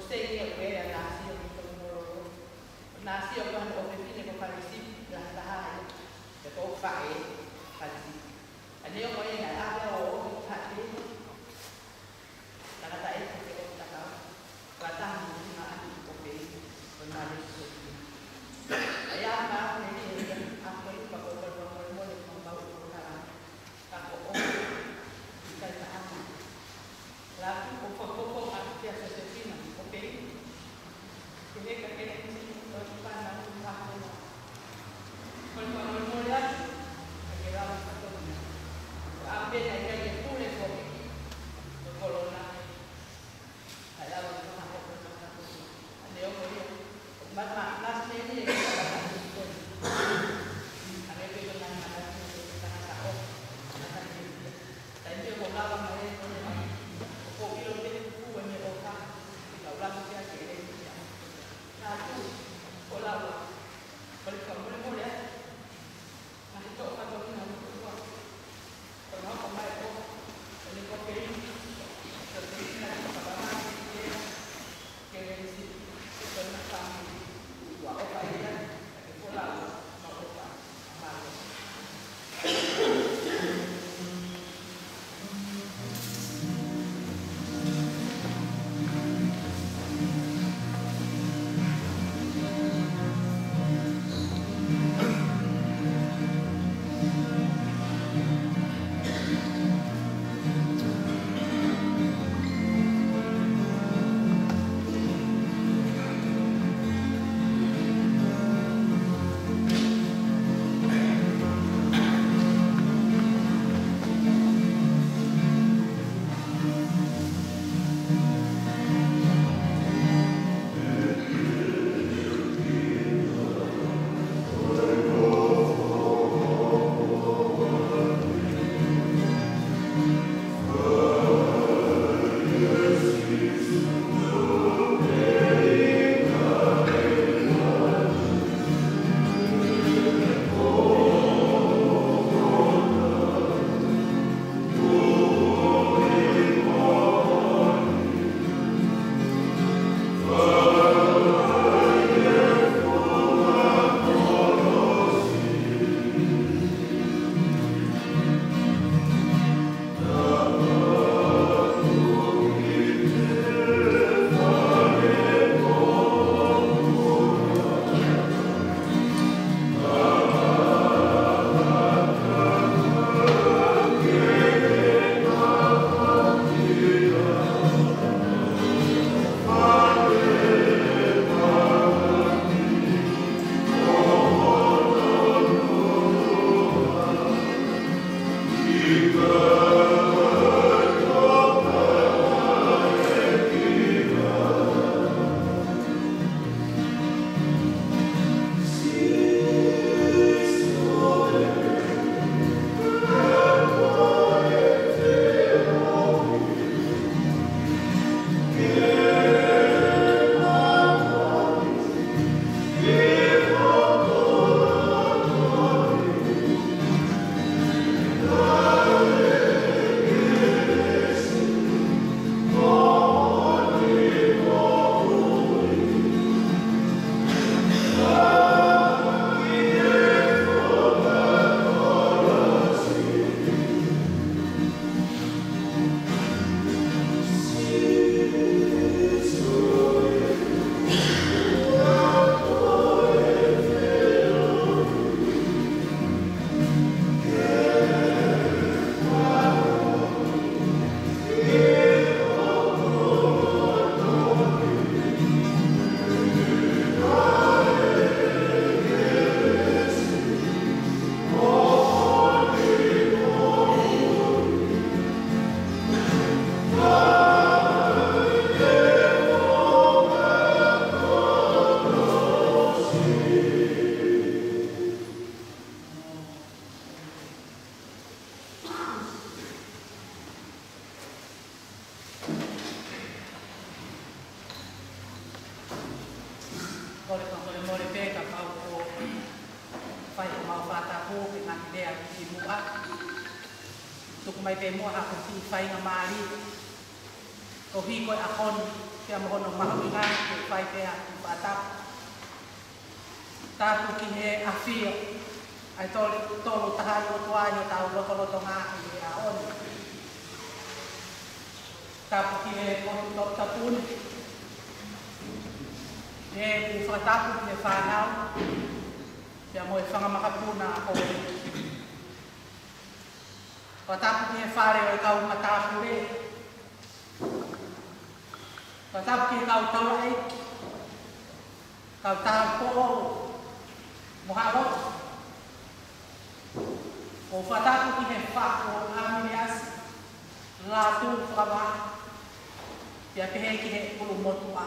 Speaker 8: sei che quella nazione nazione quando fine con fare sì la dai che può fare così adesso poi la abbia o fare la dai che ho stata guardando ma ok con male ayah ma ini aku ini bakal berbuat dengan bau orang aku kita tak lalu pokok-pokok aku biasa sesina ok jadi kakek ini berpan aku kalau mulai kakek ramu satu ambil aja yang boleh kopi corona ada orang aku bersama ada orang yang Bapak, last ini ada pegangan ada tangan tahu, ada ini. Dan dia bola kemarin kok kilo ini buku ini bola, kita ulang dia kiri dia. Satu bola balik kamu boleh ya? Nanti tu apa tu ni nanti tu apa? Kalau kemarin tu ini kok kiri, terus nanti apa lagi dia kiri si kena kami. Wa opa ila ke pola ma opa amalo mai pe mo ha ko fi fai nga mali ko hi ko akon Kia mohono mahuinga ke whai pēa ki whātapu. Tāpu ki he awhio. Ai tolu tahai o tuai o tau rotoroto ngā i he a oni. Tāpu ki he kono tapuni. E ku whakatapu ki he whānau. Pia mo e whangamakapuna a koe. Whakatapu ki he whare o e kau matapu re. Whakatapu ki he kau taua e. Kau tāpu o moharo. O whakatapu ki he whako amini asi. Lātu whakawa. Pia pehe ki he ulu motua.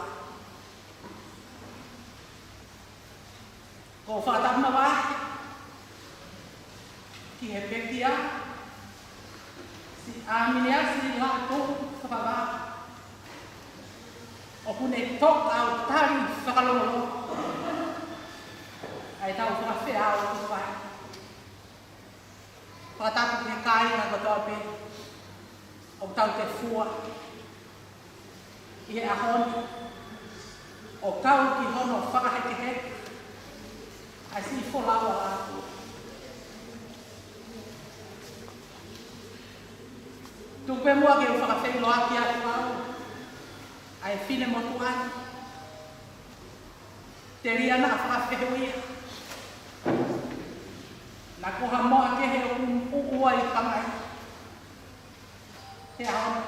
Speaker 8: Ko whakatapu na wahi. Ki he pekia. Si amini asi lātu whakawa. O kune tok au tari whakalolo. Ai tau whakawhea au tu whai. Whakatapu ki he kāinga katoa pe. O tau te fua. I he ahoni. O tau ki hono whakaheke heke. Ai si wholawa atu. Tupe mua ke u whakawhei loa ki atu au. Ai whine motu anu. Te ria na whakawhewia. Na koha moa ke he o ua i pangai. Te ahoni.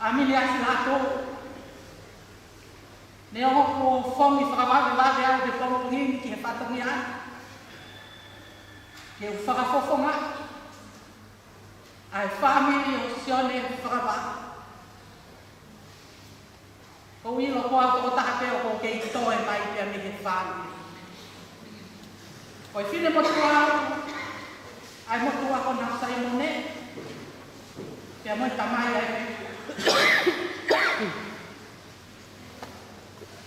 Speaker 8: Amini asi lato. Ne oho ko whongi whakawawe lawe au te whongi ki he whatangi anu. Ke u whakafofonga. Ai whamiri o sione whakawawe. Ko ilo koa tō taha o ko kei toe mai pia mi he whānui. Ko i whine motua au, ai motua ko nā saimone, pia moi tamai ai pia.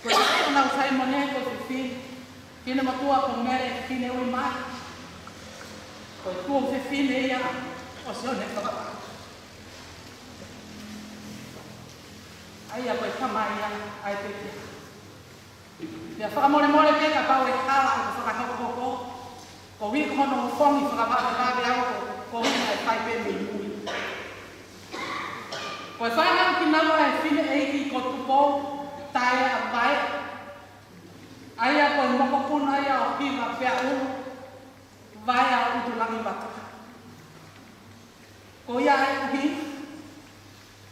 Speaker 8: Ko i whine nā saimone ko i whine motua ko mere whine ui mai. Ko i tuo whine ia o sione whakapa. Ai a koe tamai ai te kia. Pia whakamore pe ka pau e hala o ka whakakoko. Ko wiko hono whongi whakawhakawe au ko wiko e whai pe me mui. Ko e whanau ki nawa e whine eiki ko tupo tae a pae. Ai a koe mokopuna ai a o hiwa pia unu. Vai a utulangi wata. Ko ia e uhi.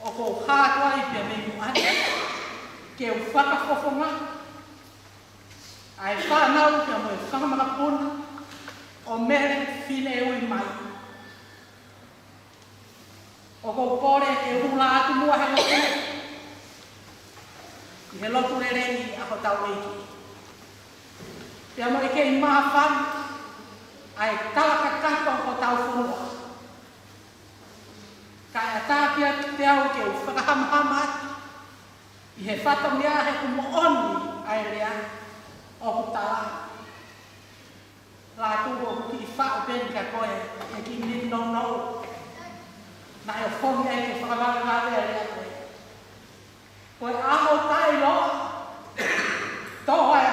Speaker 8: O ko hātua i pia mei muani, ke u whakafofonga, ai whanau pia mo e whakamakapuna, o mere whine ui mai. O ko kore ke hula atu mua he lotu, i he lotu rereni a ko tau eiki. Pia mo e kei maha whanu, ai kalakakato o ko tau whunua. Kai a tāpia te au ke u whakahamahama ati. I he whatamia he kumo oni ai rea o kutala. Lā tūro ki i whao peni ka koe e ki nini no no. Na e whongi ai ke whakalawe rea koe. Koe aho tai loa. Toa e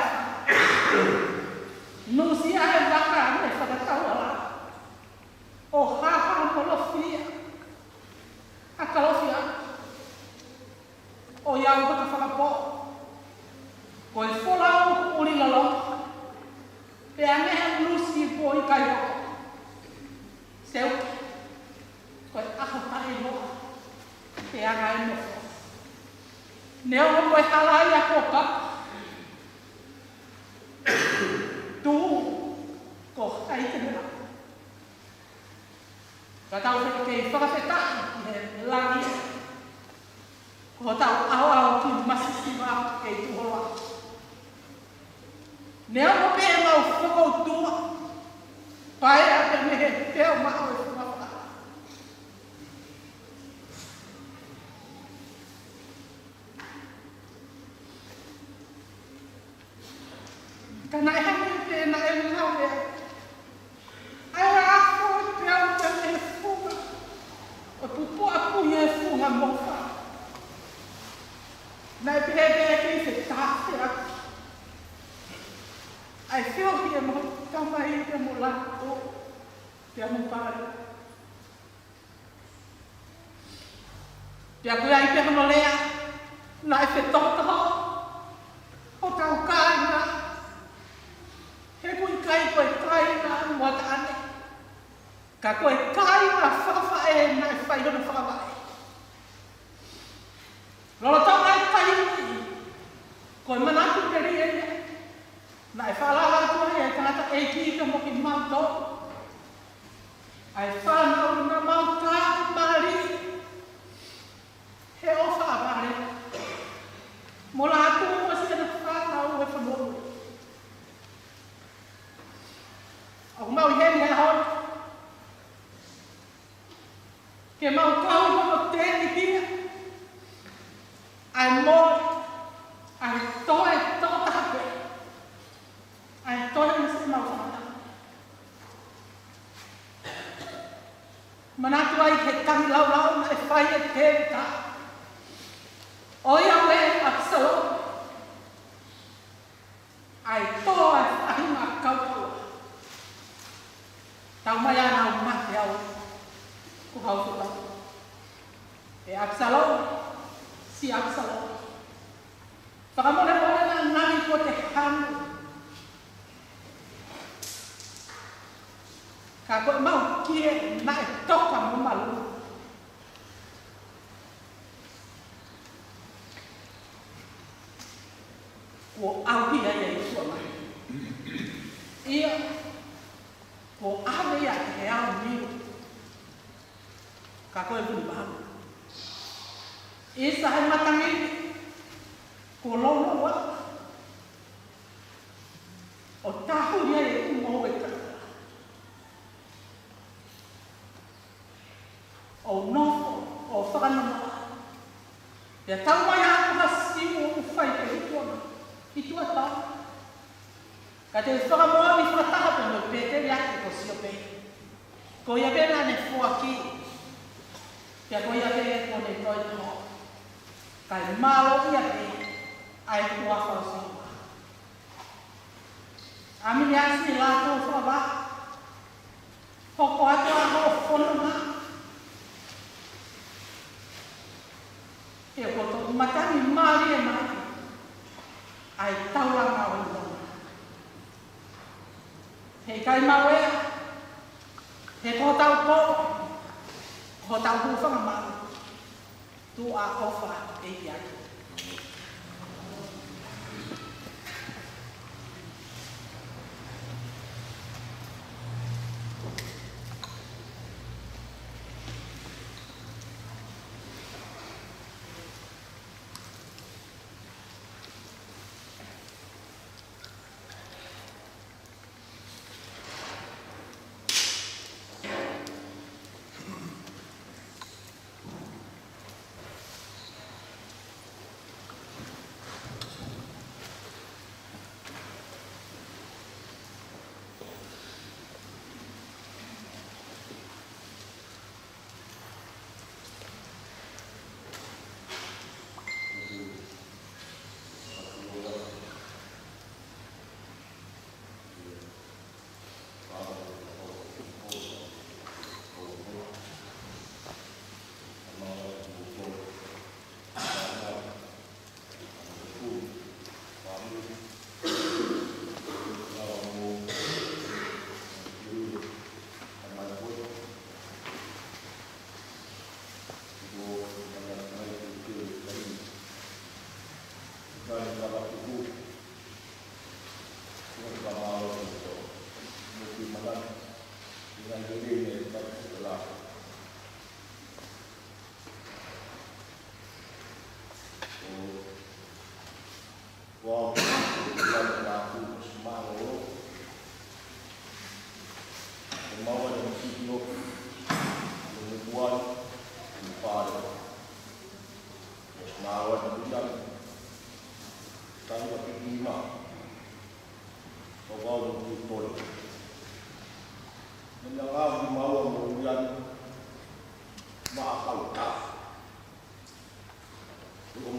Speaker 8: nusi ai waka ane whakatau ala. O haha molofia. A kalofia. O iau baka whakapo. Ko e wholau uri lalo. Pe angeha lusi po i kai hoko. Seu. Ko e aho tae loa. Pe anga e nofo. Neo ko e halai a koka. Tu. Ko hai te mea. Ka tau kei whakawhetai he langi. Ko tau au ki masisiwa kei tuhoroa. Nea mo pe mau whakautua. Pai a te me he peo mao e whakawhaka. Kana e hangi pēna e ngau ea. Ai a ako e peo te me he funga. O pupu aku i e funga mofa. Nai pehe ki se tāwhi a. Ai whio ki e mo tamai te mo lako. Te amu pāri. Te aku ai pehe no lea. Nai whe totoho. O tau kāinga. He kui kai koe kāinga mua ta ane. Ka koe kāinga whawhae nai whaihona whawhae. Lolo tau nai whaihoni. Koe manatu te rie. Nai whalala koe e tangata e ki ka moki mauto. Ai whanau na mauta mari. He o whaavare. Mo la atu mo si na whanau e whanau. Au mau i heni hea hoi. Ke mau kau mo tēni pia. Ai moi. Ai toe tape. Ai toe masi mau whanau. Manatu ai ke tangi lau na e whai e tēni tā. Oi au e aksalo. Ai toa e whahinga kaupua. Tau mai ana o mate au. Ku hau tuta. E aksalo. Si aksalo. Whakamone mone na nani ko te hanu. Ka koe mau kie na e toka mo malu. Ko au hia e sua mai. Ia. Ko ave ia e au miu. Ka koe puni mahu. Isa he matangi. Ko lono wa. O tahu ia e umo e kaka. O nofo, o whakanama. Ia tau mai aku hasi o whai te hituana. Hitua tau. Ka te whakamoa mi whakataha pe mo pēteri ake ko sio pe. Ko ia pēna ne fuaki. Kia ko ia pēne ko ne toi tono. Kai malo ia pe. Ai kua whausi. Ami ni asi lato whaba. Hoko atu a ho whonoma. E koto matani mari e mari. Ai tauranga o inona. Hei kai mawea. He ko tau po. Ko tau hufanga maru. Tu a ofa e iaki.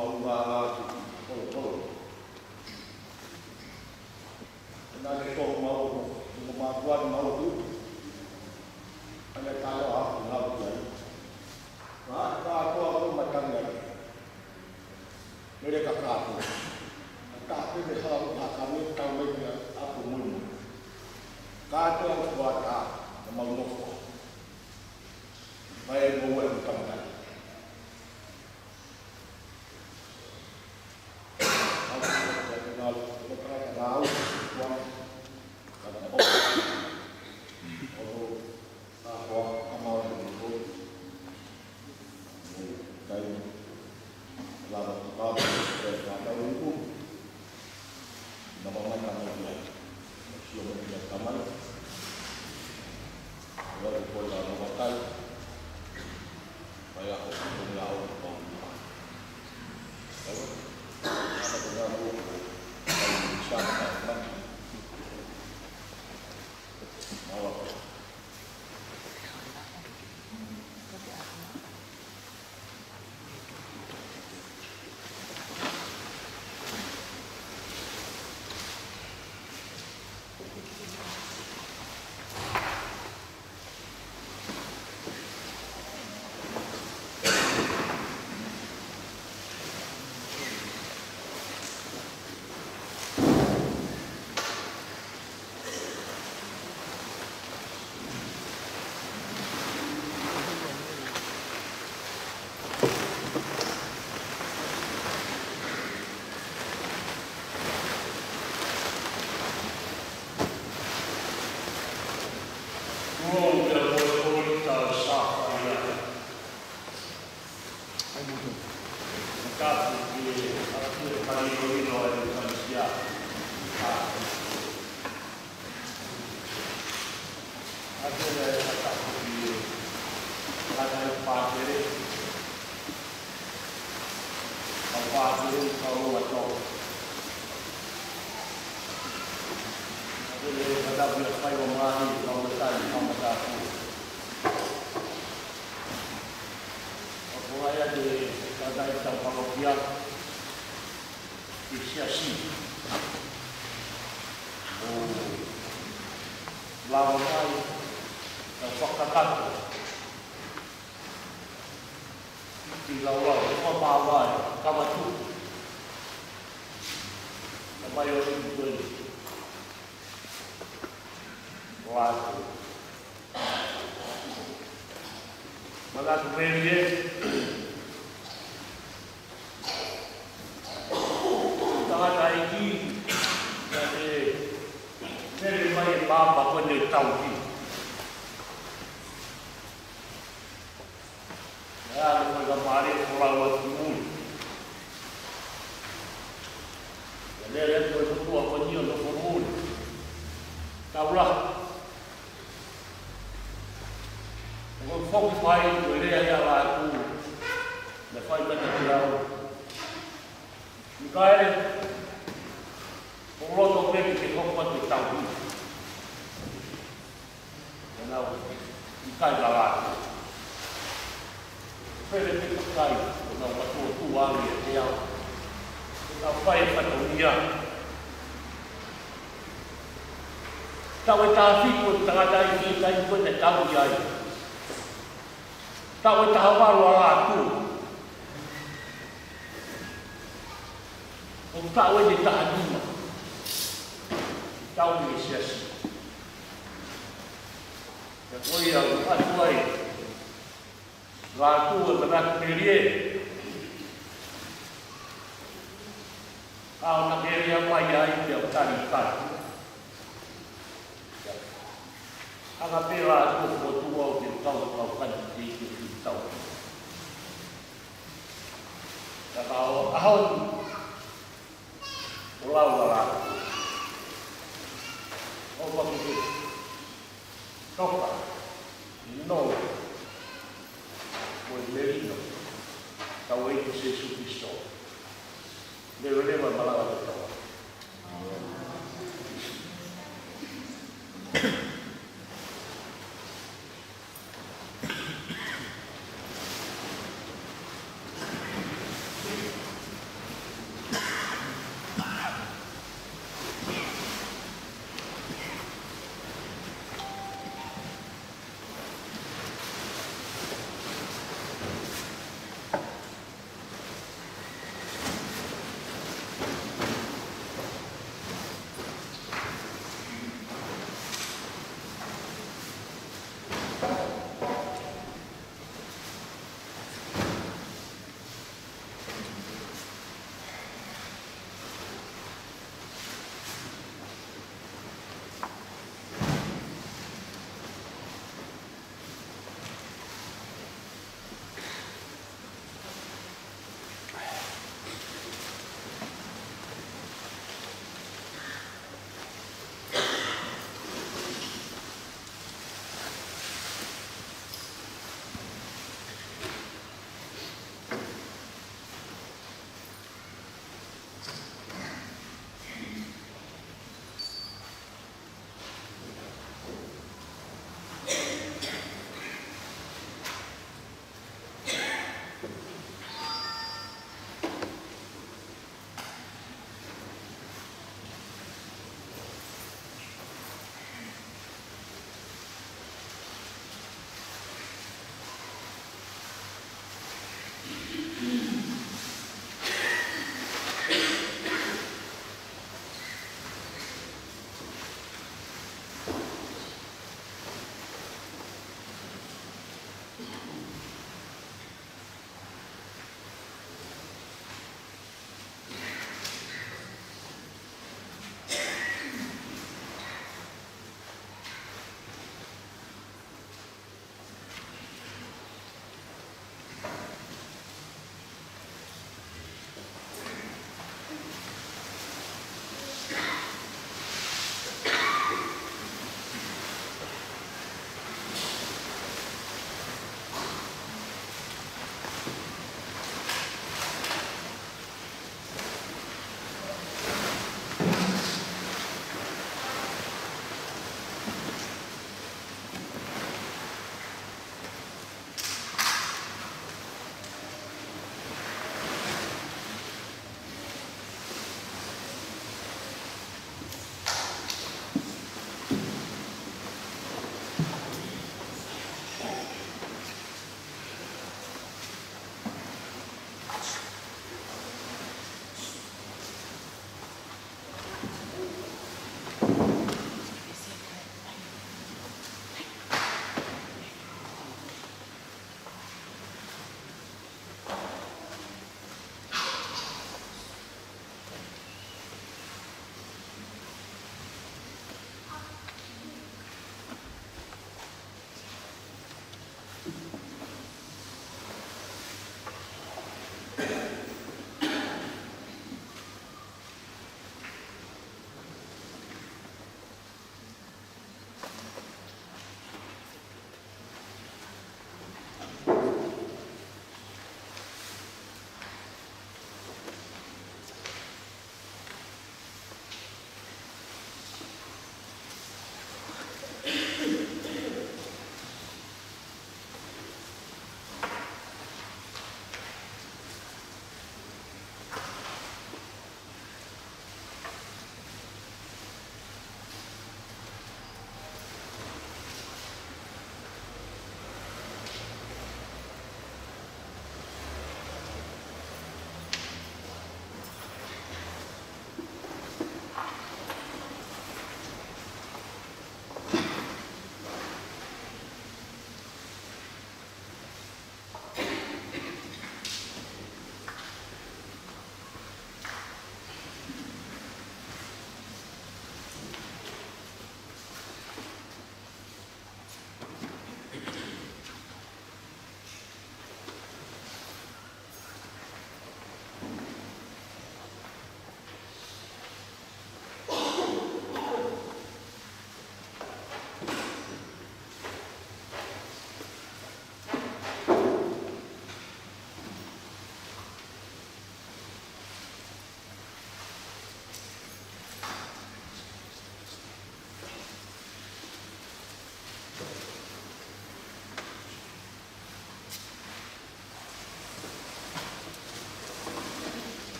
Speaker 6: maunga o. Nā ne tō mau, mo mātua ni mau tu. Ane tālo a ngā utai. Nā kātua o matanga ai. Mere ka kātua. Kātua me hau kākami tau mei kia aku munu. Kātua o kua tā, na mau noko. Mai e mau e mutamai.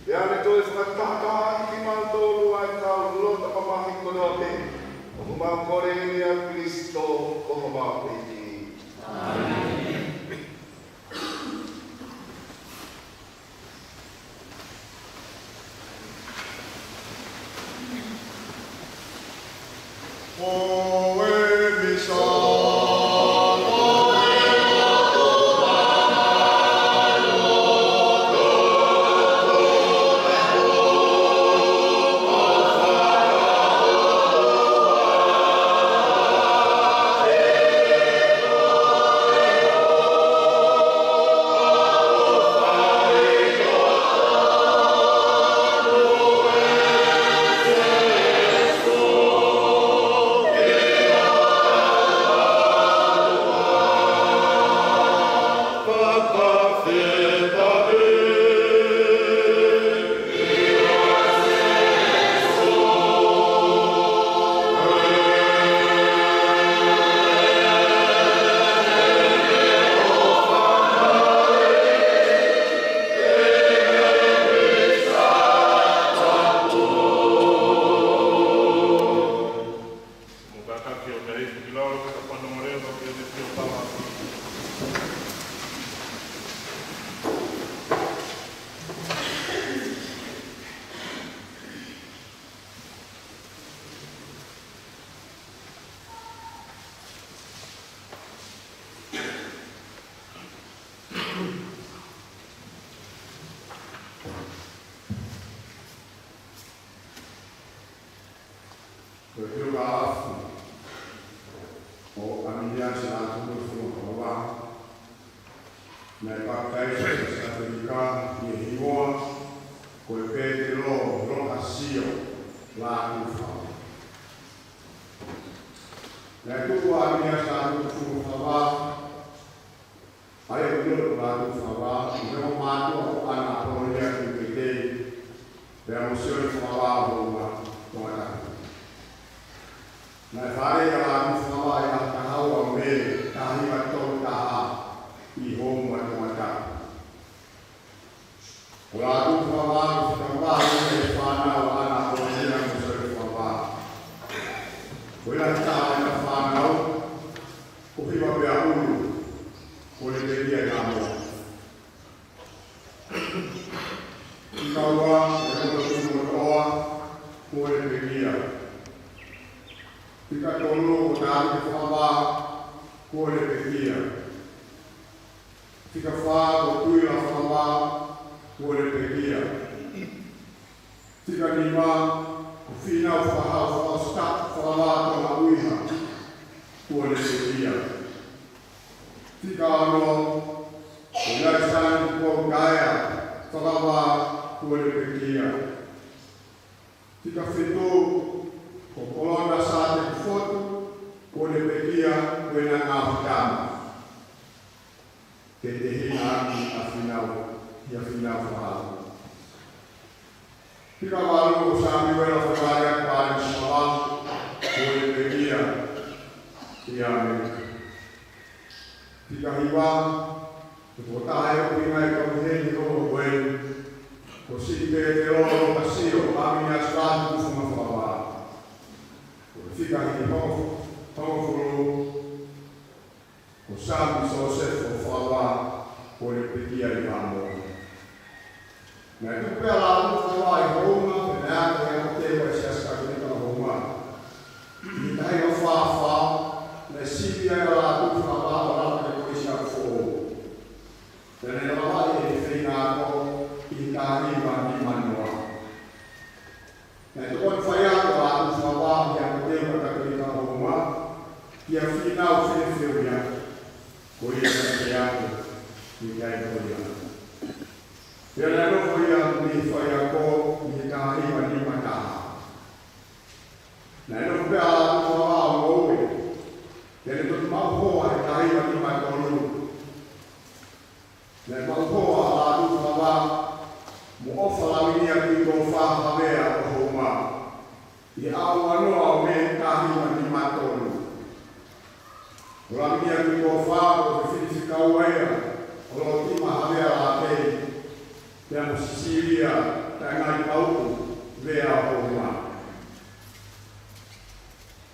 Speaker 9: Ia le toi whakataka i ki mātou ai tau lota mamahi kono
Speaker 6: te, o muma kore ni a Kristo, o muma piti. Amen.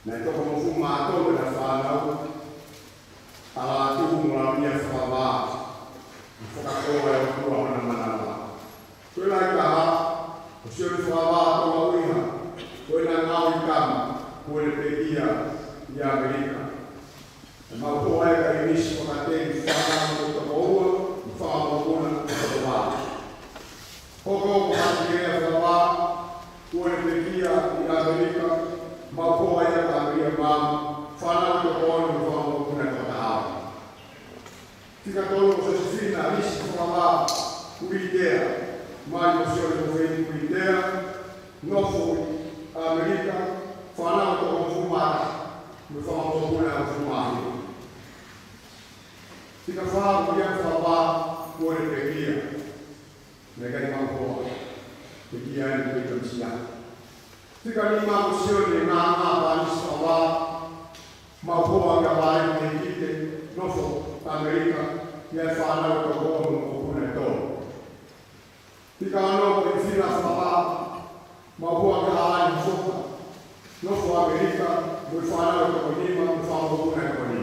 Speaker 3: Na ito ko mo fumato na whānau. Ala tu mula mia whakawā. Whakakoa e o kua mana manawa. Koe lai ka ha, o sio ni whakawā tonga uiha. Koe na ngau I kama, koe le pe ia I Amerika. E mau hoa e ka inisi whakateni whanau o toko ua, I whakamokona o toko wā. Hoko ko hati e a whakawā, koe le pe ia I Amerika, mau hoa e ka Amerika mama, whanau o toko ua o whakamokona o toko wā. Tika tolu o Josefina, nisi whakawā, Kuitea, mai o sio le whawheni Kuitea, nofo Amerika, whanau o toko whumata, me whakamokona o whumata. Tika whaa ko ia whawā koe le pekia. Me kai maukoa. Pekia e me kamsia. Tika ni mau sio ni ngā pānis whawā. Maukoa ka wāi me kite nofo Amerika. Ia whanau ka kōmu o kune tō. Tika anō ko I whina whawā. Maukoa ka haani whoka. Nofo Amerika. Me whanau ka konima. Me whanau kune konima.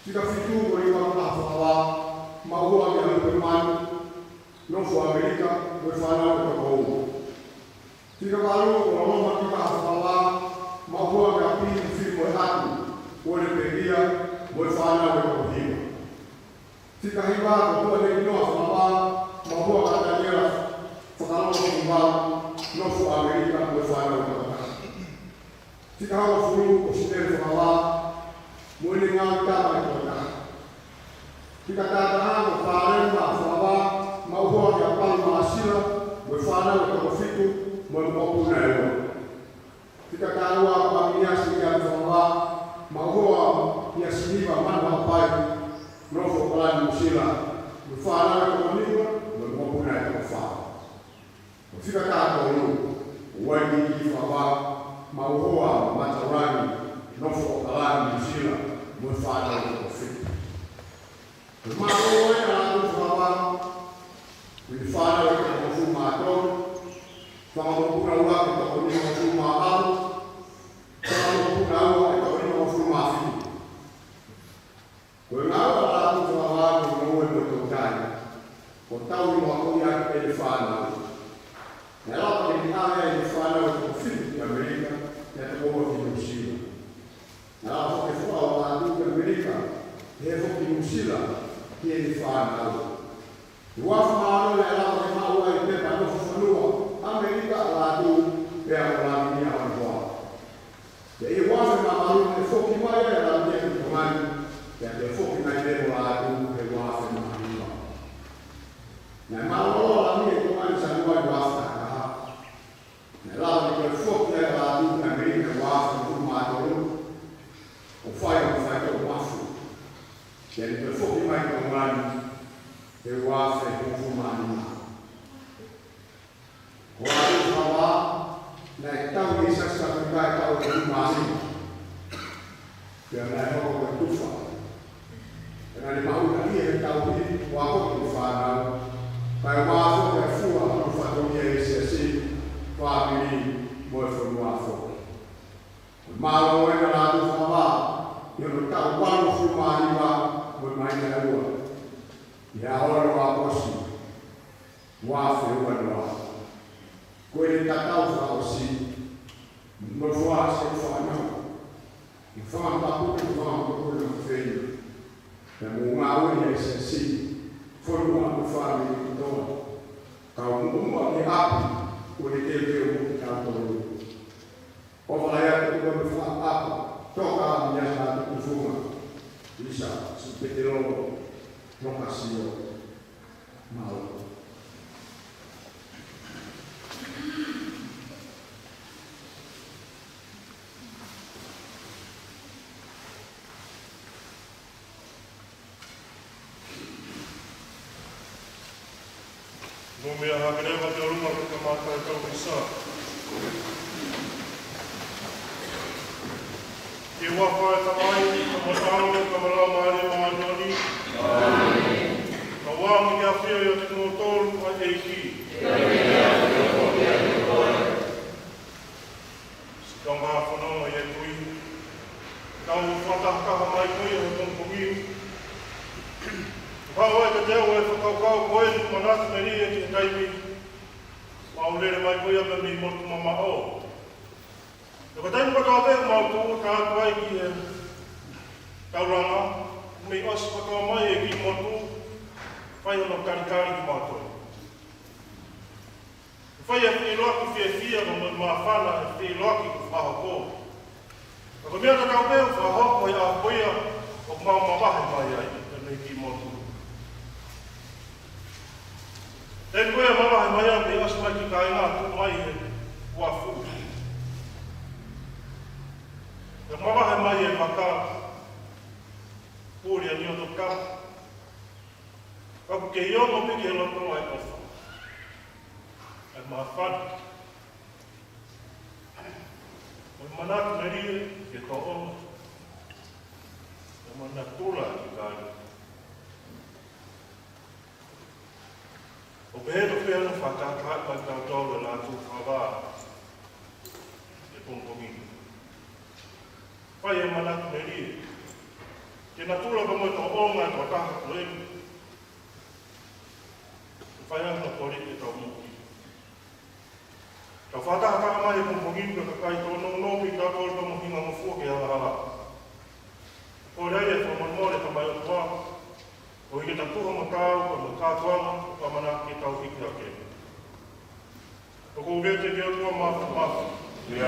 Speaker 3: Tika fitu ko I waka whakawa, maua ki alupe manu, nofo Amerika, koe whanau ka kou. Tika waru ko roma ki waka whakawa, maua ki apini whimo e hatu, koe le pekia, koe whanau ka kohima. Tika hiwa ko koe le inoa whakawa, maua ka Daniela, whakaloko ki wau, nofo Amerika, koe whanau ka kohima. Tika hawa furu ko sitere whakawa, Muli ngau tama I kota. Tika tātaha o whārema a whawa, mauhoa ki a palu maasila, mo whanau o toko whitu, mo mpopuna e ua. Tika tāua o pamiasi ki a whawa, mauhoa ki a siniwa manu a pai, nofo palani musila, mo whanau o toko niwa, mo mpopuna e toko whawa. O tika tātou o waini ki whawa, mauhoa matarani, nofo palani musila, mo whanau o toko whitu. Māua e ātu whawa, kuni whanau e toko whu mātou, whakamokuna ua e toko nima whu māau, whakamokuna ua e toko nima whu māwhitu. Koe ngāua ātu whawa kuni ngau e mo tō tai, ko tau I mua koi ake e whanau. Nē lapa ni āe e whanau e toko whitu ki Amerika, e toko ua ki Musila. Nā hoke whao ātu ki Amerika, he hoki Musila, ki e ni whanau. I wafu maano le alama e maua I pepa nofo whanua, Amerika ātu pe a kolami ni a wanhoa. Te I wafu maano e whoki mai e la mea ki tomani, te a te whoki mai pepo ātu e wafu maano. Nē maano la mea tomani sa nua I wafu takaha. Nē lava ni koe whoki e ātu ki Amerika wafu ku mātou, o whai tō wafu. Te ni koe whoki mai tomani, te wafu e kufu mānima. Ko ātu whawa, nei tau I sasa kukai tau e kufu mānima. Pea nei hoko koe tufa. E nani mauna I e tau I, wako ki whanau. Kai wafu e fua anu whatongia E si, whāpiri mo e whanua whoki. Mālo e ka rātu whawa, I ono tau wano whu mānima, mo mai nea ua. I a hora wā posi, wāwhi ua noa. Koe ni tatau whaosi, mo whua se whanau. I whamapapu ki whamapapu ki whawhenua. Pea mo ngā ui E si, whanua mo whāmi ki toa. Kau mua ki api, ko ni te peo mo ki tātou. O whalai atu kua me whaapa, toka a mia sa atu kufunga. Isa, si peterolo, noka sio, mau.
Speaker 9: No mea hakerewa te oruma ki ka mātai tau I sa. Ke waka e tamai, ka matano, ka mara maare maanoni. Ka wāmi ki a whia I o te tōru a eiki. Tau ngā whanonga e kui. Tau whatakaha mai kui o tongpongi. Pau ai ka teo e whakaukau koe ni manatu me ri e ki e taimi. Maulere mai kui a me mi motu mama o. E ka taimi pakau te mau tū ka atu ai ki e tauranga. Me osi pakau mai e ki motu. Whai ono karikari ki mātoi. Whai e whiloaki whiawhia no mo mawhana e whiloaki ku whahoko. Ako mea ka tau peo whahoko i a koia o mau mawahe mai ai e me ki motu. E koia mawahe mai ai me asu mai ki ka inga tu mai e ua fu. E mawahe mai e maka pūri a nio to ka. Ako ke iongo piki e loto ai ofa. E mawhani. O manatu me rie ke ka oma. E manatula ki kāri. O peheto whiano whakakaat mai tau tau e nātu whawā. E pongpongi. Whai e manatu me rie. Ke natula ka moi tau onga e wakaha kueni. Whai ana kore e tau muki. Tau whataka mai e pongpongi ka kai tō nongopi ka kore tō mohinga mofua ke halahala. Kore ai e whamanmore ka mai o tua. O hike ta tuha ma tāu, ka ma kātuanga, ka mana ke tau hiki ake. O ko uvete ke o tua mafu mafu. Ia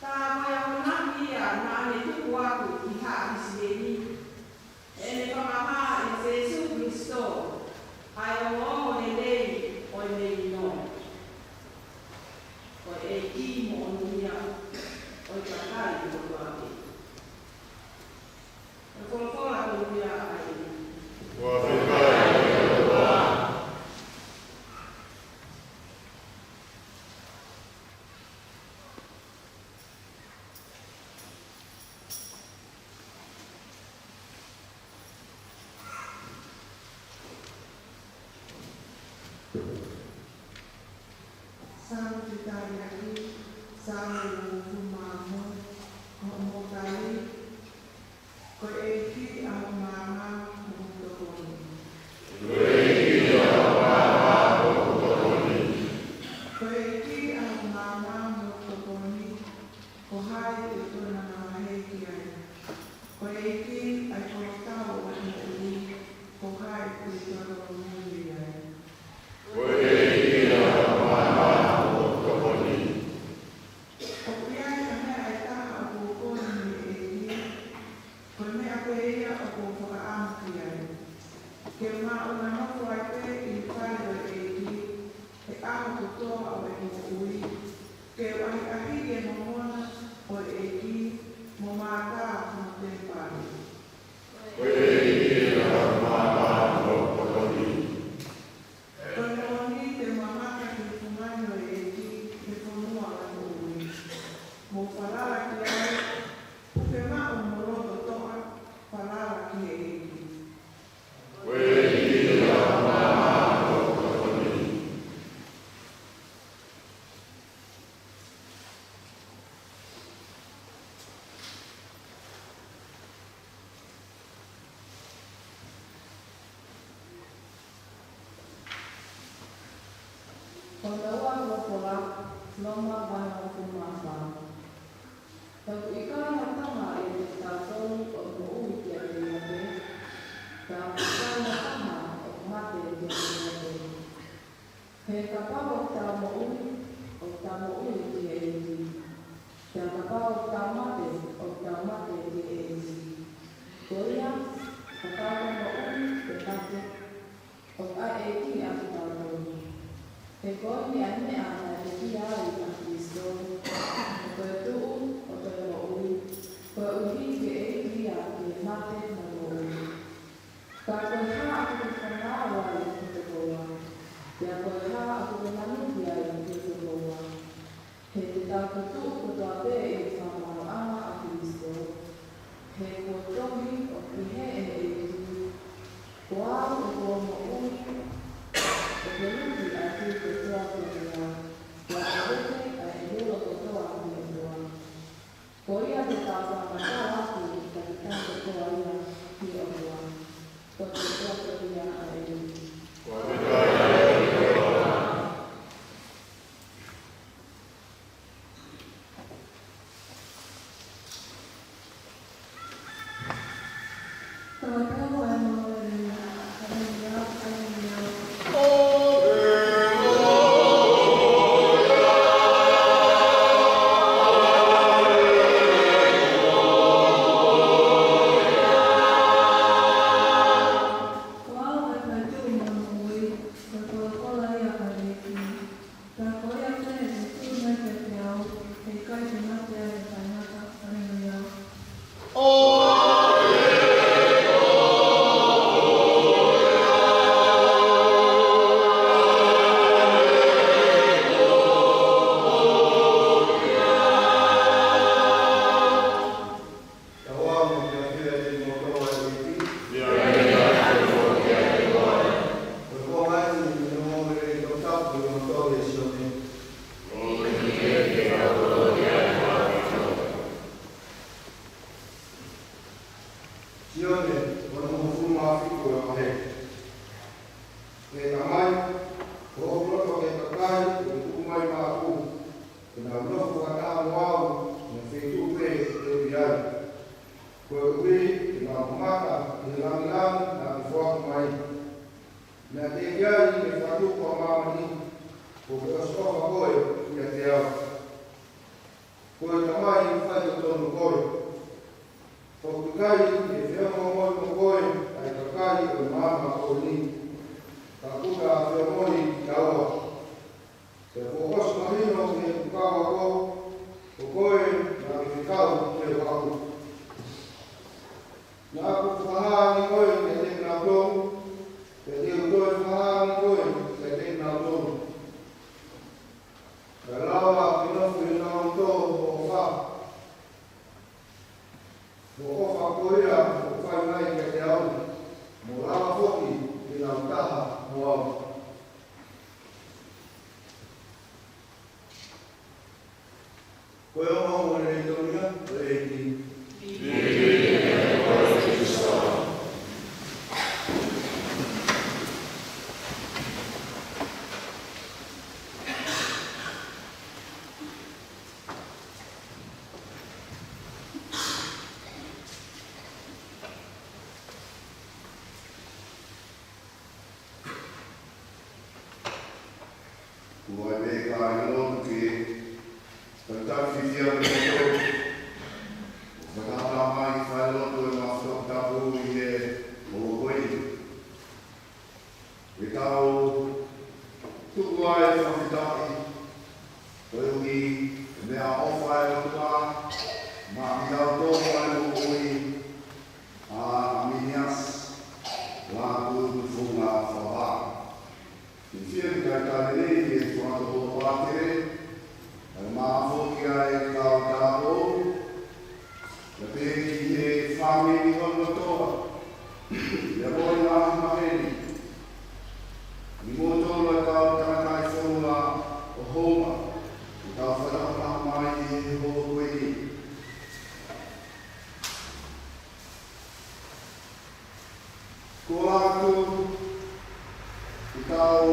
Speaker 7: Tá, vai arrumar
Speaker 3: Se può
Speaker 6: Koe o o le tonia, e ni. Kua me ka ilo ke tantau fifia me to. Whakapara mai whai loto e mā whakatapu i he o koe. E tau tuku ai e whakitaki. Koe uki e mea ofa e lotua. Mā i au tōko ai o koe. A aminias. Lā tūku whunga whawā. I whia ki kai tāne nei ki e whakata o wātere. E mā whoki ai e tau tāpo. Ia pēki e whāmeni hono toa. Ia boi ngā maheni. Ni mō tōna tau tākai whonga o homa. I tau whakata mai i he ho koe ni. Ko āku i tau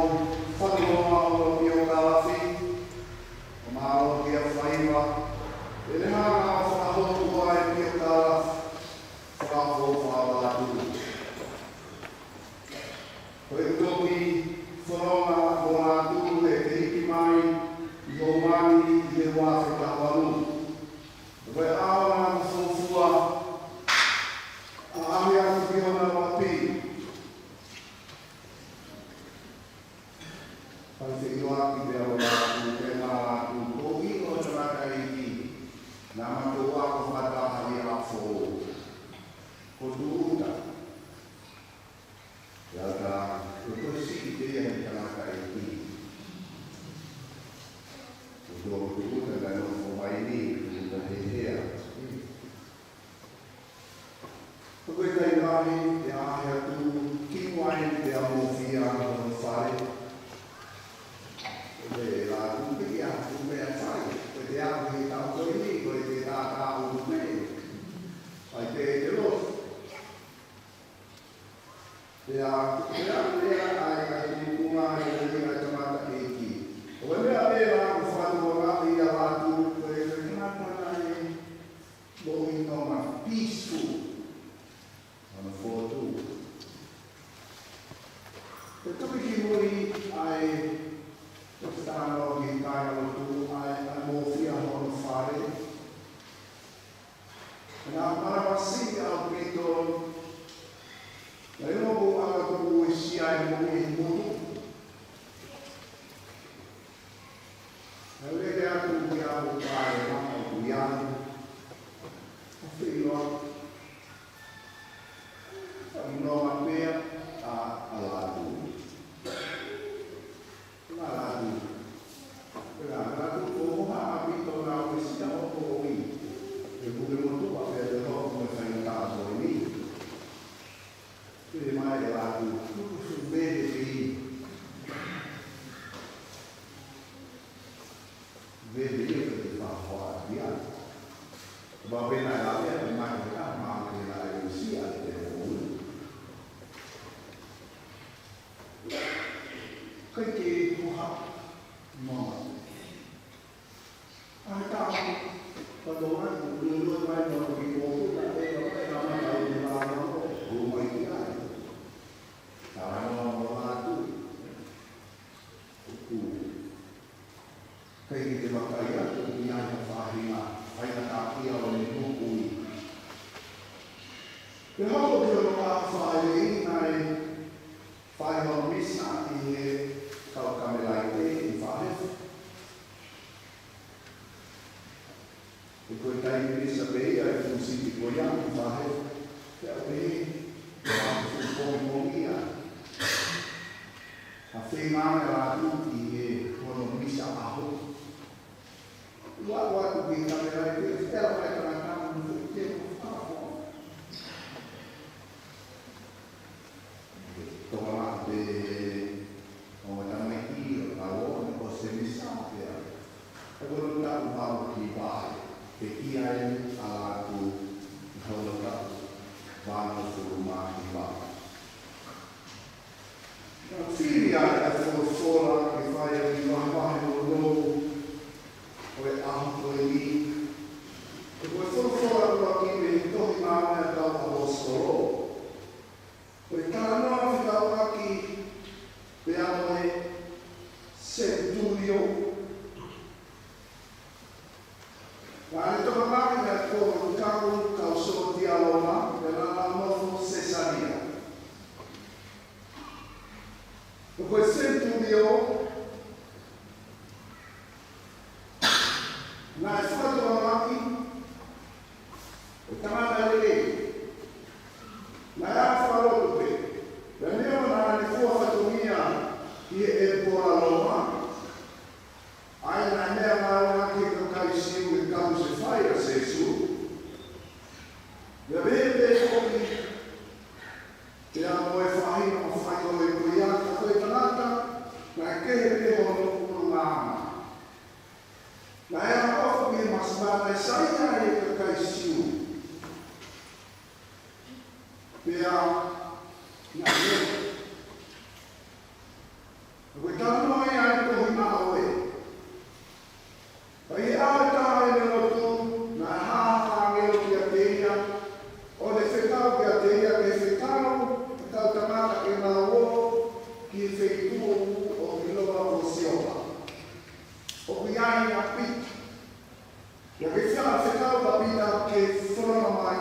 Speaker 6: whakaronga o ki o kāwhi. O mālo ki a whaiwa. E le hanga o whakahotu ai ki o kāwhi. Whakaho whawala tūru. Koe utoki wharonga o ngā tūru e te hiki mai i o mani i he wāwhi tawaru. Koe aona o whofua a ahi atu ki ona wapi. Pai te iwaki te au rātu, te ngā rātu, ko ino te raka i ki, nā matu wako whataha i a whō. Ko tūruta. Ia tā, ko koe siki te ia te raka i ki. Ko tūruta kai no whō mai ni, tūruta he hea. Ko koe kai ngāhi, te ahi atu, ki wai te amowhia o whare. Koe la kumpiki a kumpea whai, koe te aku he tau koe ni, koe te tātā o kumei. Pai te los. Te aku lea ai te mukunga e te ringa tamata e ki. Koe mea mea aku whatu o ngāti a wātu, koe te ngātana e going on a peaceful on a photo. Te kapiki mori ai Tostano ki kai o tu ai mofia hono fare. Na marawasi au grito. Na ino ko anga ko isi ai mo e mo. Na le ke atu ki au kai na ko yan. O filo. No mapea a alatu. Maladu. Maladu ko ha abito na o sia o ko wi. E buke mo tu a pe de ho mo fa in ta so ni. Ke mai de ladu. Ku su be de fi. Be de ye ke fa ho a dia. Ba be na la ya mai de ka ma ni la e sia de o. Kai ke tuha mama. Ai ta ko do ai lu mai no ki ko ta e no e na mai ai ni la no ko mai ki ai. Ta no la tu. Ku. Kai ke te makai a tu ni ai ka whahinga. Ai na ta ki a o ni tuku i. Ke hau te o ka whai i nai whai ho misa i he kau kamelai te i whahe. E koe tai misa pei ai kusiti ko ia i whahe. Te au pei, te au koi mongia. A whenga me rātu i he hono misa aho. Ua watu ki kamelai te, te au mai kana kamu te te whaho. Tonga mata te o tamaki o la o se misa te. E kono ta mau ki vai. Te ia e ala ku haulaka vano kuruma ki vai. Ka whiri ai e whora ki whai e ki wahi o noku o e ahu koe ni. E koe whora kua ki me tohi māma e tau a storo. Koe tānoa ki tau aki pe amoe Centurio. Ane toka maki me kōru karu kau so ti alona, me nana mofu Cesaria. Koe Centurio, na e whatoa maki, o tamata lele, na e a wharoto pe, me neo na ne fua whatumia ki e pora loma, ai na mea maua ki ka kai siu e kau se whai a sesu, me vete koki te amo e whahina o whaiko e koia ka koe tanata, na e kehe te hono kuru ngāma. Na e a ofu ki e masmana e saia e ka kai siu. Pea, na e koe tano e ai kohi maho e. Pai ae taha e lotu na haha ngelo ki a teia, o le whetau ki a teia ke whetau, tau tamata ke ngā o ki e wheitua o ki loa o siopa. O ki ai a pita. Ia ke whetau ka pita ke whorama mai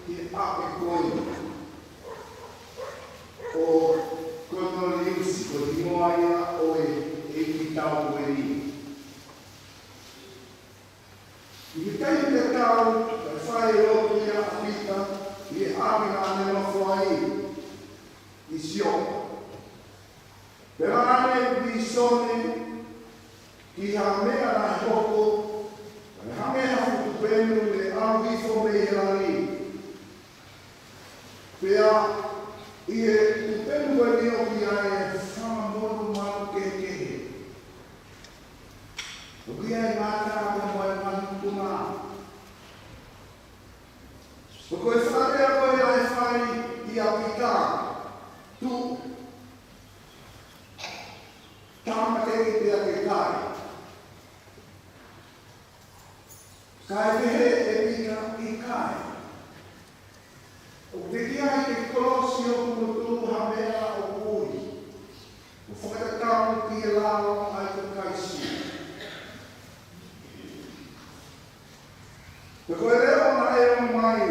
Speaker 6: ki ape koe. O kono liusi ko di moaia o e ki tau koe ni. I tei te tau, e whae roto ia a pita, i e amina ane nofo ai, i siopa. Pera ane vi sone, ki ha mea na hoko, e ha mea futu penu le au ifo me i rani. Pea, i e tupenu e ni o ki ai e whamamoru manu kekehe. O ki ai mātara ka moe manu tuna. O koe whare a koe ai whai i a pita. Tu. Tāma kei te a ke kai. Kai pehe e pita i kai. O te ki ai ke kolosi o kutu hamea o kuri. O whakatakau ki e lao ai te kaisi. Te koe reo na e o mai.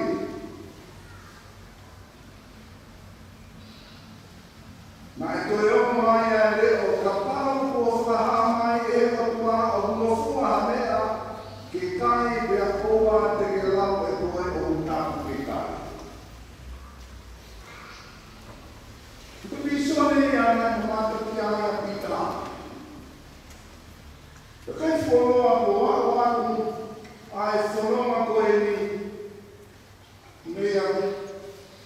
Speaker 6: Na e koe o mai a reo ka pau ko whaha mai e watua o ngofua hamea ke kai pe a koa te ke lau e koe o utaku ke kai. Tupisone i ana i mata ki ai a pita. Te kai wholoa ko ako aku ai wholoa koe ni mea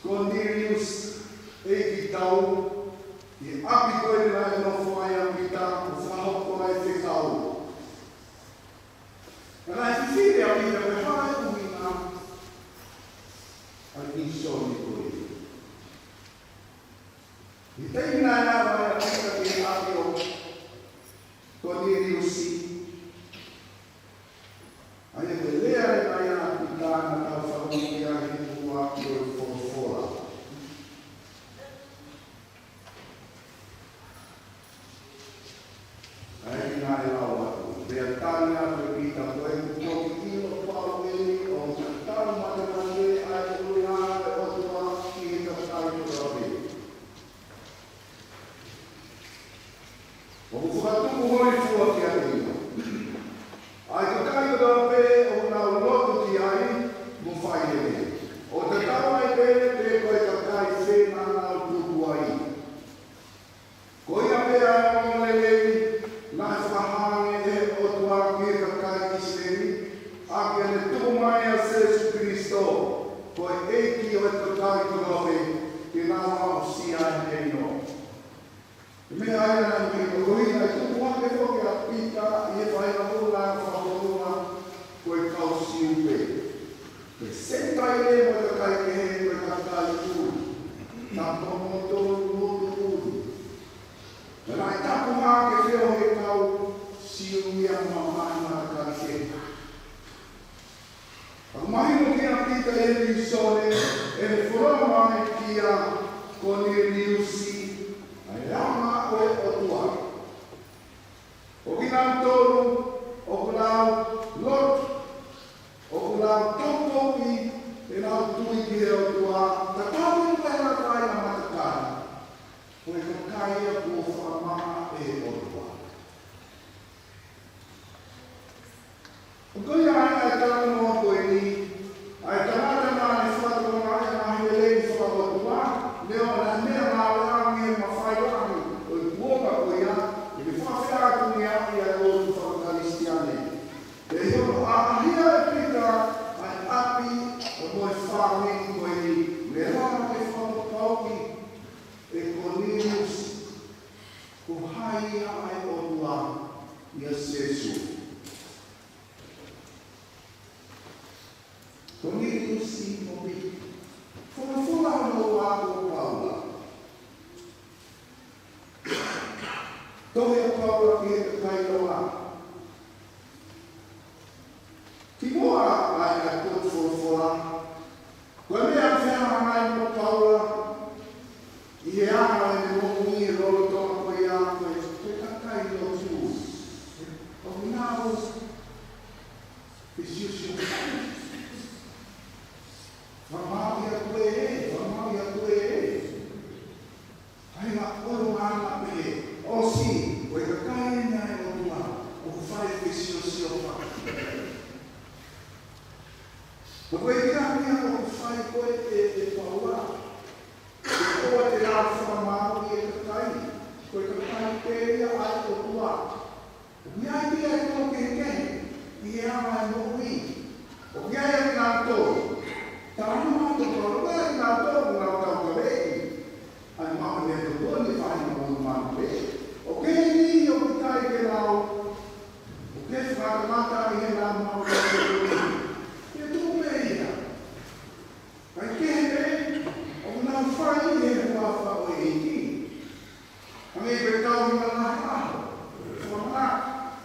Speaker 6: Cornelius e ki tau i api koe ni ai nofo ai a pita o whahoko ai te tau. Nā e whiwhiri a pita koe hae umina ai ni soni koe. I teina e awa e a pita ki api o Cornelius ai e te lea e mai a pita na tau whahoni a hitu a ki o whorofora. Ai ki nā e lau atu. Rea tāne a koe pita koe kutoki ilo pao e o te tau matemane ai e ui ana e otua ki e ka tai kura me. O whakatuku hoi fua ki a ina. Ai ka kai kura me o nā lotu ki ai mu whai e me. O te tau ai pene te koe ka kai whena nā tuku ai. Koe a pea e o lelei nā whahange e o tua ki ka kai kiseni, a ki ane tuku mai a Jesu Christo, koe e ki o e te kai kurohe, ki nā wao si a e no. Me ai nā mi o koina e tuku ake whoki a pita i e whaina hula a whakorua O koi ai tala mo ko ni ai tala na ni fa to na ai ma hele ni fa ko tua le o na me ma la mi ma fa yo ani o buo ka ko ya ni fa fa ku ni ya lo fa kristiane le yo a hia pita ai api o mo fa ni ko ni le ma ke fa ko ki e ko ni ko hai ai o tua ya sesu Kongiri si mobi, fula no wago Paula. Tohe Paula ke kai loa. Timoa ai a tot fula. Kwame a fena mai mo Paula. Ie ana e mo ni rolo toma ko ia ko e kai lo tu. O now is you Mamãe a tua Ai ma oro ana pe. O si, o e kai na e o tua. O fai que si o fa. O e kai na o fai ko e paua. O te la forma e kai. Ko e kai pe ia ai o tua. Mi ai dia ko ke. Ia mai mo wi. O ia e na to. Tahu mau tu orang nak tahu nak tahu lagi. Anak dia tu pun dia faham mana lagi. Okey ni yang kita ikut. Okey sekarang mata ini nak mau lagi. Itu meja. Okey ni, orang faham dia apa ini. Kami beritahu mana apa. Semua.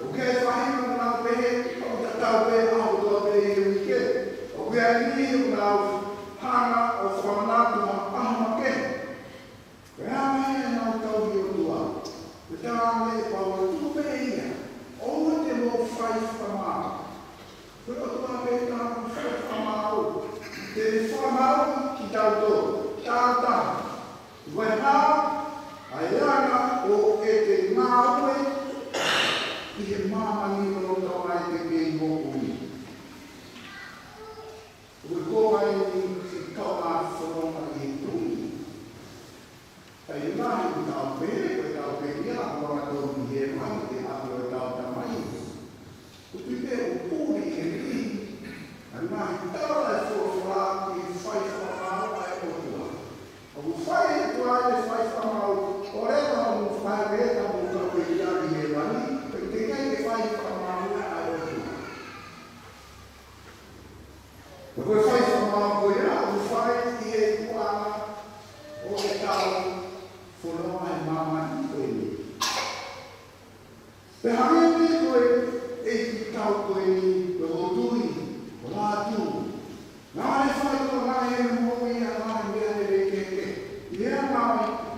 Speaker 6: Okey faham mana apa. Kalau tak tahu apa apa ini. Okey ni now hana o whanatu ma ahama ke. Rea mea nau tau hi o tua. Te tāne e paua tupe ia. O te mo whai whamau. Te o tua pe tāna whai whamau. Te whamau ki tau tō. Tāta. Wai hao. Ai rana o e te ngāwe. I he māmani no tau ai te kei mō ui. We go in to come from a tui. I like without being without being young, or I don't hear money, without the money. But we get fully in and my dollar for flat is 5 hours. I will fight to either 5 hours, or ever move my way, I will go with the money, but they get 5 hours. I will do. Depois faz uma coisa, o faz e ele fala, o legal, falou mais mamãe com ele. Ferramenta foi ele tal com ele, o dui, o lado. Não ele faz com lá ele morre lá ele que ele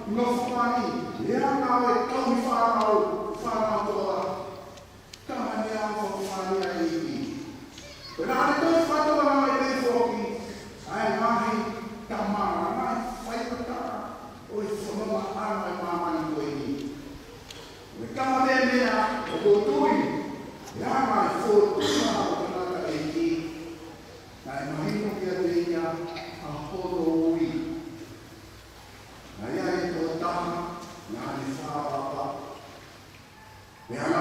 Speaker 6: não faz, ele não tão fala toda. Caminhar com faria aí. Berada tu fatu orang itu foki, ay mahi tamang, ay fai kata, oi semua orang mamang itu ini. Mereka memang berutui, ya mai foto sama kata ini, ay mahi mungkin dia ahoroi, ay ay itu tam, ay faham apa, yang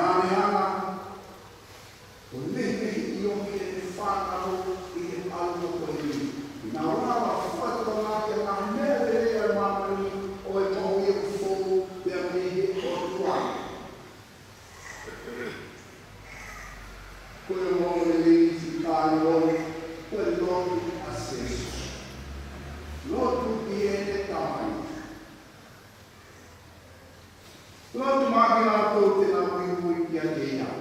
Speaker 6: Oleh yung fana in algo ko ini. Nawa fato na ke na nele ya mamani o e mo ye fo be mi o tua. Ko mo le si kalo ko lo acesso. Lo tu viene tamai. Lo tu magina to te na mu ya dia.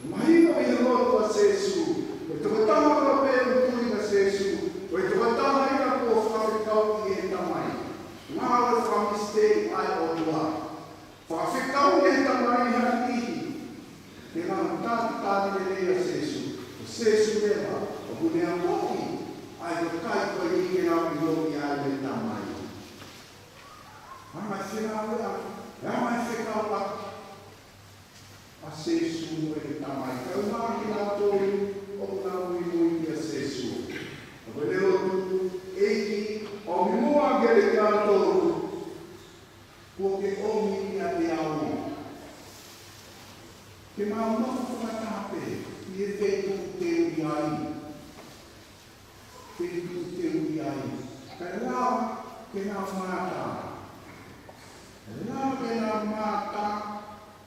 Speaker 6: Mahino i roto a Sesu, o te watama ka pēru tui na Sesu, o te watama ina ko whawhikau i e tamai. Ngā ora whamistei ai o tua. Whawhikau i e tamai hana ihi. Te ngā tāti tāti me rei a Sesu. O Sesu rewa, o kunea moki, ai o kai koe i ke rau i loki ai me tamai. Mai whenau ea, mai whekau a
Speaker 10: sesu e tamai kauma ki la tori o na ui ki a sesu. O leo tu eiki o mua gere ka toru ko ke omi ki a te au. Ke mau nofu whakatape i e whetu te ui ai. Whetu te ui ai. Kai rao ke nga mata. Rao ke nga mata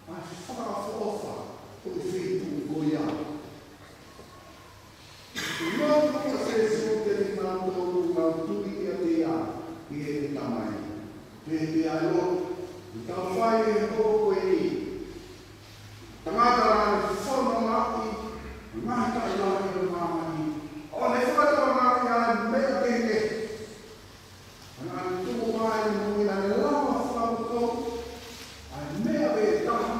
Speaker 10: a whakawhofa o te whetu koia. Nō ki a sesu te ni mātoru mauturi ki a te a i e te tamai. Te ai o, i tau whai e hoko e ni. Tangata rāne whono maki, mahita i lahi o māmani. O ne whakatawa maki a mea kenge. Ana ni tuko mai ni mui na ne lawa whakauto, a mea be taha.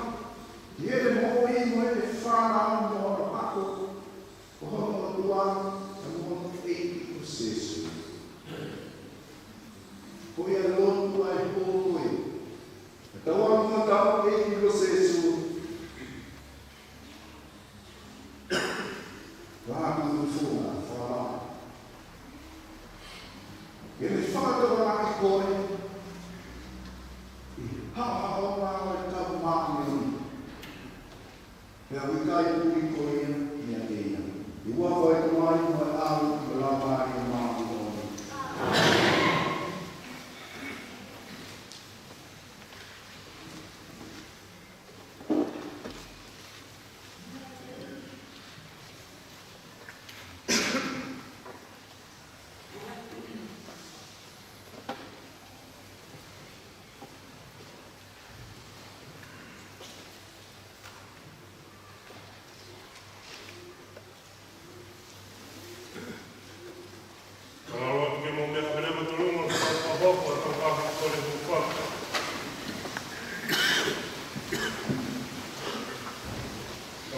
Speaker 10: I e le moho i mo e te whārao mo o hako, o hono o tuang, a moho eiki o sesu. Ko ia lotu ai hōkoe. E tawa mga tau eiki o sesu. Rāma no funa, whara. E me whakatawa naki koe, i haha o rāma e tau māki ni. Pea wikai puri koe ia, ia te ia. I ua koe te mai mo e au i la māki o māki o ni.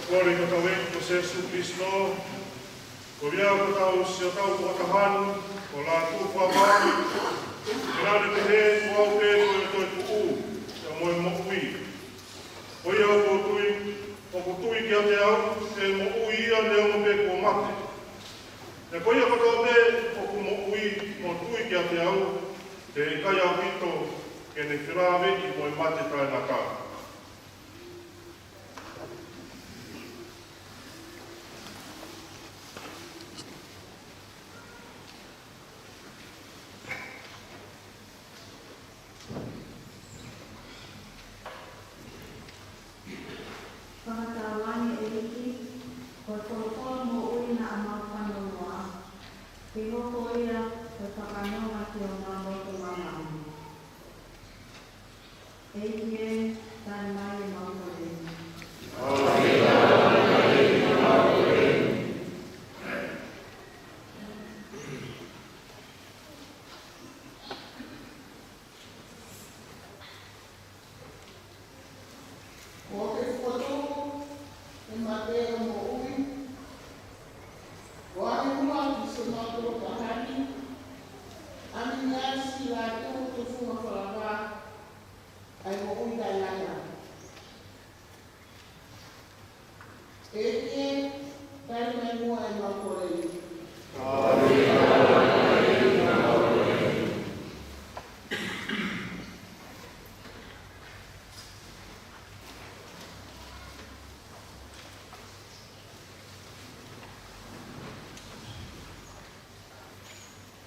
Speaker 9: Kore ko tau e ko Jesu Kristo, ko ria ko tau si o tau ko tahanu, ko la tu whawai, ke rane te he ko au pe ko e toi ku u, te moe mo ui. Ko ia o ko tui ki a te au, te mo ui ia leo mo pe ko mate. Te ko ia ko tau pe o ku mo ui mo tui ki a te au, te kai au hito ke ne whirawe i moe mate tai na kā.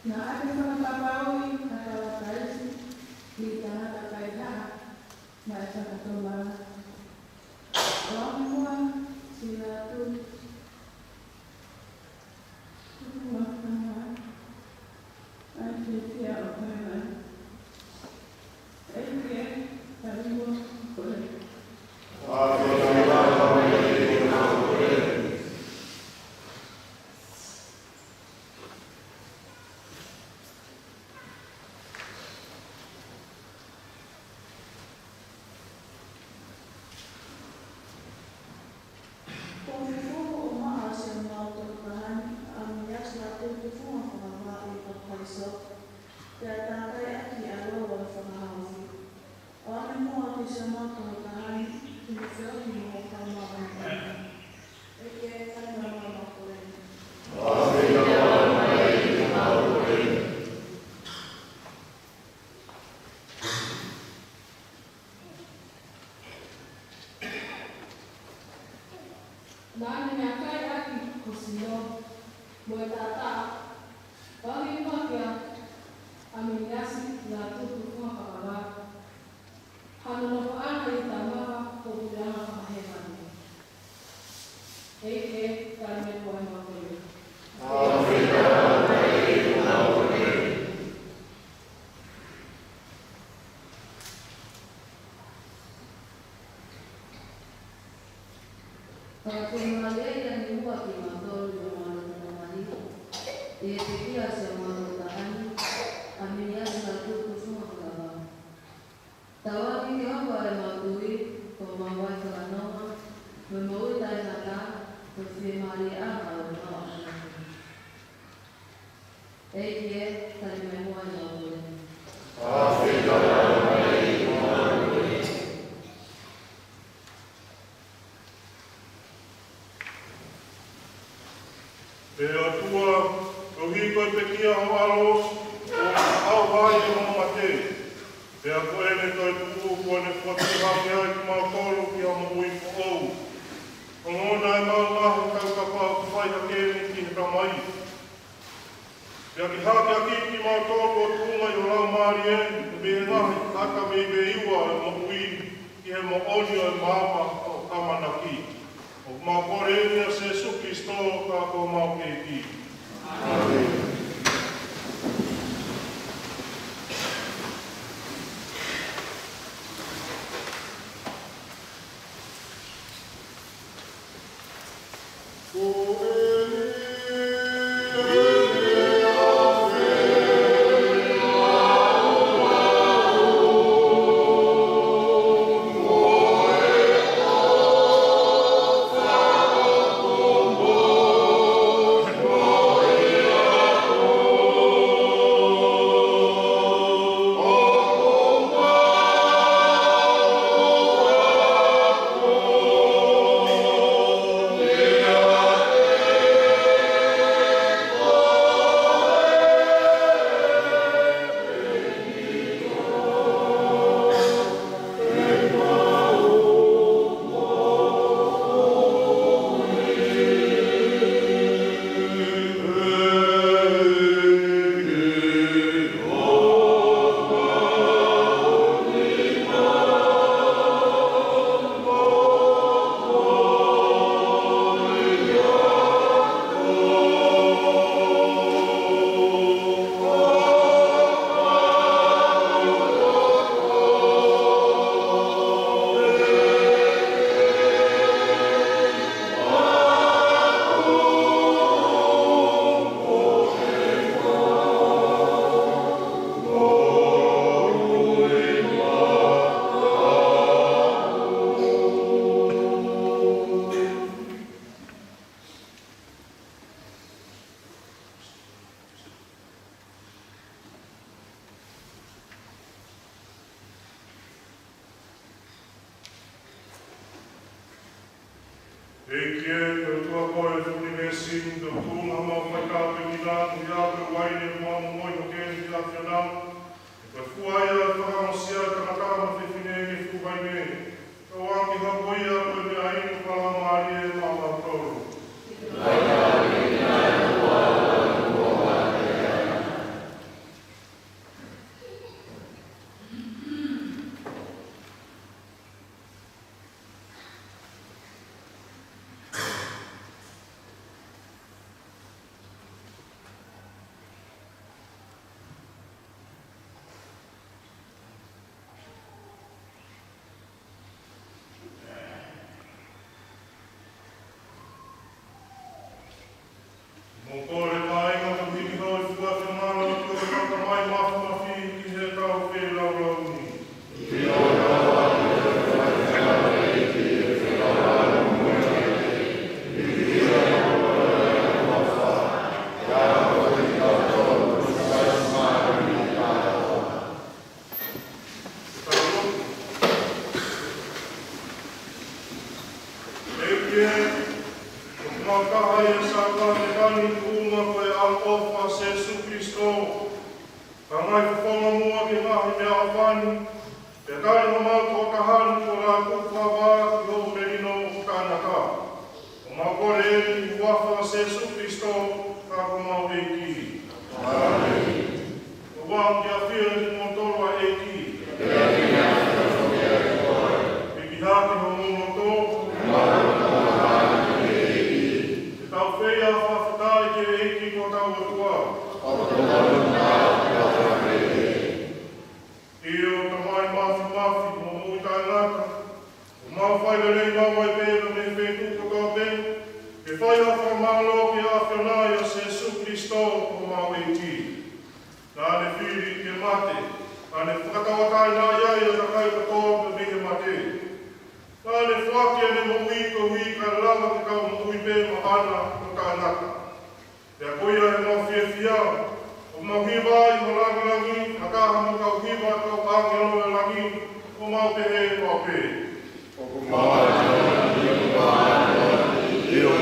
Speaker 11: Na ate kama papaui, katawa kaisi, ki tanata kaidaha, na esa katoma. Wami mua, sila tu. Mua kama, ate tia o kaina. Eke, karibu, kore.
Speaker 7: Como
Speaker 11: Nani mea kai aki kusino. Moe tata. Wagi makia. Aminasi na tutu kwa kakala. Hanunoko ana itamaha kukudana kahemani. Eke karme kwa makole.
Speaker 5: Pagkumalaya ni Mua Kimatol yung mga namali. Ietikia sa mga tahan. Aminiyas na tuto sa mga kalabaw. Tawagin niyo ang para matuwi kung mawag sa kanoma. Mamuwi tayo na ka. Kasi Maria ang mga anak. Ekie, talimay mo ang mawag.
Speaker 9: Pe atua, o hiko te kia ho alo, o au vai e mo mate. Pe a koe ne toi tuku, koe ne whatiha me ai ki mau tolu ki a mo ui ko ou. O ngona e mau mahu tau ka pāu ku whai ha kēni ki he kamai. Pe a ki hake a ki ki mau tolu o tunga i o lau maari e, me he ngahi haka me me iua e mo ui ki he mo oni o e maama o kamanaki. O mau kore e se Kristo ka ko mau ke ki. Amen. Ekie, o tua koe tuni me sin, do tūna mau mai kāpe ki nātu i ape waine mua moi no kēni ki a whianau. E koe fuaia e whakamosia e kamakama whiwhine e ke fuwai me. Kau anki hapoia koe me a inu whala maari e mama toro. Kane whakatawatai nā iai o takai katoa pe mihe mate. Kane whaki ane mui ko hui ka lava te kau mui pe mahana o tānaka. Pea koia e mau whiawhia, o mau hiwa i mo langi, a kaha mo kau hiwa kau angelo e langi, o mau te he o pe. O ko mau te he o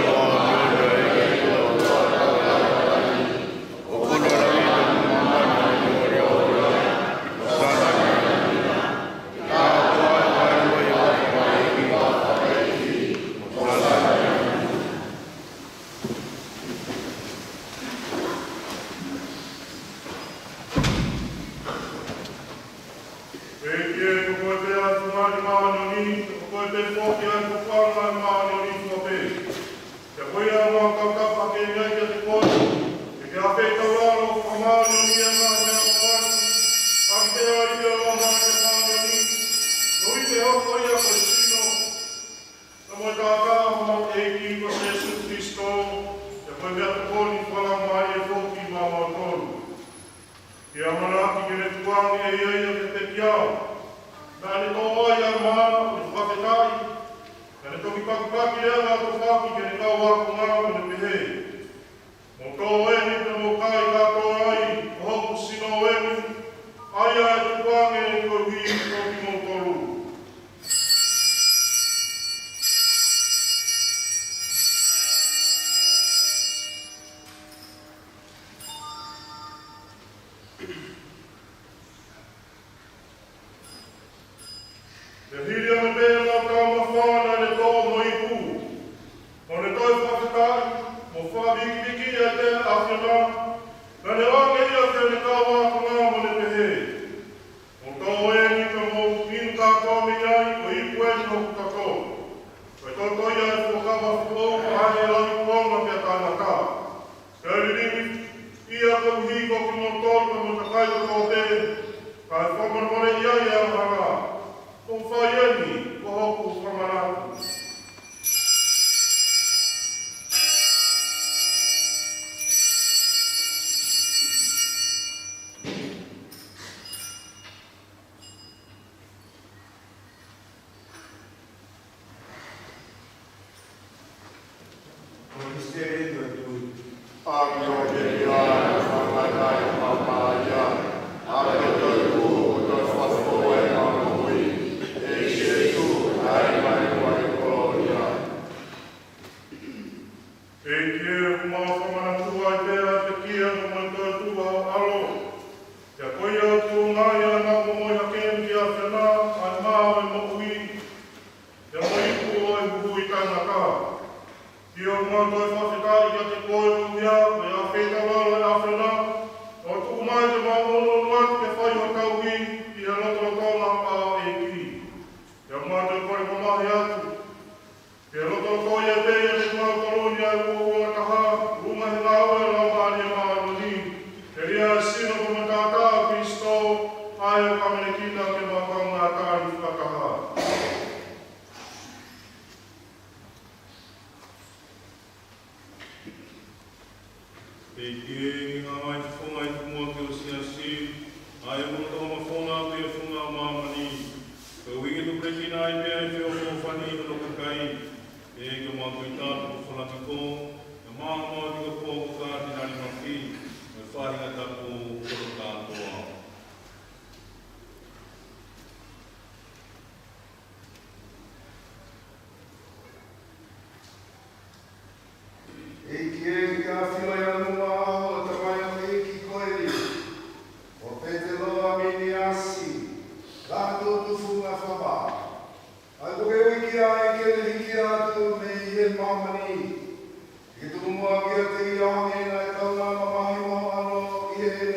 Speaker 10: Itu semua dia teriak ni, nak tahu nama mahal, ano, ia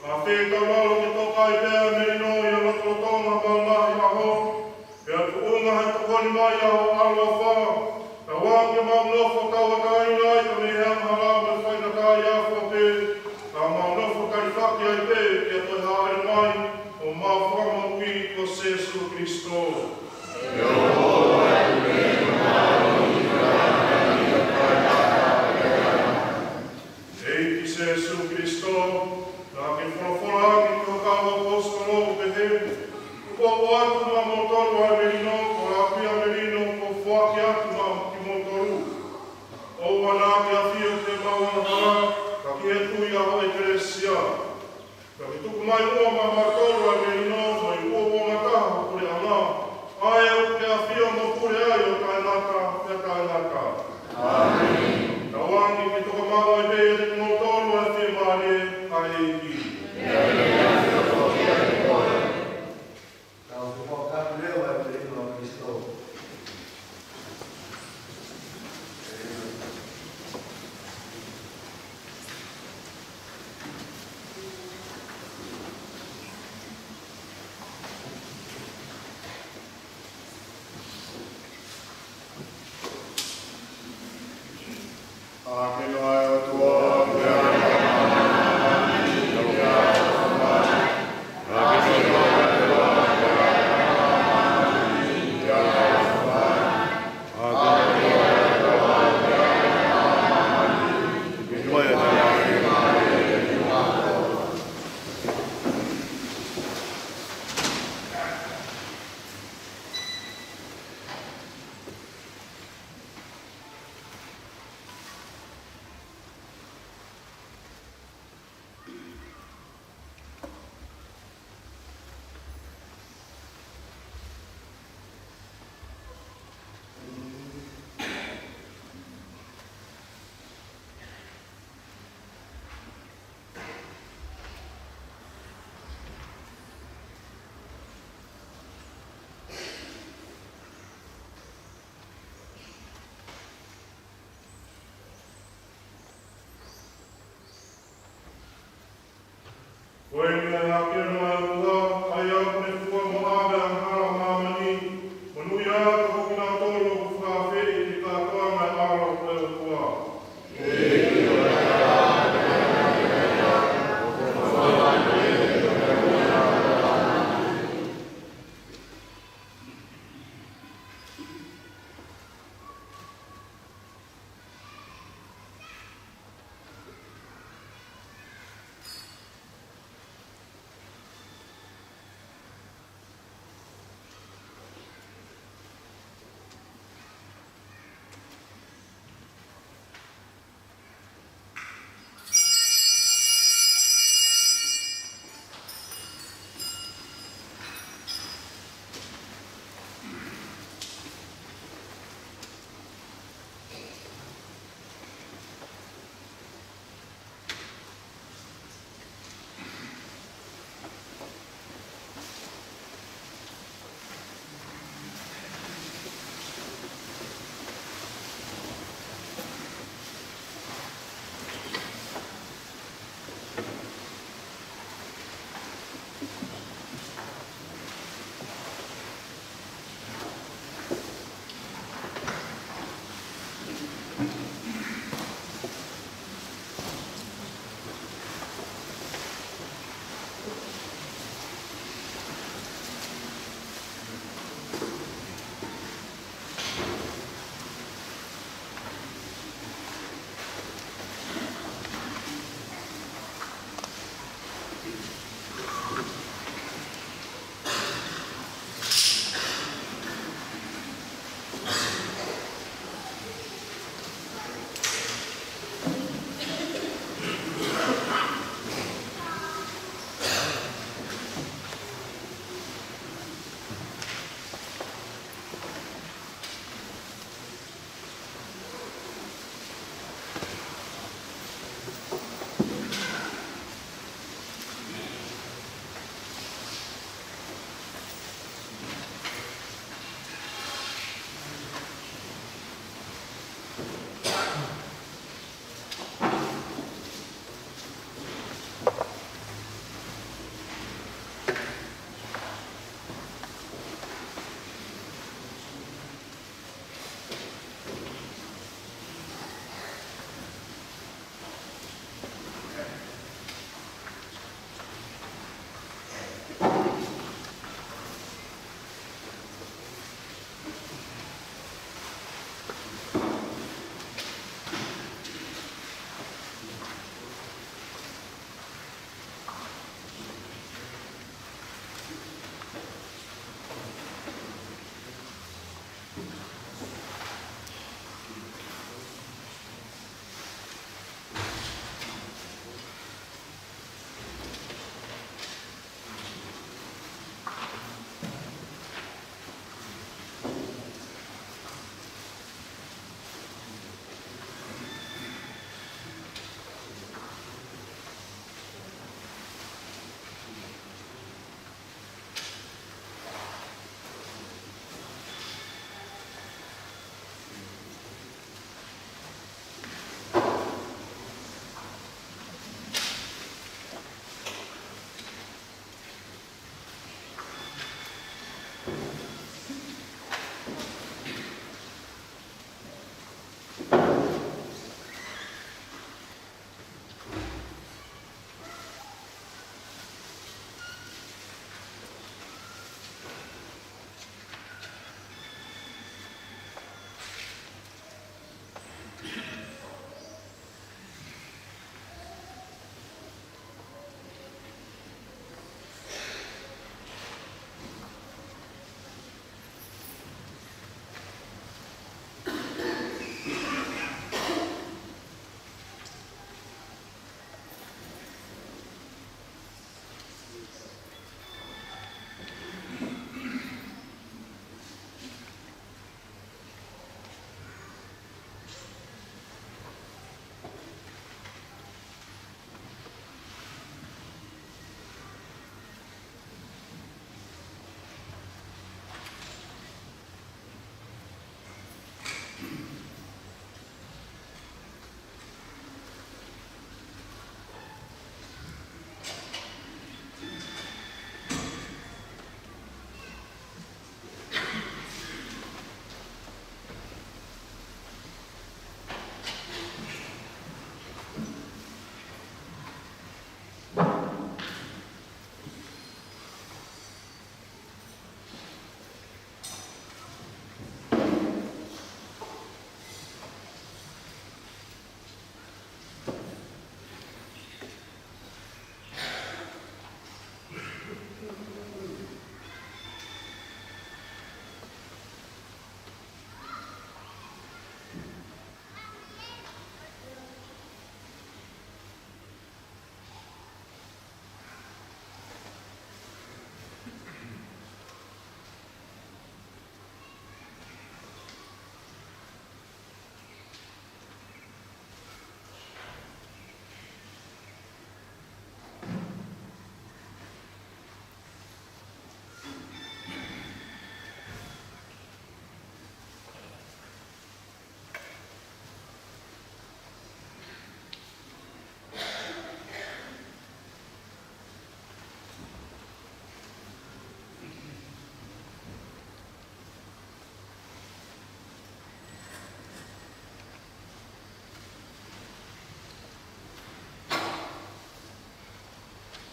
Speaker 9: A wheta malo ki tō kai pēa merino i a loto tonga maungahi aho. Pea tu unga he tukoni mai aho alo wha. Na wangi maunofo tau akai nai ka me hea mahala me whaina kai a whape. Ka maunofo karifaki ai pē ki a toi haere mai o mawhaka maui ko Sesu Christo. Ei ki Sesu Christo, na ke whanawhara ki tō kawa apostolo o pehe, ko o atu ma motoru a merino, ko rapi a merino, ko whaki atu ma ki motoru. O wana ki a whio te mawanahara, ka ki he tui a hoi keresia. Ka ki tuku mai ua ma motoru a merino, mai ua ua ngataha kore ana. Ai au ke a whio mo kure ai o tainaka, e tainaka. Amen. Na wangi ki tuka mawa i pēia te motoru a te mare, a eiki. Koe mea ngā kera mai ua, ai au ne fua mo awe a hara mamani, mo nui a ka hoki nā tolo ku whawhi i te kātoa mai aro koe o kua.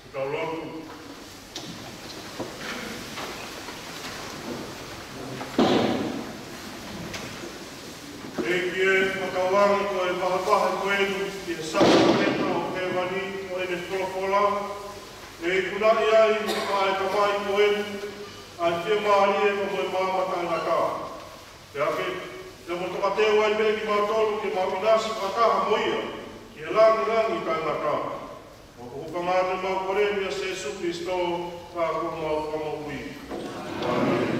Speaker 9: Taulotu. Ekie makawangi ko e pahapaha ko edu i e sakameta o ke wani o e me wholafola. E kuna i ai a e kamai ko edu a te maari e ko e mamata i naka. Te ake, te mo toka te wai me ki mautolu ke mauinasi kakaha moia ki e langi ka i naka. O kukamate mau koreni a Jesu Kristo ka ko mau kamau ui. Amen.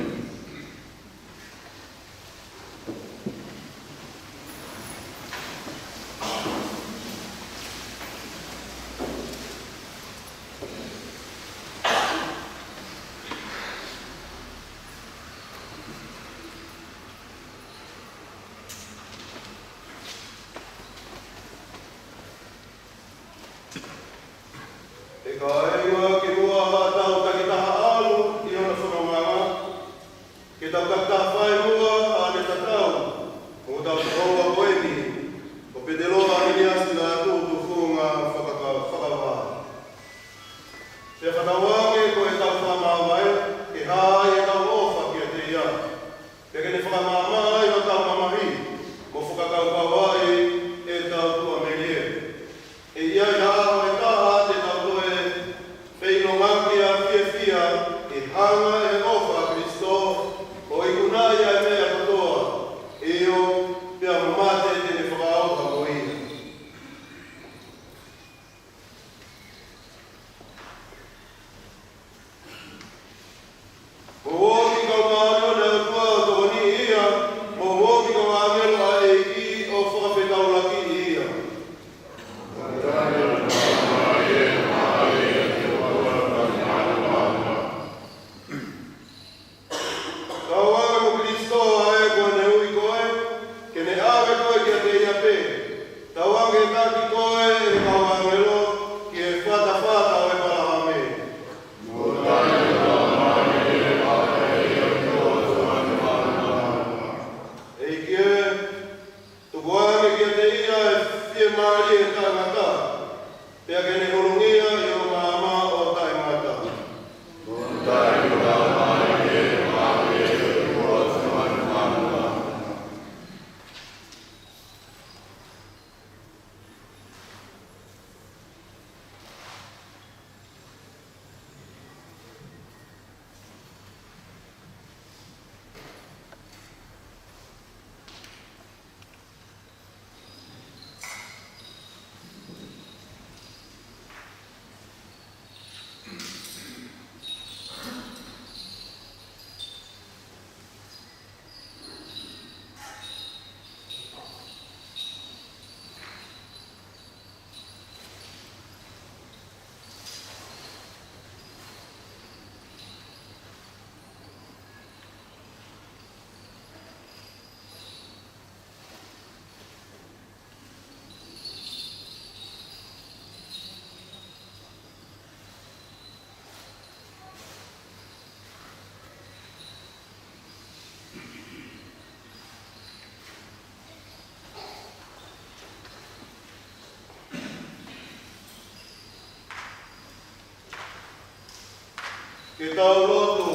Speaker 6: Ke tau lotu.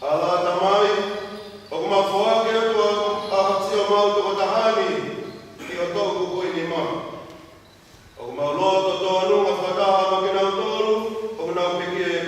Speaker 6: Ala tamai, o kuma whaake atua a hatsi o mau toko tahani ki o tau kukui ni ma. O kuma loto tō anunga whakaha ma ki nau tōru, o kuna upiki e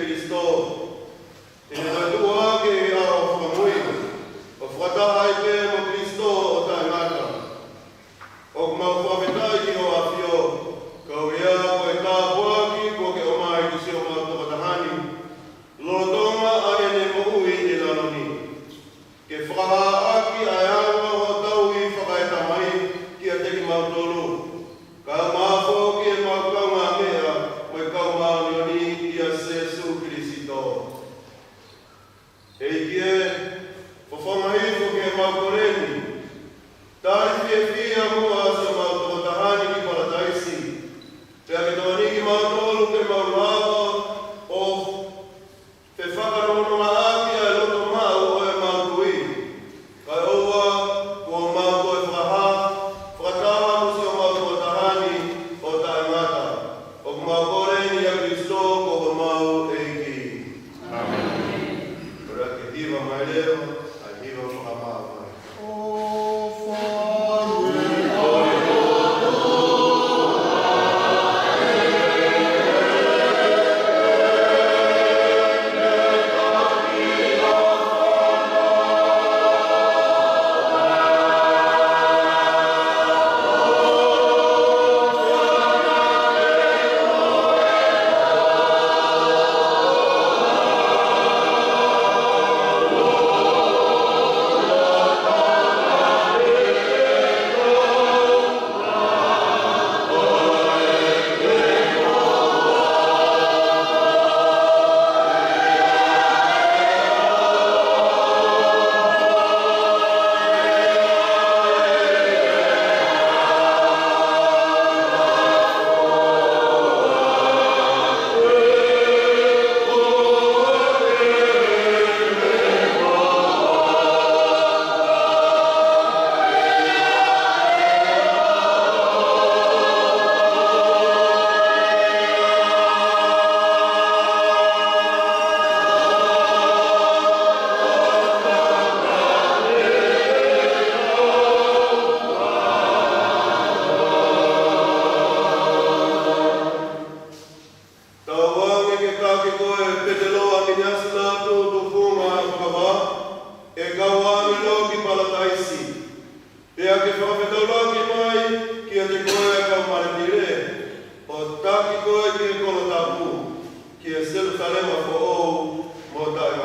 Speaker 6: Jerusalem for all more time.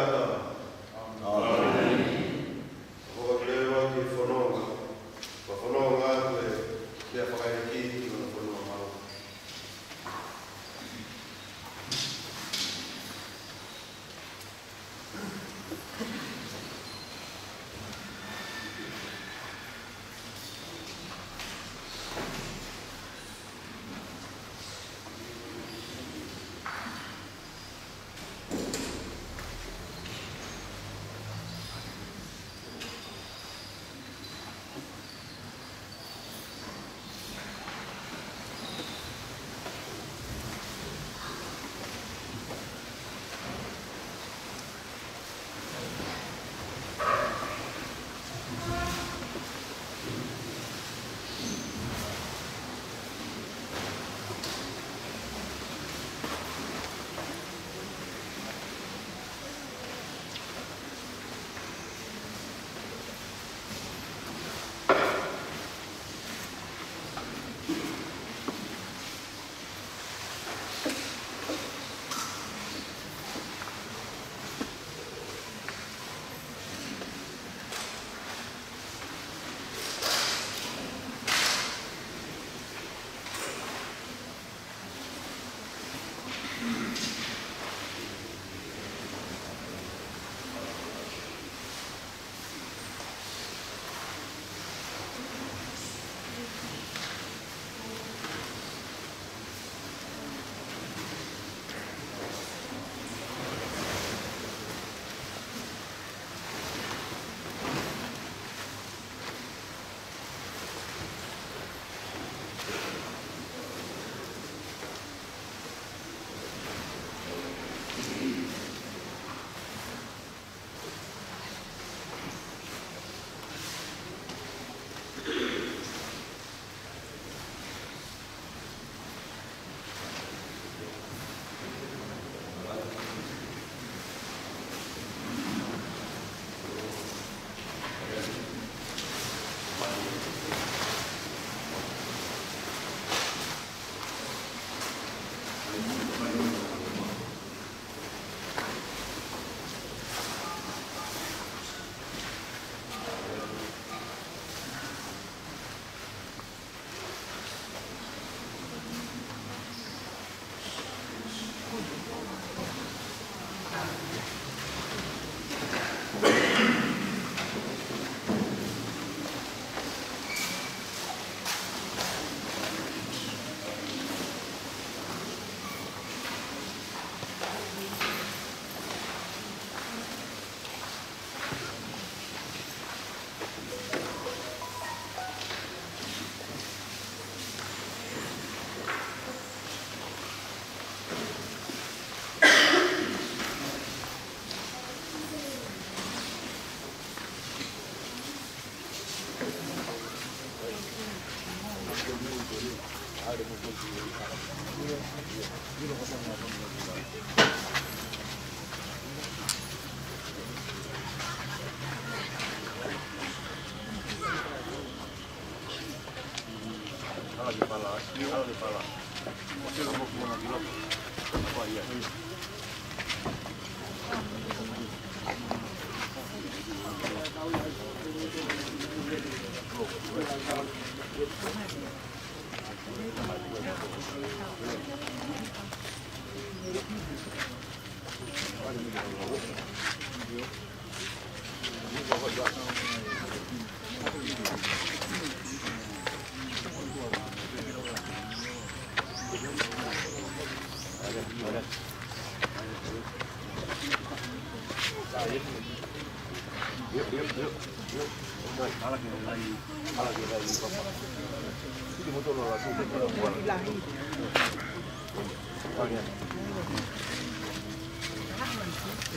Speaker 6: Amen. Kwa leo wake fononga. Kwa fononga kwa faiki na fononga mao.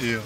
Speaker 9: Iya.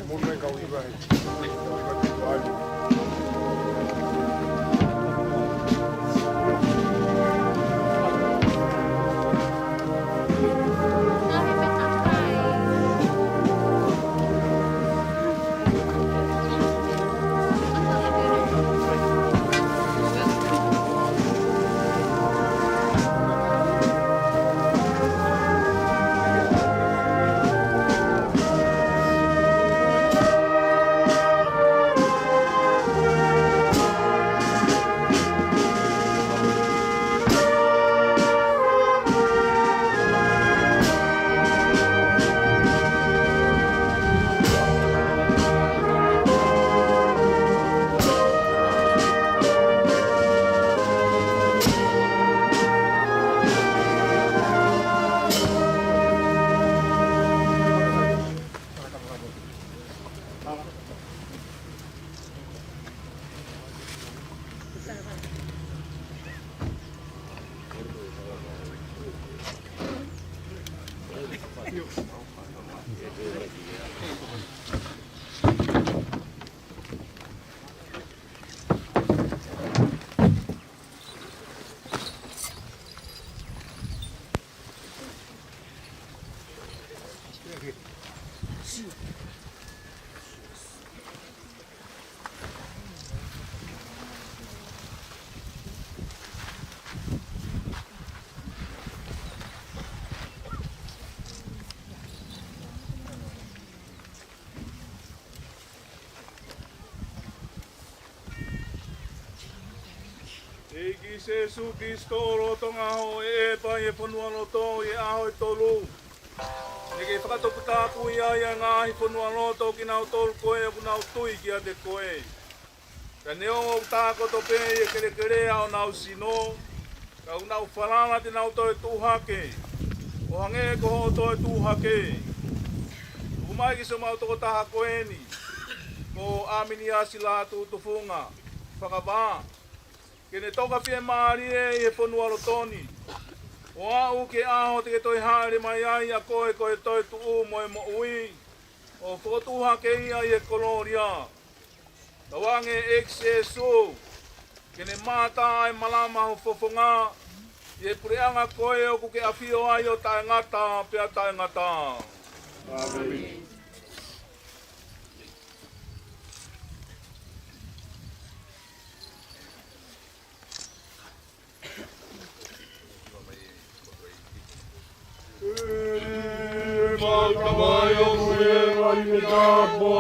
Speaker 3: Mun mei kausi vähän.
Speaker 9: Eki Jesu Kristo roto ngaho e pa e ponua loto e aho e tolu. Neke whakatopita ku ia ia ngahi ponua loto ki nau tolu koe ku nau tui ki a te koe. Ka neongo tāko to pe e kere kere au nau sino. Ka u nau wharanga te nau toi tūhake. O hange ko ho toi tūhake. Umai ki so mau toko taha koe ni. Ko amini asi la tu tufunga. Whakawaa. Kene toka pia maari e whanua rotoni. O au ke aho te ke toi haere mai ai a koe koe toi tu u moe mo ui. O whakotuha ke ia i e koloria. Tawange ex Jesu. Kene mata ai malama ho fofonga. I e pureanga koe o kuke awhio ai o tae ngata pia tae ngata. Amen.
Speaker 12: Caballo fuego y mi capo.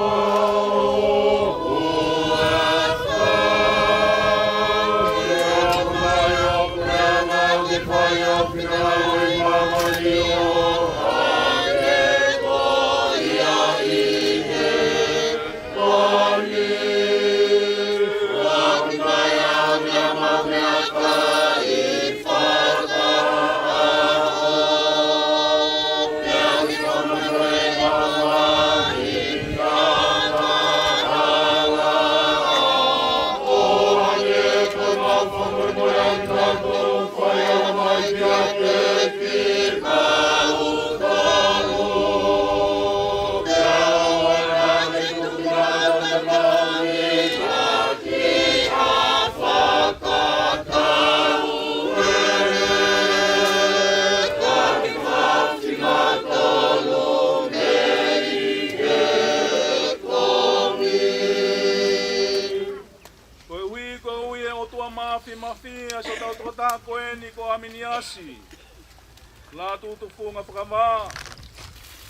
Speaker 12: La tutu funga whakama.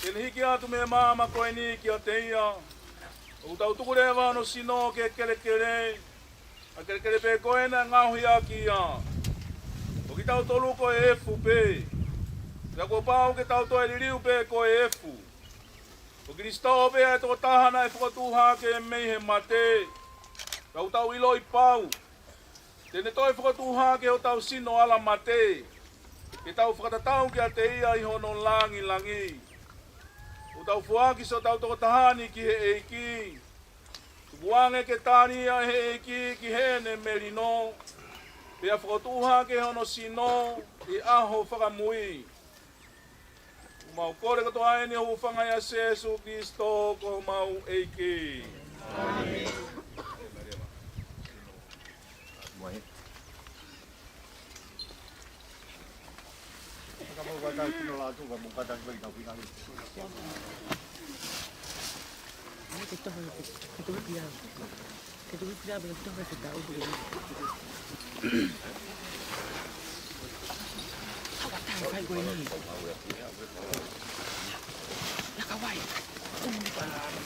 Speaker 12: Kene hiki atu me mama koe ni ki a te ia. O tau tukurewa no sino ke kere kere. A kere kere pe koe na ngahui a ki ia. O ki tau tolu koe efu pe. Ka ko pau ke tau toe liriu pe koe efu. O ki ristao pe e toko tahana e whakatuha ke mei he mate. Kau tau ilo I pau. Tene toi whakatuha ke o tau sino ala mate. Ke tau whakatatau ki a te ia I hono langi langi. O tau fuaki so tau toko tahani ki he eiki. Tukuange ke tania he eiki ki he ne merino. Pea whakatuha ke hono sino I aho whakamui. Mau kore katoa ene ho whangai a Jesu Kristo ko mau eiki. Amen.
Speaker 6: Kamu kata kino la tu kamu kata bagi kau pinang.
Speaker 1: Ini kita biar kita kasih tahu begini. Awak tahu saya gue ini. Nak kawai. Tunggu di bawah.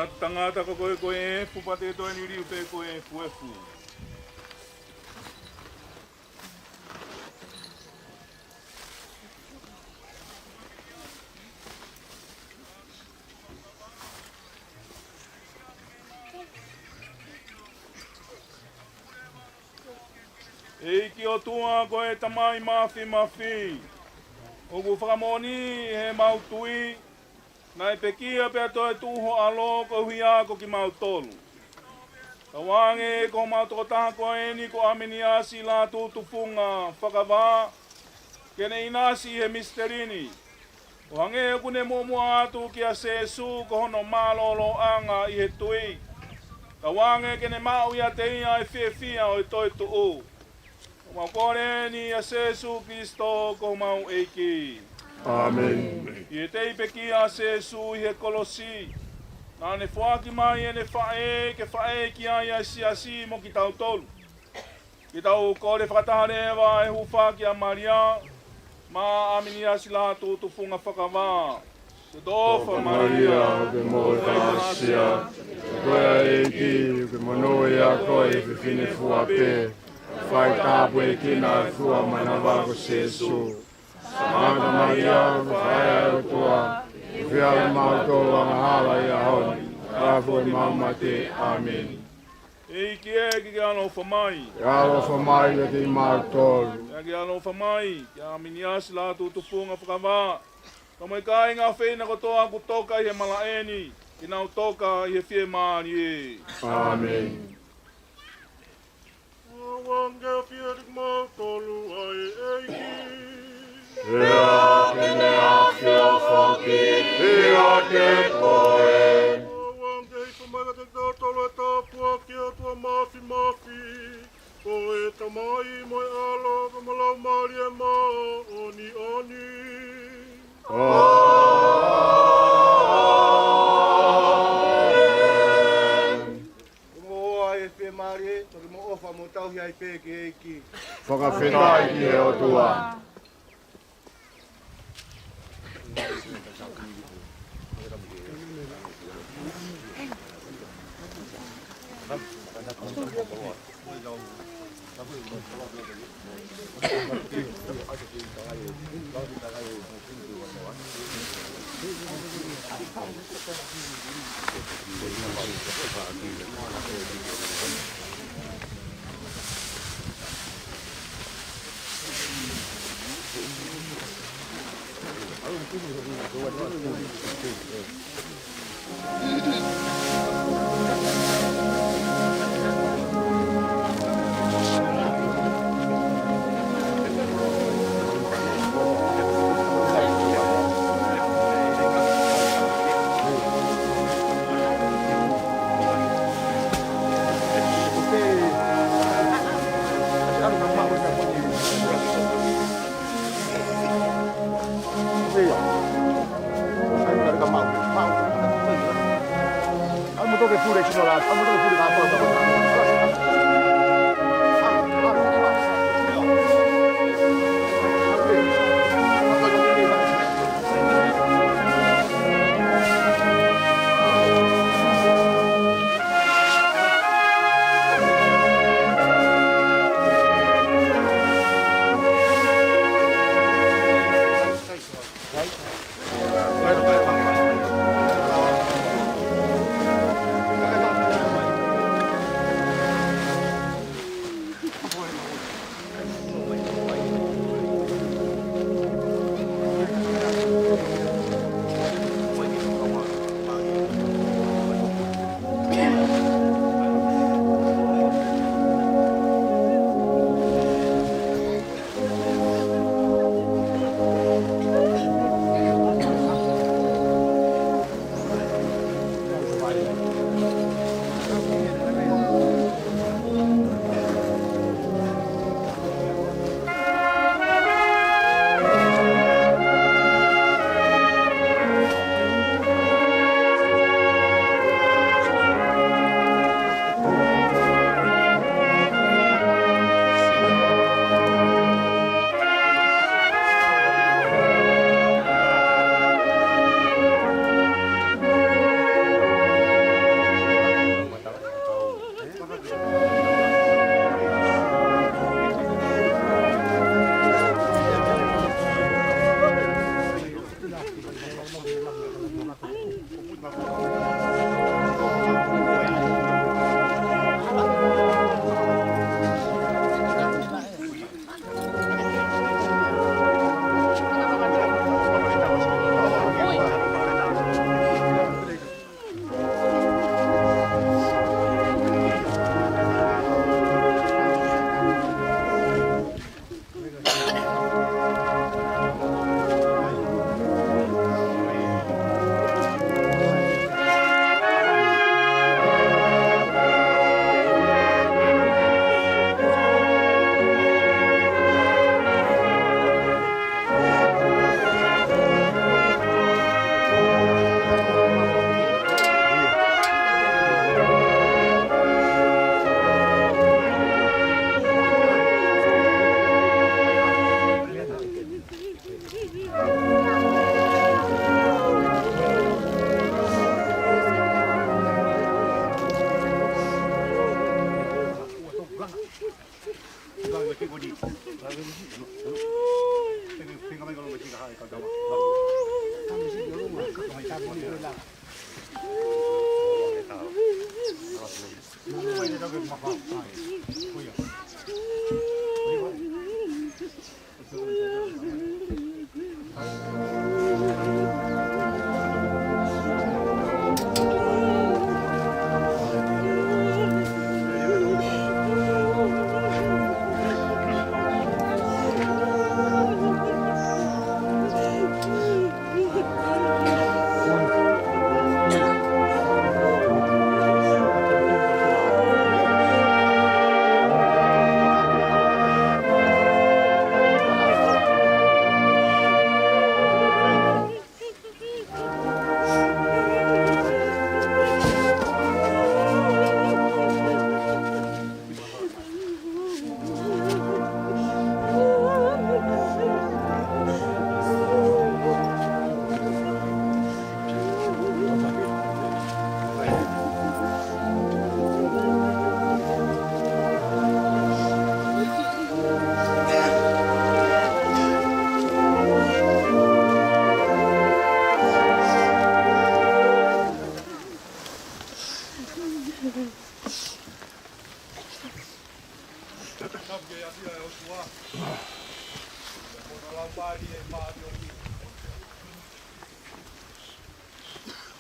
Speaker 12: Nā tangata ko koe e pupate toi ni riu pe koe e fuefu. Eiki o tua koe tamai mafi. O ku whakamoni he mautui. Nai pekia pia toi tuho alo ko huia ko ki mautolu. Tawange ko mautokotaha ko eni ko aminiasi la tutufunga whakawā. Kene inasi he misterini. O hange kune mua atu ki a sesu ko hono malolo anga i he tui. Tawange kene mau ia te ia e whiawhia o i toi tuu. Mau kore ni a Jesu Kristo ko mau eiki.
Speaker 3: Amen.
Speaker 12: I e tei peki a Jesu i he kolosi. Nā ne whaaki mai e ne whae ke whae ki a ia siasi mo ki tau tolu. Ki tau kore whakatahare ewa e huwha ki a Maria. Ma aminia sila tu funga whakawā. Sedofa Maria,
Speaker 3: ke mo tasia. Koea eiki, ke mono e a koe e whiwhine fuape. Fai tāpu e kina e fua mana wako Jesu. Santa Maria, whai au tua, whia mauto wanga hala i a honi, rafu e maumate. Amen.
Speaker 12: E ki ano whamai.
Speaker 3: Ke alo whamai e te mautolu.
Speaker 12: Ki ano whamai, ki a miniasi la tutupunga whakawā. Kamoi kai ngā whena ko toa ku toka i he malaeni, ki nau toka i he whie maani e.
Speaker 3: Amen.
Speaker 9: Wange fiarik mautolu ai eiki.
Speaker 3: Ea kene a whio whaki, ea te koe.
Speaker 9: Wange i whamaga te tōtolo e tāpua ki a tua mafi. Ko e tamai moi alo ka malau mari e ma oni.
Speaker 6: Mo tau hi pe ke ki.
Speaker 3: Whakawhenai ki e o tua.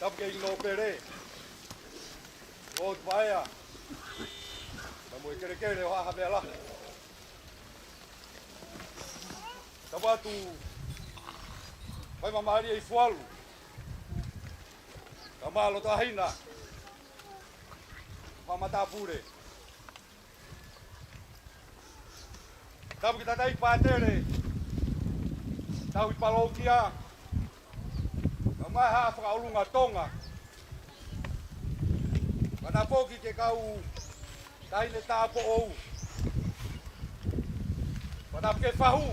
Speaker 6: Tapke no pere. Ot vaya. Vamos kere o ha vela. Tabatu. Vai mamari e fualu. Kamalo tahina. Pamata pure. Tabu kita dai patere. Tahu palokia. Kamai ha fra ulunga tonga. Kana poki ke kau dai le tapo ou. Kana ke fahu.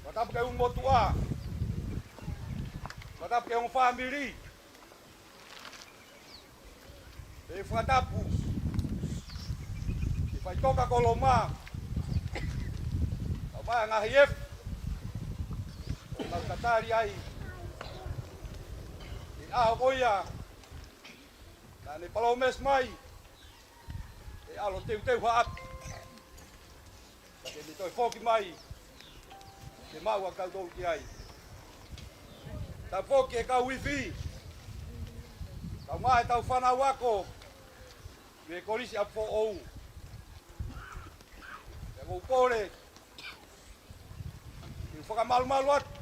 Speaker 6: Kana ke un motua. Kana ke un family. E fatapu. E fai toka koloma. Kamai ngahief. Nau katari ai. I aho koia. Na ne palomes mai. E alo teu haap. Ke ni toi foki mai. Ke maua kau tolu ki ai. Ta foki e kau wifi. Kau mai tau whana wako. Me korisi apo ou. E kou kore. Ki whakamalu atu.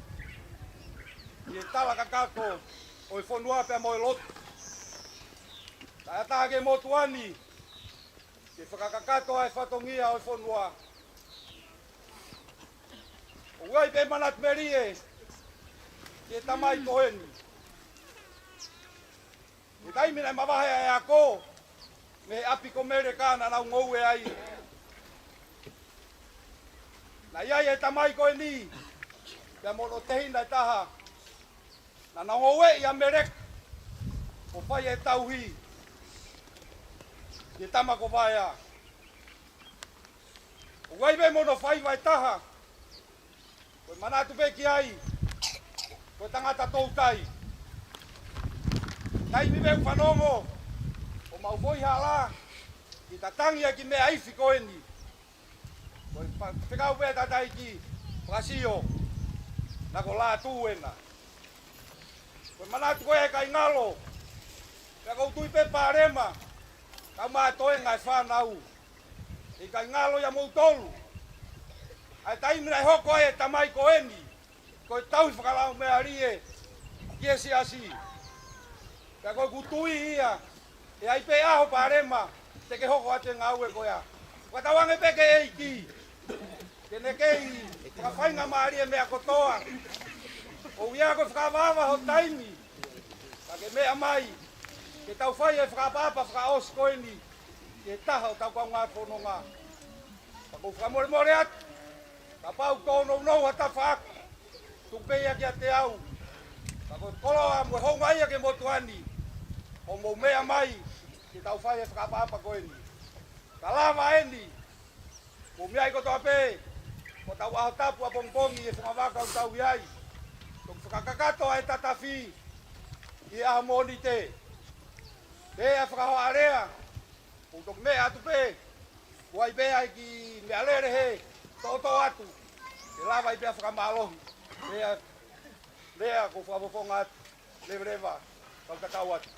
Speaker 6: I tala kakako o i whanua pia mo i lotu. Ta atage mo tuani. Ki whakakakato ai whatongia o i whanua. O uai pe manat merie. Ki tamai toheni. I taimina mawahe ai ako. Me api ko mere kana na ungou e ai. Na iai e tamai koe ni. Pia mono tehina taha. Na nangowe ia merek. O whai e tauhi. Ki tama ko vaya. O waiwe mono whai vai taha. Koe manatu peki ai. Koe tangata toutai. Taimi veu whanongo. O mau foi hala. Ki tatangia ki mea ifi koeni. Koe whekau pē tatai ki. Prasio. Na ko la tuena. Koe manatu koe e kai ngalo. Pea kou tui pe pārema. Kau maa toe ngai whanau. I kai ngalo ya mou tolu. Ai taimina e hoko e tamai koeni. Koe tau whakalau mea rie. Kiesi asi. Pea koe kutui ia. E ai pe aho pārema. Te ke hoko ate ngau e koea. Watawange peke eiki. Ke nekei. Ka whainga maarie mea kotoa. O ia koe whakawawa ho taimi. Ka ke mea mai. Ke tau whai e whakapapa whakaos koeni. Ke taha o tau kau ngā whanonga. Ka kou whakamore atu. Ka pau kono nou hata whaku. Tupeia ki a te au. Ka kou koloa mwe honga ia ke motuani. O mou mea mai. Ke tau whai e whakapapa koeni. Ka lava eni. Pumiai ko to ape. Ko tau au tapu a pongpongi e whamawaka au tau iai. Tok whakakakato ai tatafi. I a moni te. Te a whakaho area. O tok me atu pe. Wai pe ai ki me alere he. Toto atu. Te lava i pe a whakamalohi. Lea ko whakamofonga atu. Lewa. Kau kakau atu.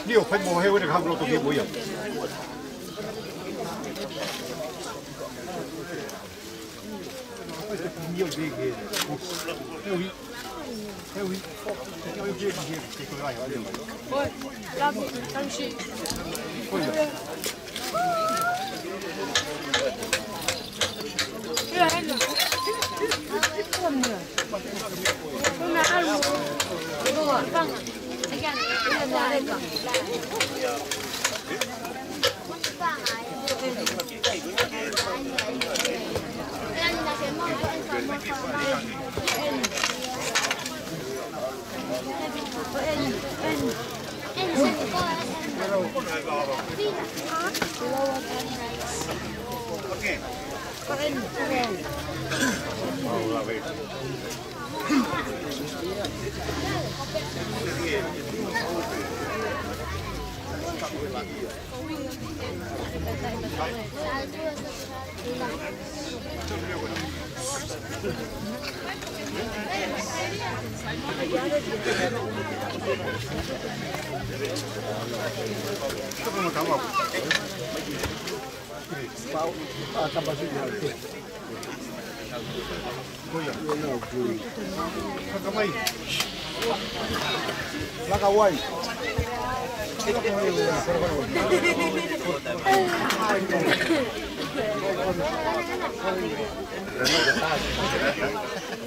Speaker 6: Nhiều phải bò heo được không? Nó có cái bùi à? Nhiều gì kì? Heo gì? Heo gì? Heo gì? Cái con này ở đâu?
Speaker 11: Ôi, làm gì?
Speaker 6: Ôi giời.
Speaker 11: Cái này là không nữa. Hôm nay ăn một đồ vâng ạ. Anh ăn cái là đây cả.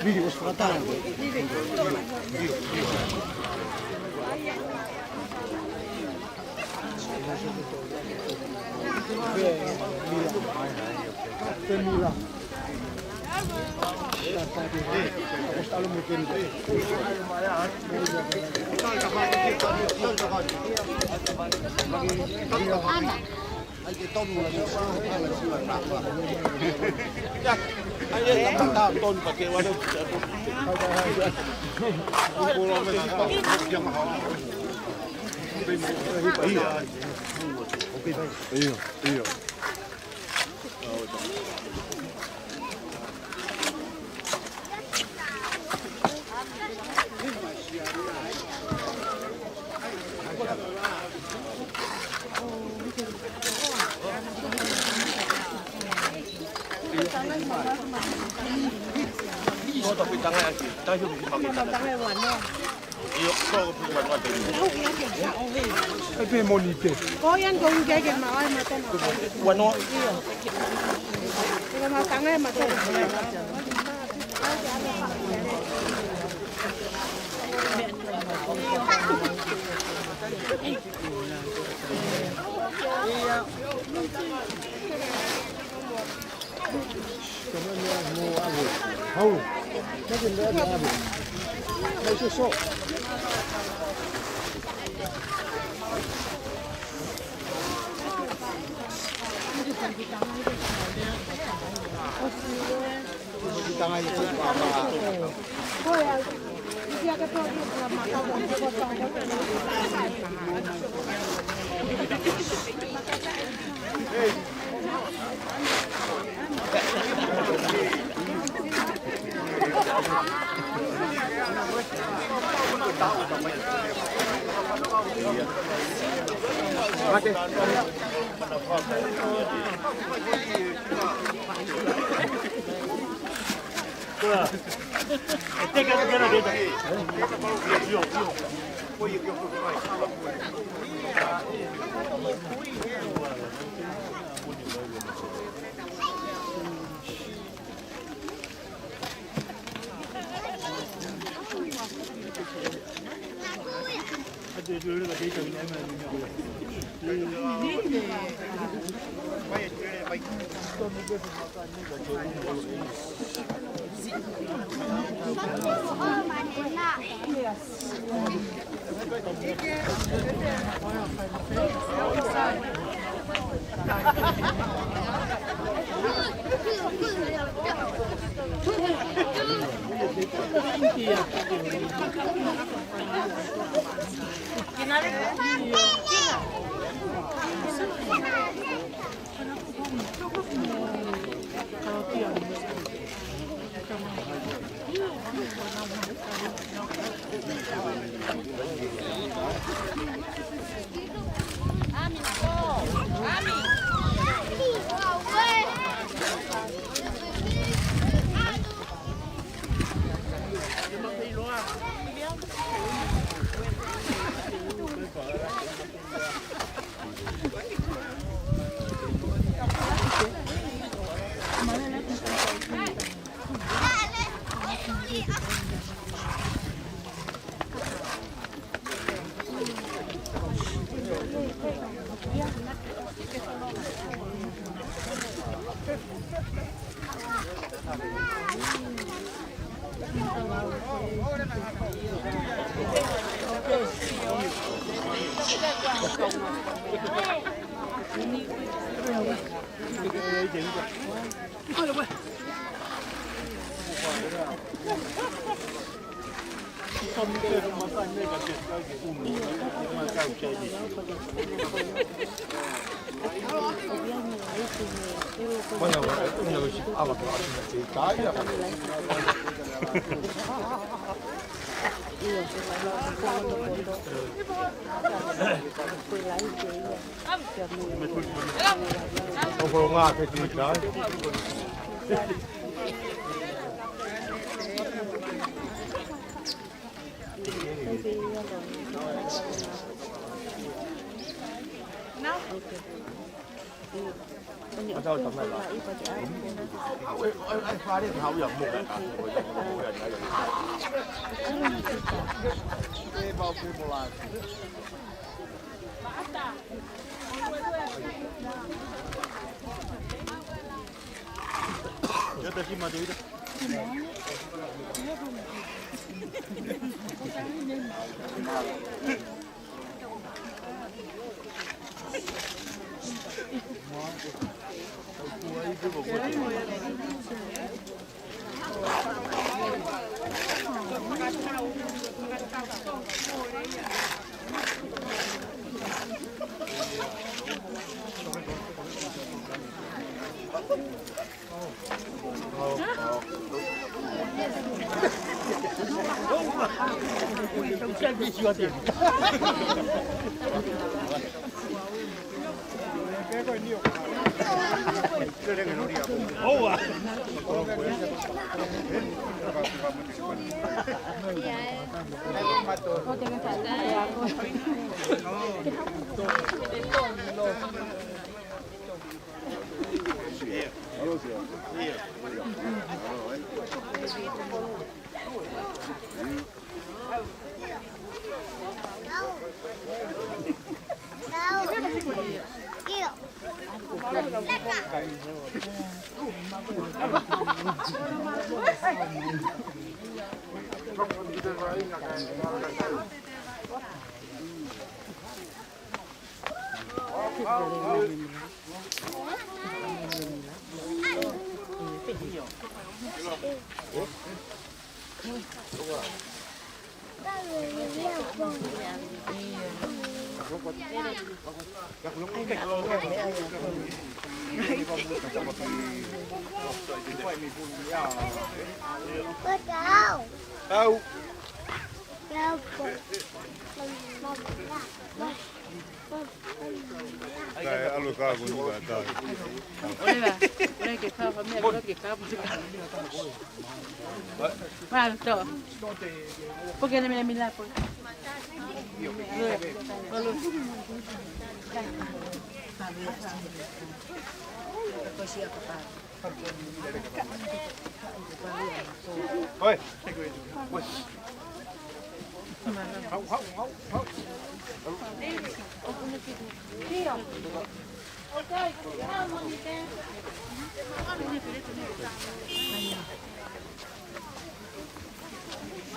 Speaker 6: Vídeo escratando. Mila. Hay cái tôm là nó sao hay là siêu nặng quá. Chắc anh ấy làm ta tôm phải kêu vào đâu. Cô lo mới tao không mà họ. Ok đây. Iyo. Có tập cái tangan lagi, tahu pakai tangan warna. Iyo, kau pergi mana tadi? Apa monitor?
Speaker 11: Có yang con cái mà ai mà tên
Speaker 6: Warna.
Speaker 11: Cái mà tăng em mà tên.
Speaker 6: Hau, cái gì đó là gì? Đây số số. Tangan itu apa?
Speaker 11: Oh ya, dia kata dia lama kau potong
Speaker 6: Hey. Mati. Tega kena dia. Yo. Oi, yo.
Speaker 11: Thank you. Porque me mira por.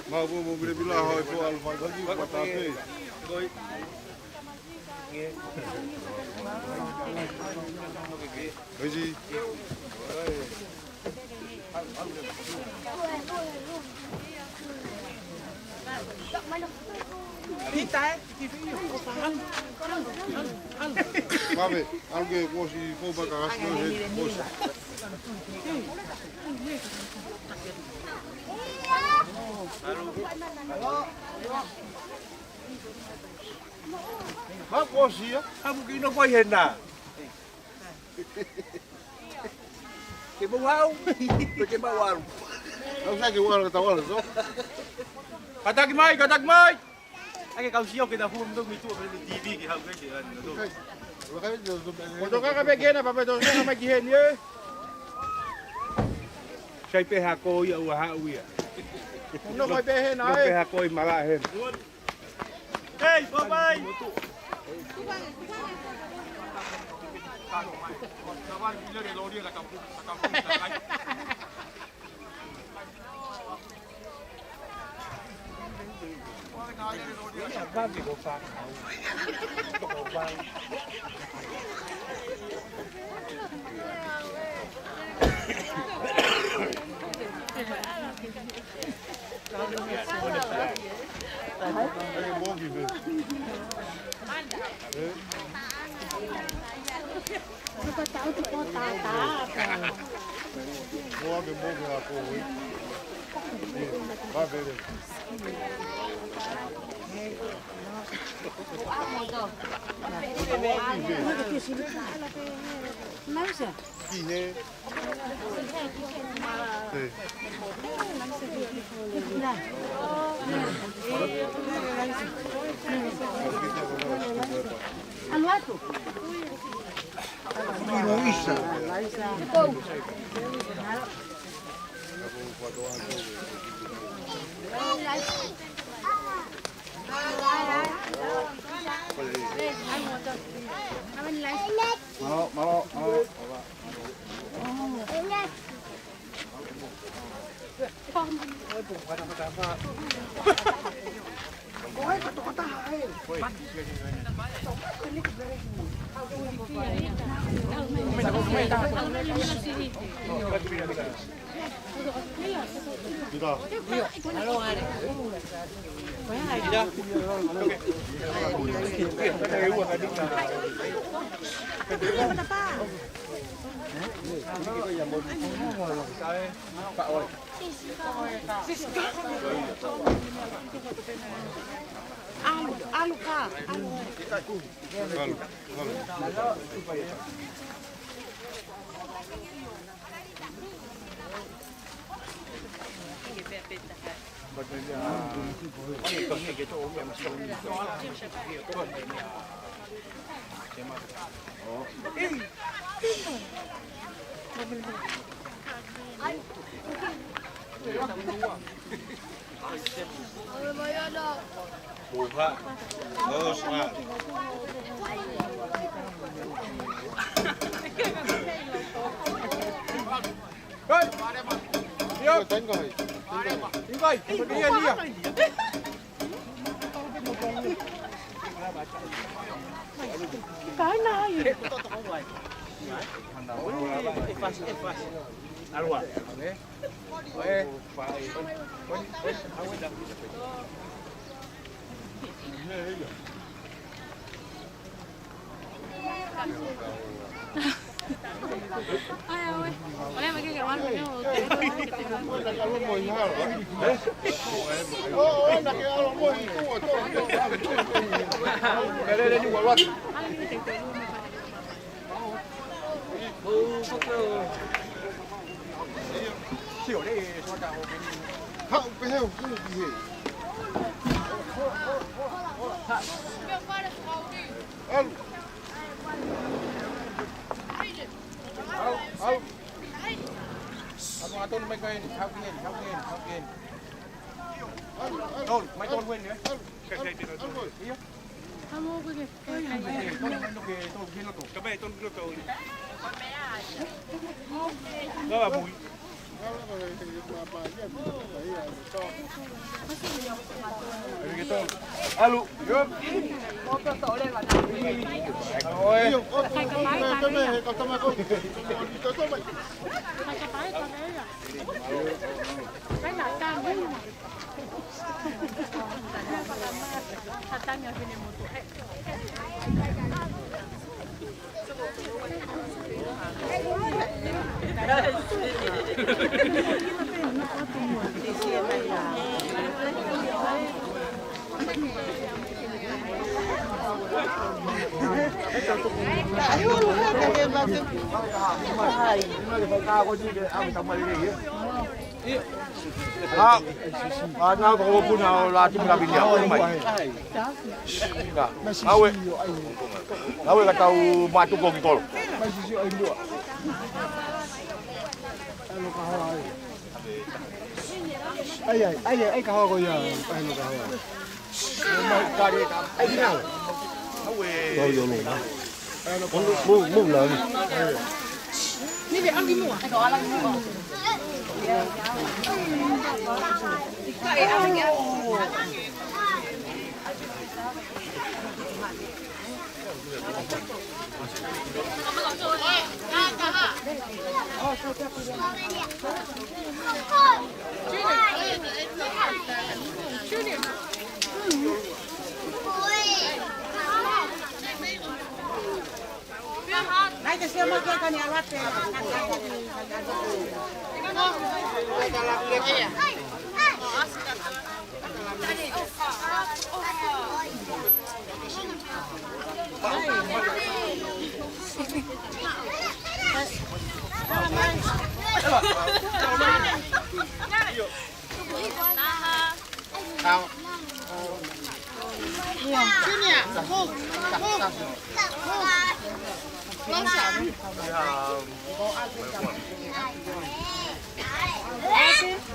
Speaker 9: Mau mau bila bila hoi po alfan lagi patape. Haji. Mame, algo kosi po bagas no he kosi.
Speaker 6: Mak bosi ya, kamu kino kau hena. Kita wow, kita wow. Kau saya kita wow tahu lah so. Katak mai. Ake kau siap kita hum tu mitu pada TV kita hum ke kan tu. Untuk kau bagian apa betul kau bagian ye. Saya pihak kau ya wah ya. Untuk kau pihak na. Untuk pihak kau malah hen. Hey, bye. Kawan bila dia lori kat kampung. Vâng thì có phạt.
Speaker 11: Có cháu thì có tá.
Speaker 6: Mua cái là cô ấy. Ba về đi. Mau.
Speaker 11: Alu ka.
Speaker 6: Buka. Terus, Pak. Hei. Siap. Tengok. Tinggal. Dia dia.
Speaker 11: Cái này.
Speaker 6: Alwa.
Speaker 11: Ai ơi. Olha aqui que agora eu
Speaker 6: Không, cái heo cũng gì. Ang mga tol may kain, hawkin. Tol, may tol win ya. Iya.
Speaker 11: Kamu pergi.
Speaker 6: Tol gila tu. Kabay tol gila tu.
Speaker 9: Đó là bụi.
Speaker 6: Alo, yuk.
Speaker 8: Một cái tổ lên vào
Speaker 6: Ôi.
Speaker 11: Hai cái máy
Speaker 6: Cái này có tao mà không. Tôi mày.
Speaker 11: hai cái máy con đấy à. Cái lại cam đấy mà. Katanya vile moto.
Speaker 6: Ana ko puna la tim la bilia ko mai. Awe ka tau matu ko tol. Ai ka ho ko ya, ai no ka ho. Mai ka ri ka. Ai ki nào. Awe. Lo yo lo. Mu lớn.
Speaker 8: Ni để ăn cái mùa. Ai có ăn cái mùa. Cái ăn cái. Này thì xem cái con nhà lát này.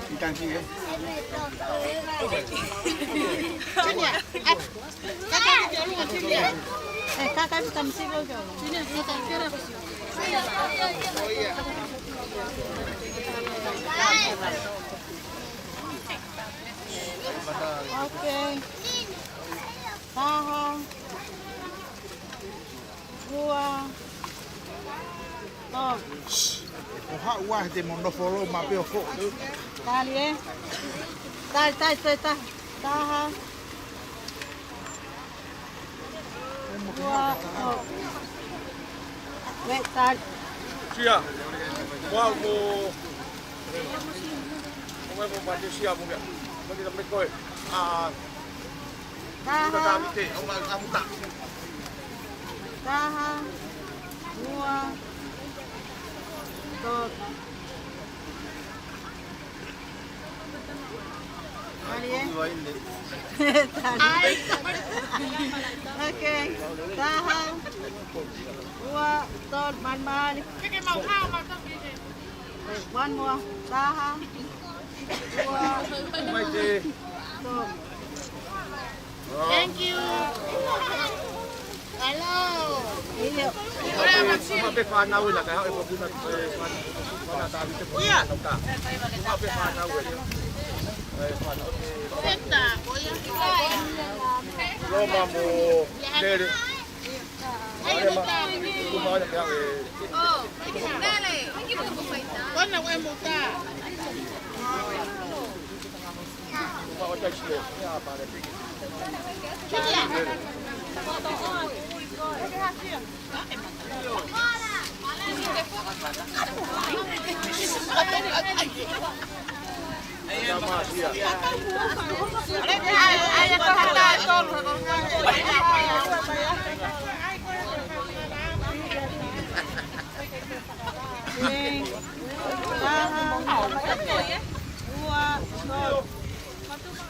Speaker 6: Ikan sih.
Speaker 7: Kakak bisa mesti lo jauh. Oke. Tahan. Dua. Oh.
Speaker 6: Hak wah di mono follow mapi ofo.
Speaker 7: Tali eh. Tai. Tahan. Dua. Oh. Wait, tali.
Speaker 6: Sia. Wah mo. Mo pati sia mo ya. Mo di sampai koi. Sudah kami te, orang kamu tak.
Speaker 7: Tahan. Dua. Tot. Tali eh. Tali. Okay. Tahan. Dua. Tot. Man.
Speaker 8: Cái màu khao mà không đi.
Speaker 7: One more. Tahan. Dua.
Speaker 6: Mai te.
Speaker 7: Tot.
Speaker 8: Thank you. Hello.
Speaker 7: Iya.
Speaker 6: Mapi fan awal lah kaya ibu guna fan tabi te. Iya. Mapi fan awal.
Speaker 8: Tenta, voy a
Speaker 6: Roma mo dere. Kumawala kaya
Speaker 8: Oh, dale. Con là em một ta.
Speaker 6: kumawala siya. Ya pare.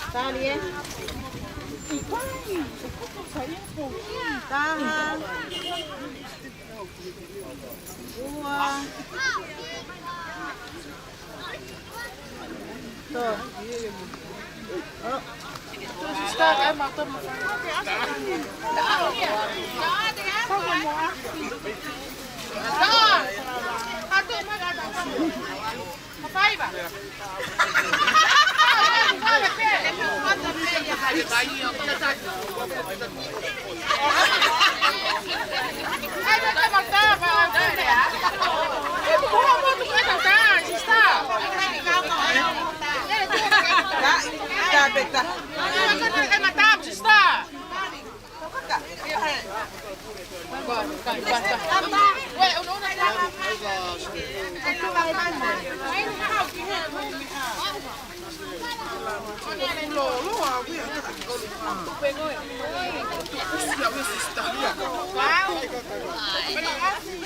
Speaker 7: Tali eh. Tahan. Dua. Tuh. Oh.
Speaker 8: Sister, em mặc tâm.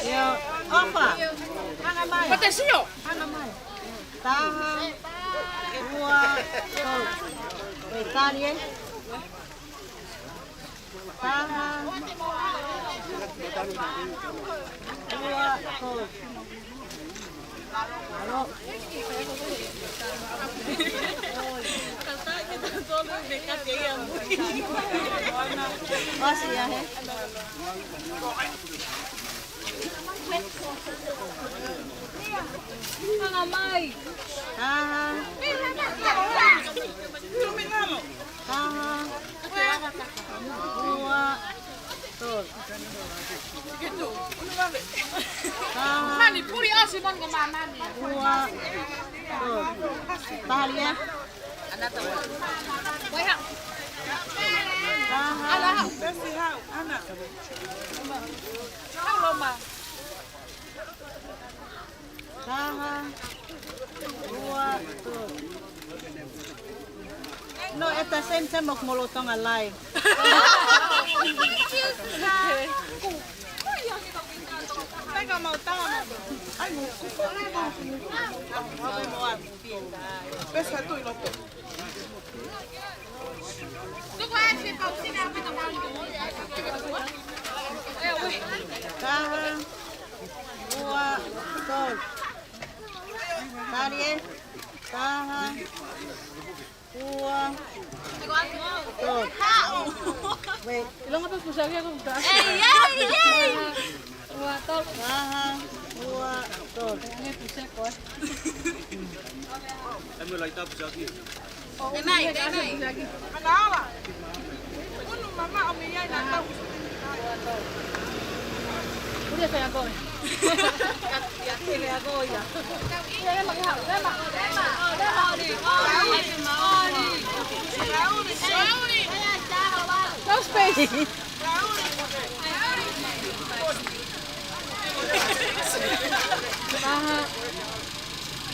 Speaker 1: Yo, apa? Hanga mai.
Speaker 8: Patesio.
Speaker 1: Hanga mai. Taha. Ua. Italia. Taha. Ua. Halo. Masih ya, Hanga mai. Taha. Taha. Ua.
Speaker 8: Mani puri asi mon ko mamani.
Speaker 1: Ua. Talia.
Speaker 8: Wait.
Speaker 1: Ala.
Speaker 8: Besi hau. Ana. Halo ma.
Speaker 1: Taha. Ua. No, esta sense mok molotong alive.
Speaker 8: Pega mau tahu.
Speaker 1: Ay,
Speaker 8: Besa tu ilo. Tu vai se pausinha apa tambah.
Speaker 1: Taha. Ua. Tol. Tarie. Taha. Ua. Tol. Wait.
Speaker 11: Ilang atas pusaknya aku udah. Ua tol.
Speaker 1: Taha. Ua. Tol.
Speaker 11: Ini pusak kok.
Speaker 6: Kami lagi tak bisa lagi.
Speaker 8: Denai. Kenapa? Unu mama ominya nak tahu.
Speaker 11: Udah saya kok.
Speaker 1: Ya kile ako ya.
Speaker 11: No space. Taha.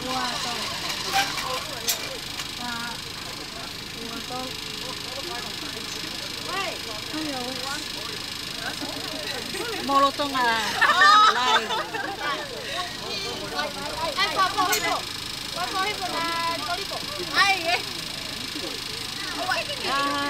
Speaker 11: Ua tol. Taha. Ua tol.
Speaker 1: Molotong alive. Taha.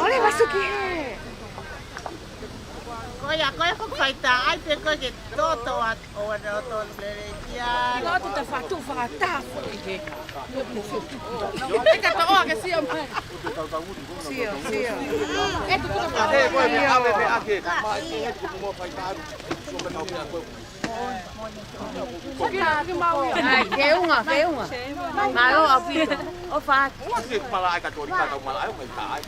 Speaker 8: Oleh masuki. Koya kok faita ai pe ko ke toto at o na to le ya.
Speaker 11: Ikaw tu ta fatu fata. Eka to o ke sio mai. Sio. Tu tu ta.
Speaker 6: Me ave me ake. Ma ke mo faita. So me no me ako.
Speaker 11: Que mau.
Speaker 8: Ai, que unha. Malo apito.
Speaker 1: O fa.
Speaker 13: Kasi pala ay katolik ka tao malay may taay.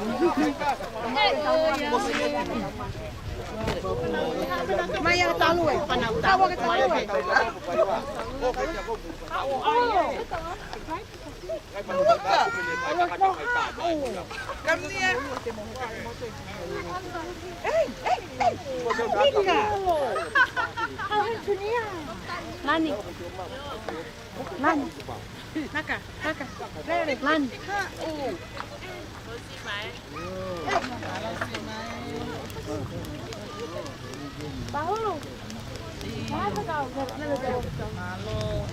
Speaker 1: Maya talo eh. Tawa ka talo eh. Come here. Hey, hey, hey. Tika. Lani. Lani. Naka, naka. Lani. Bahu. Mana kau? Malo.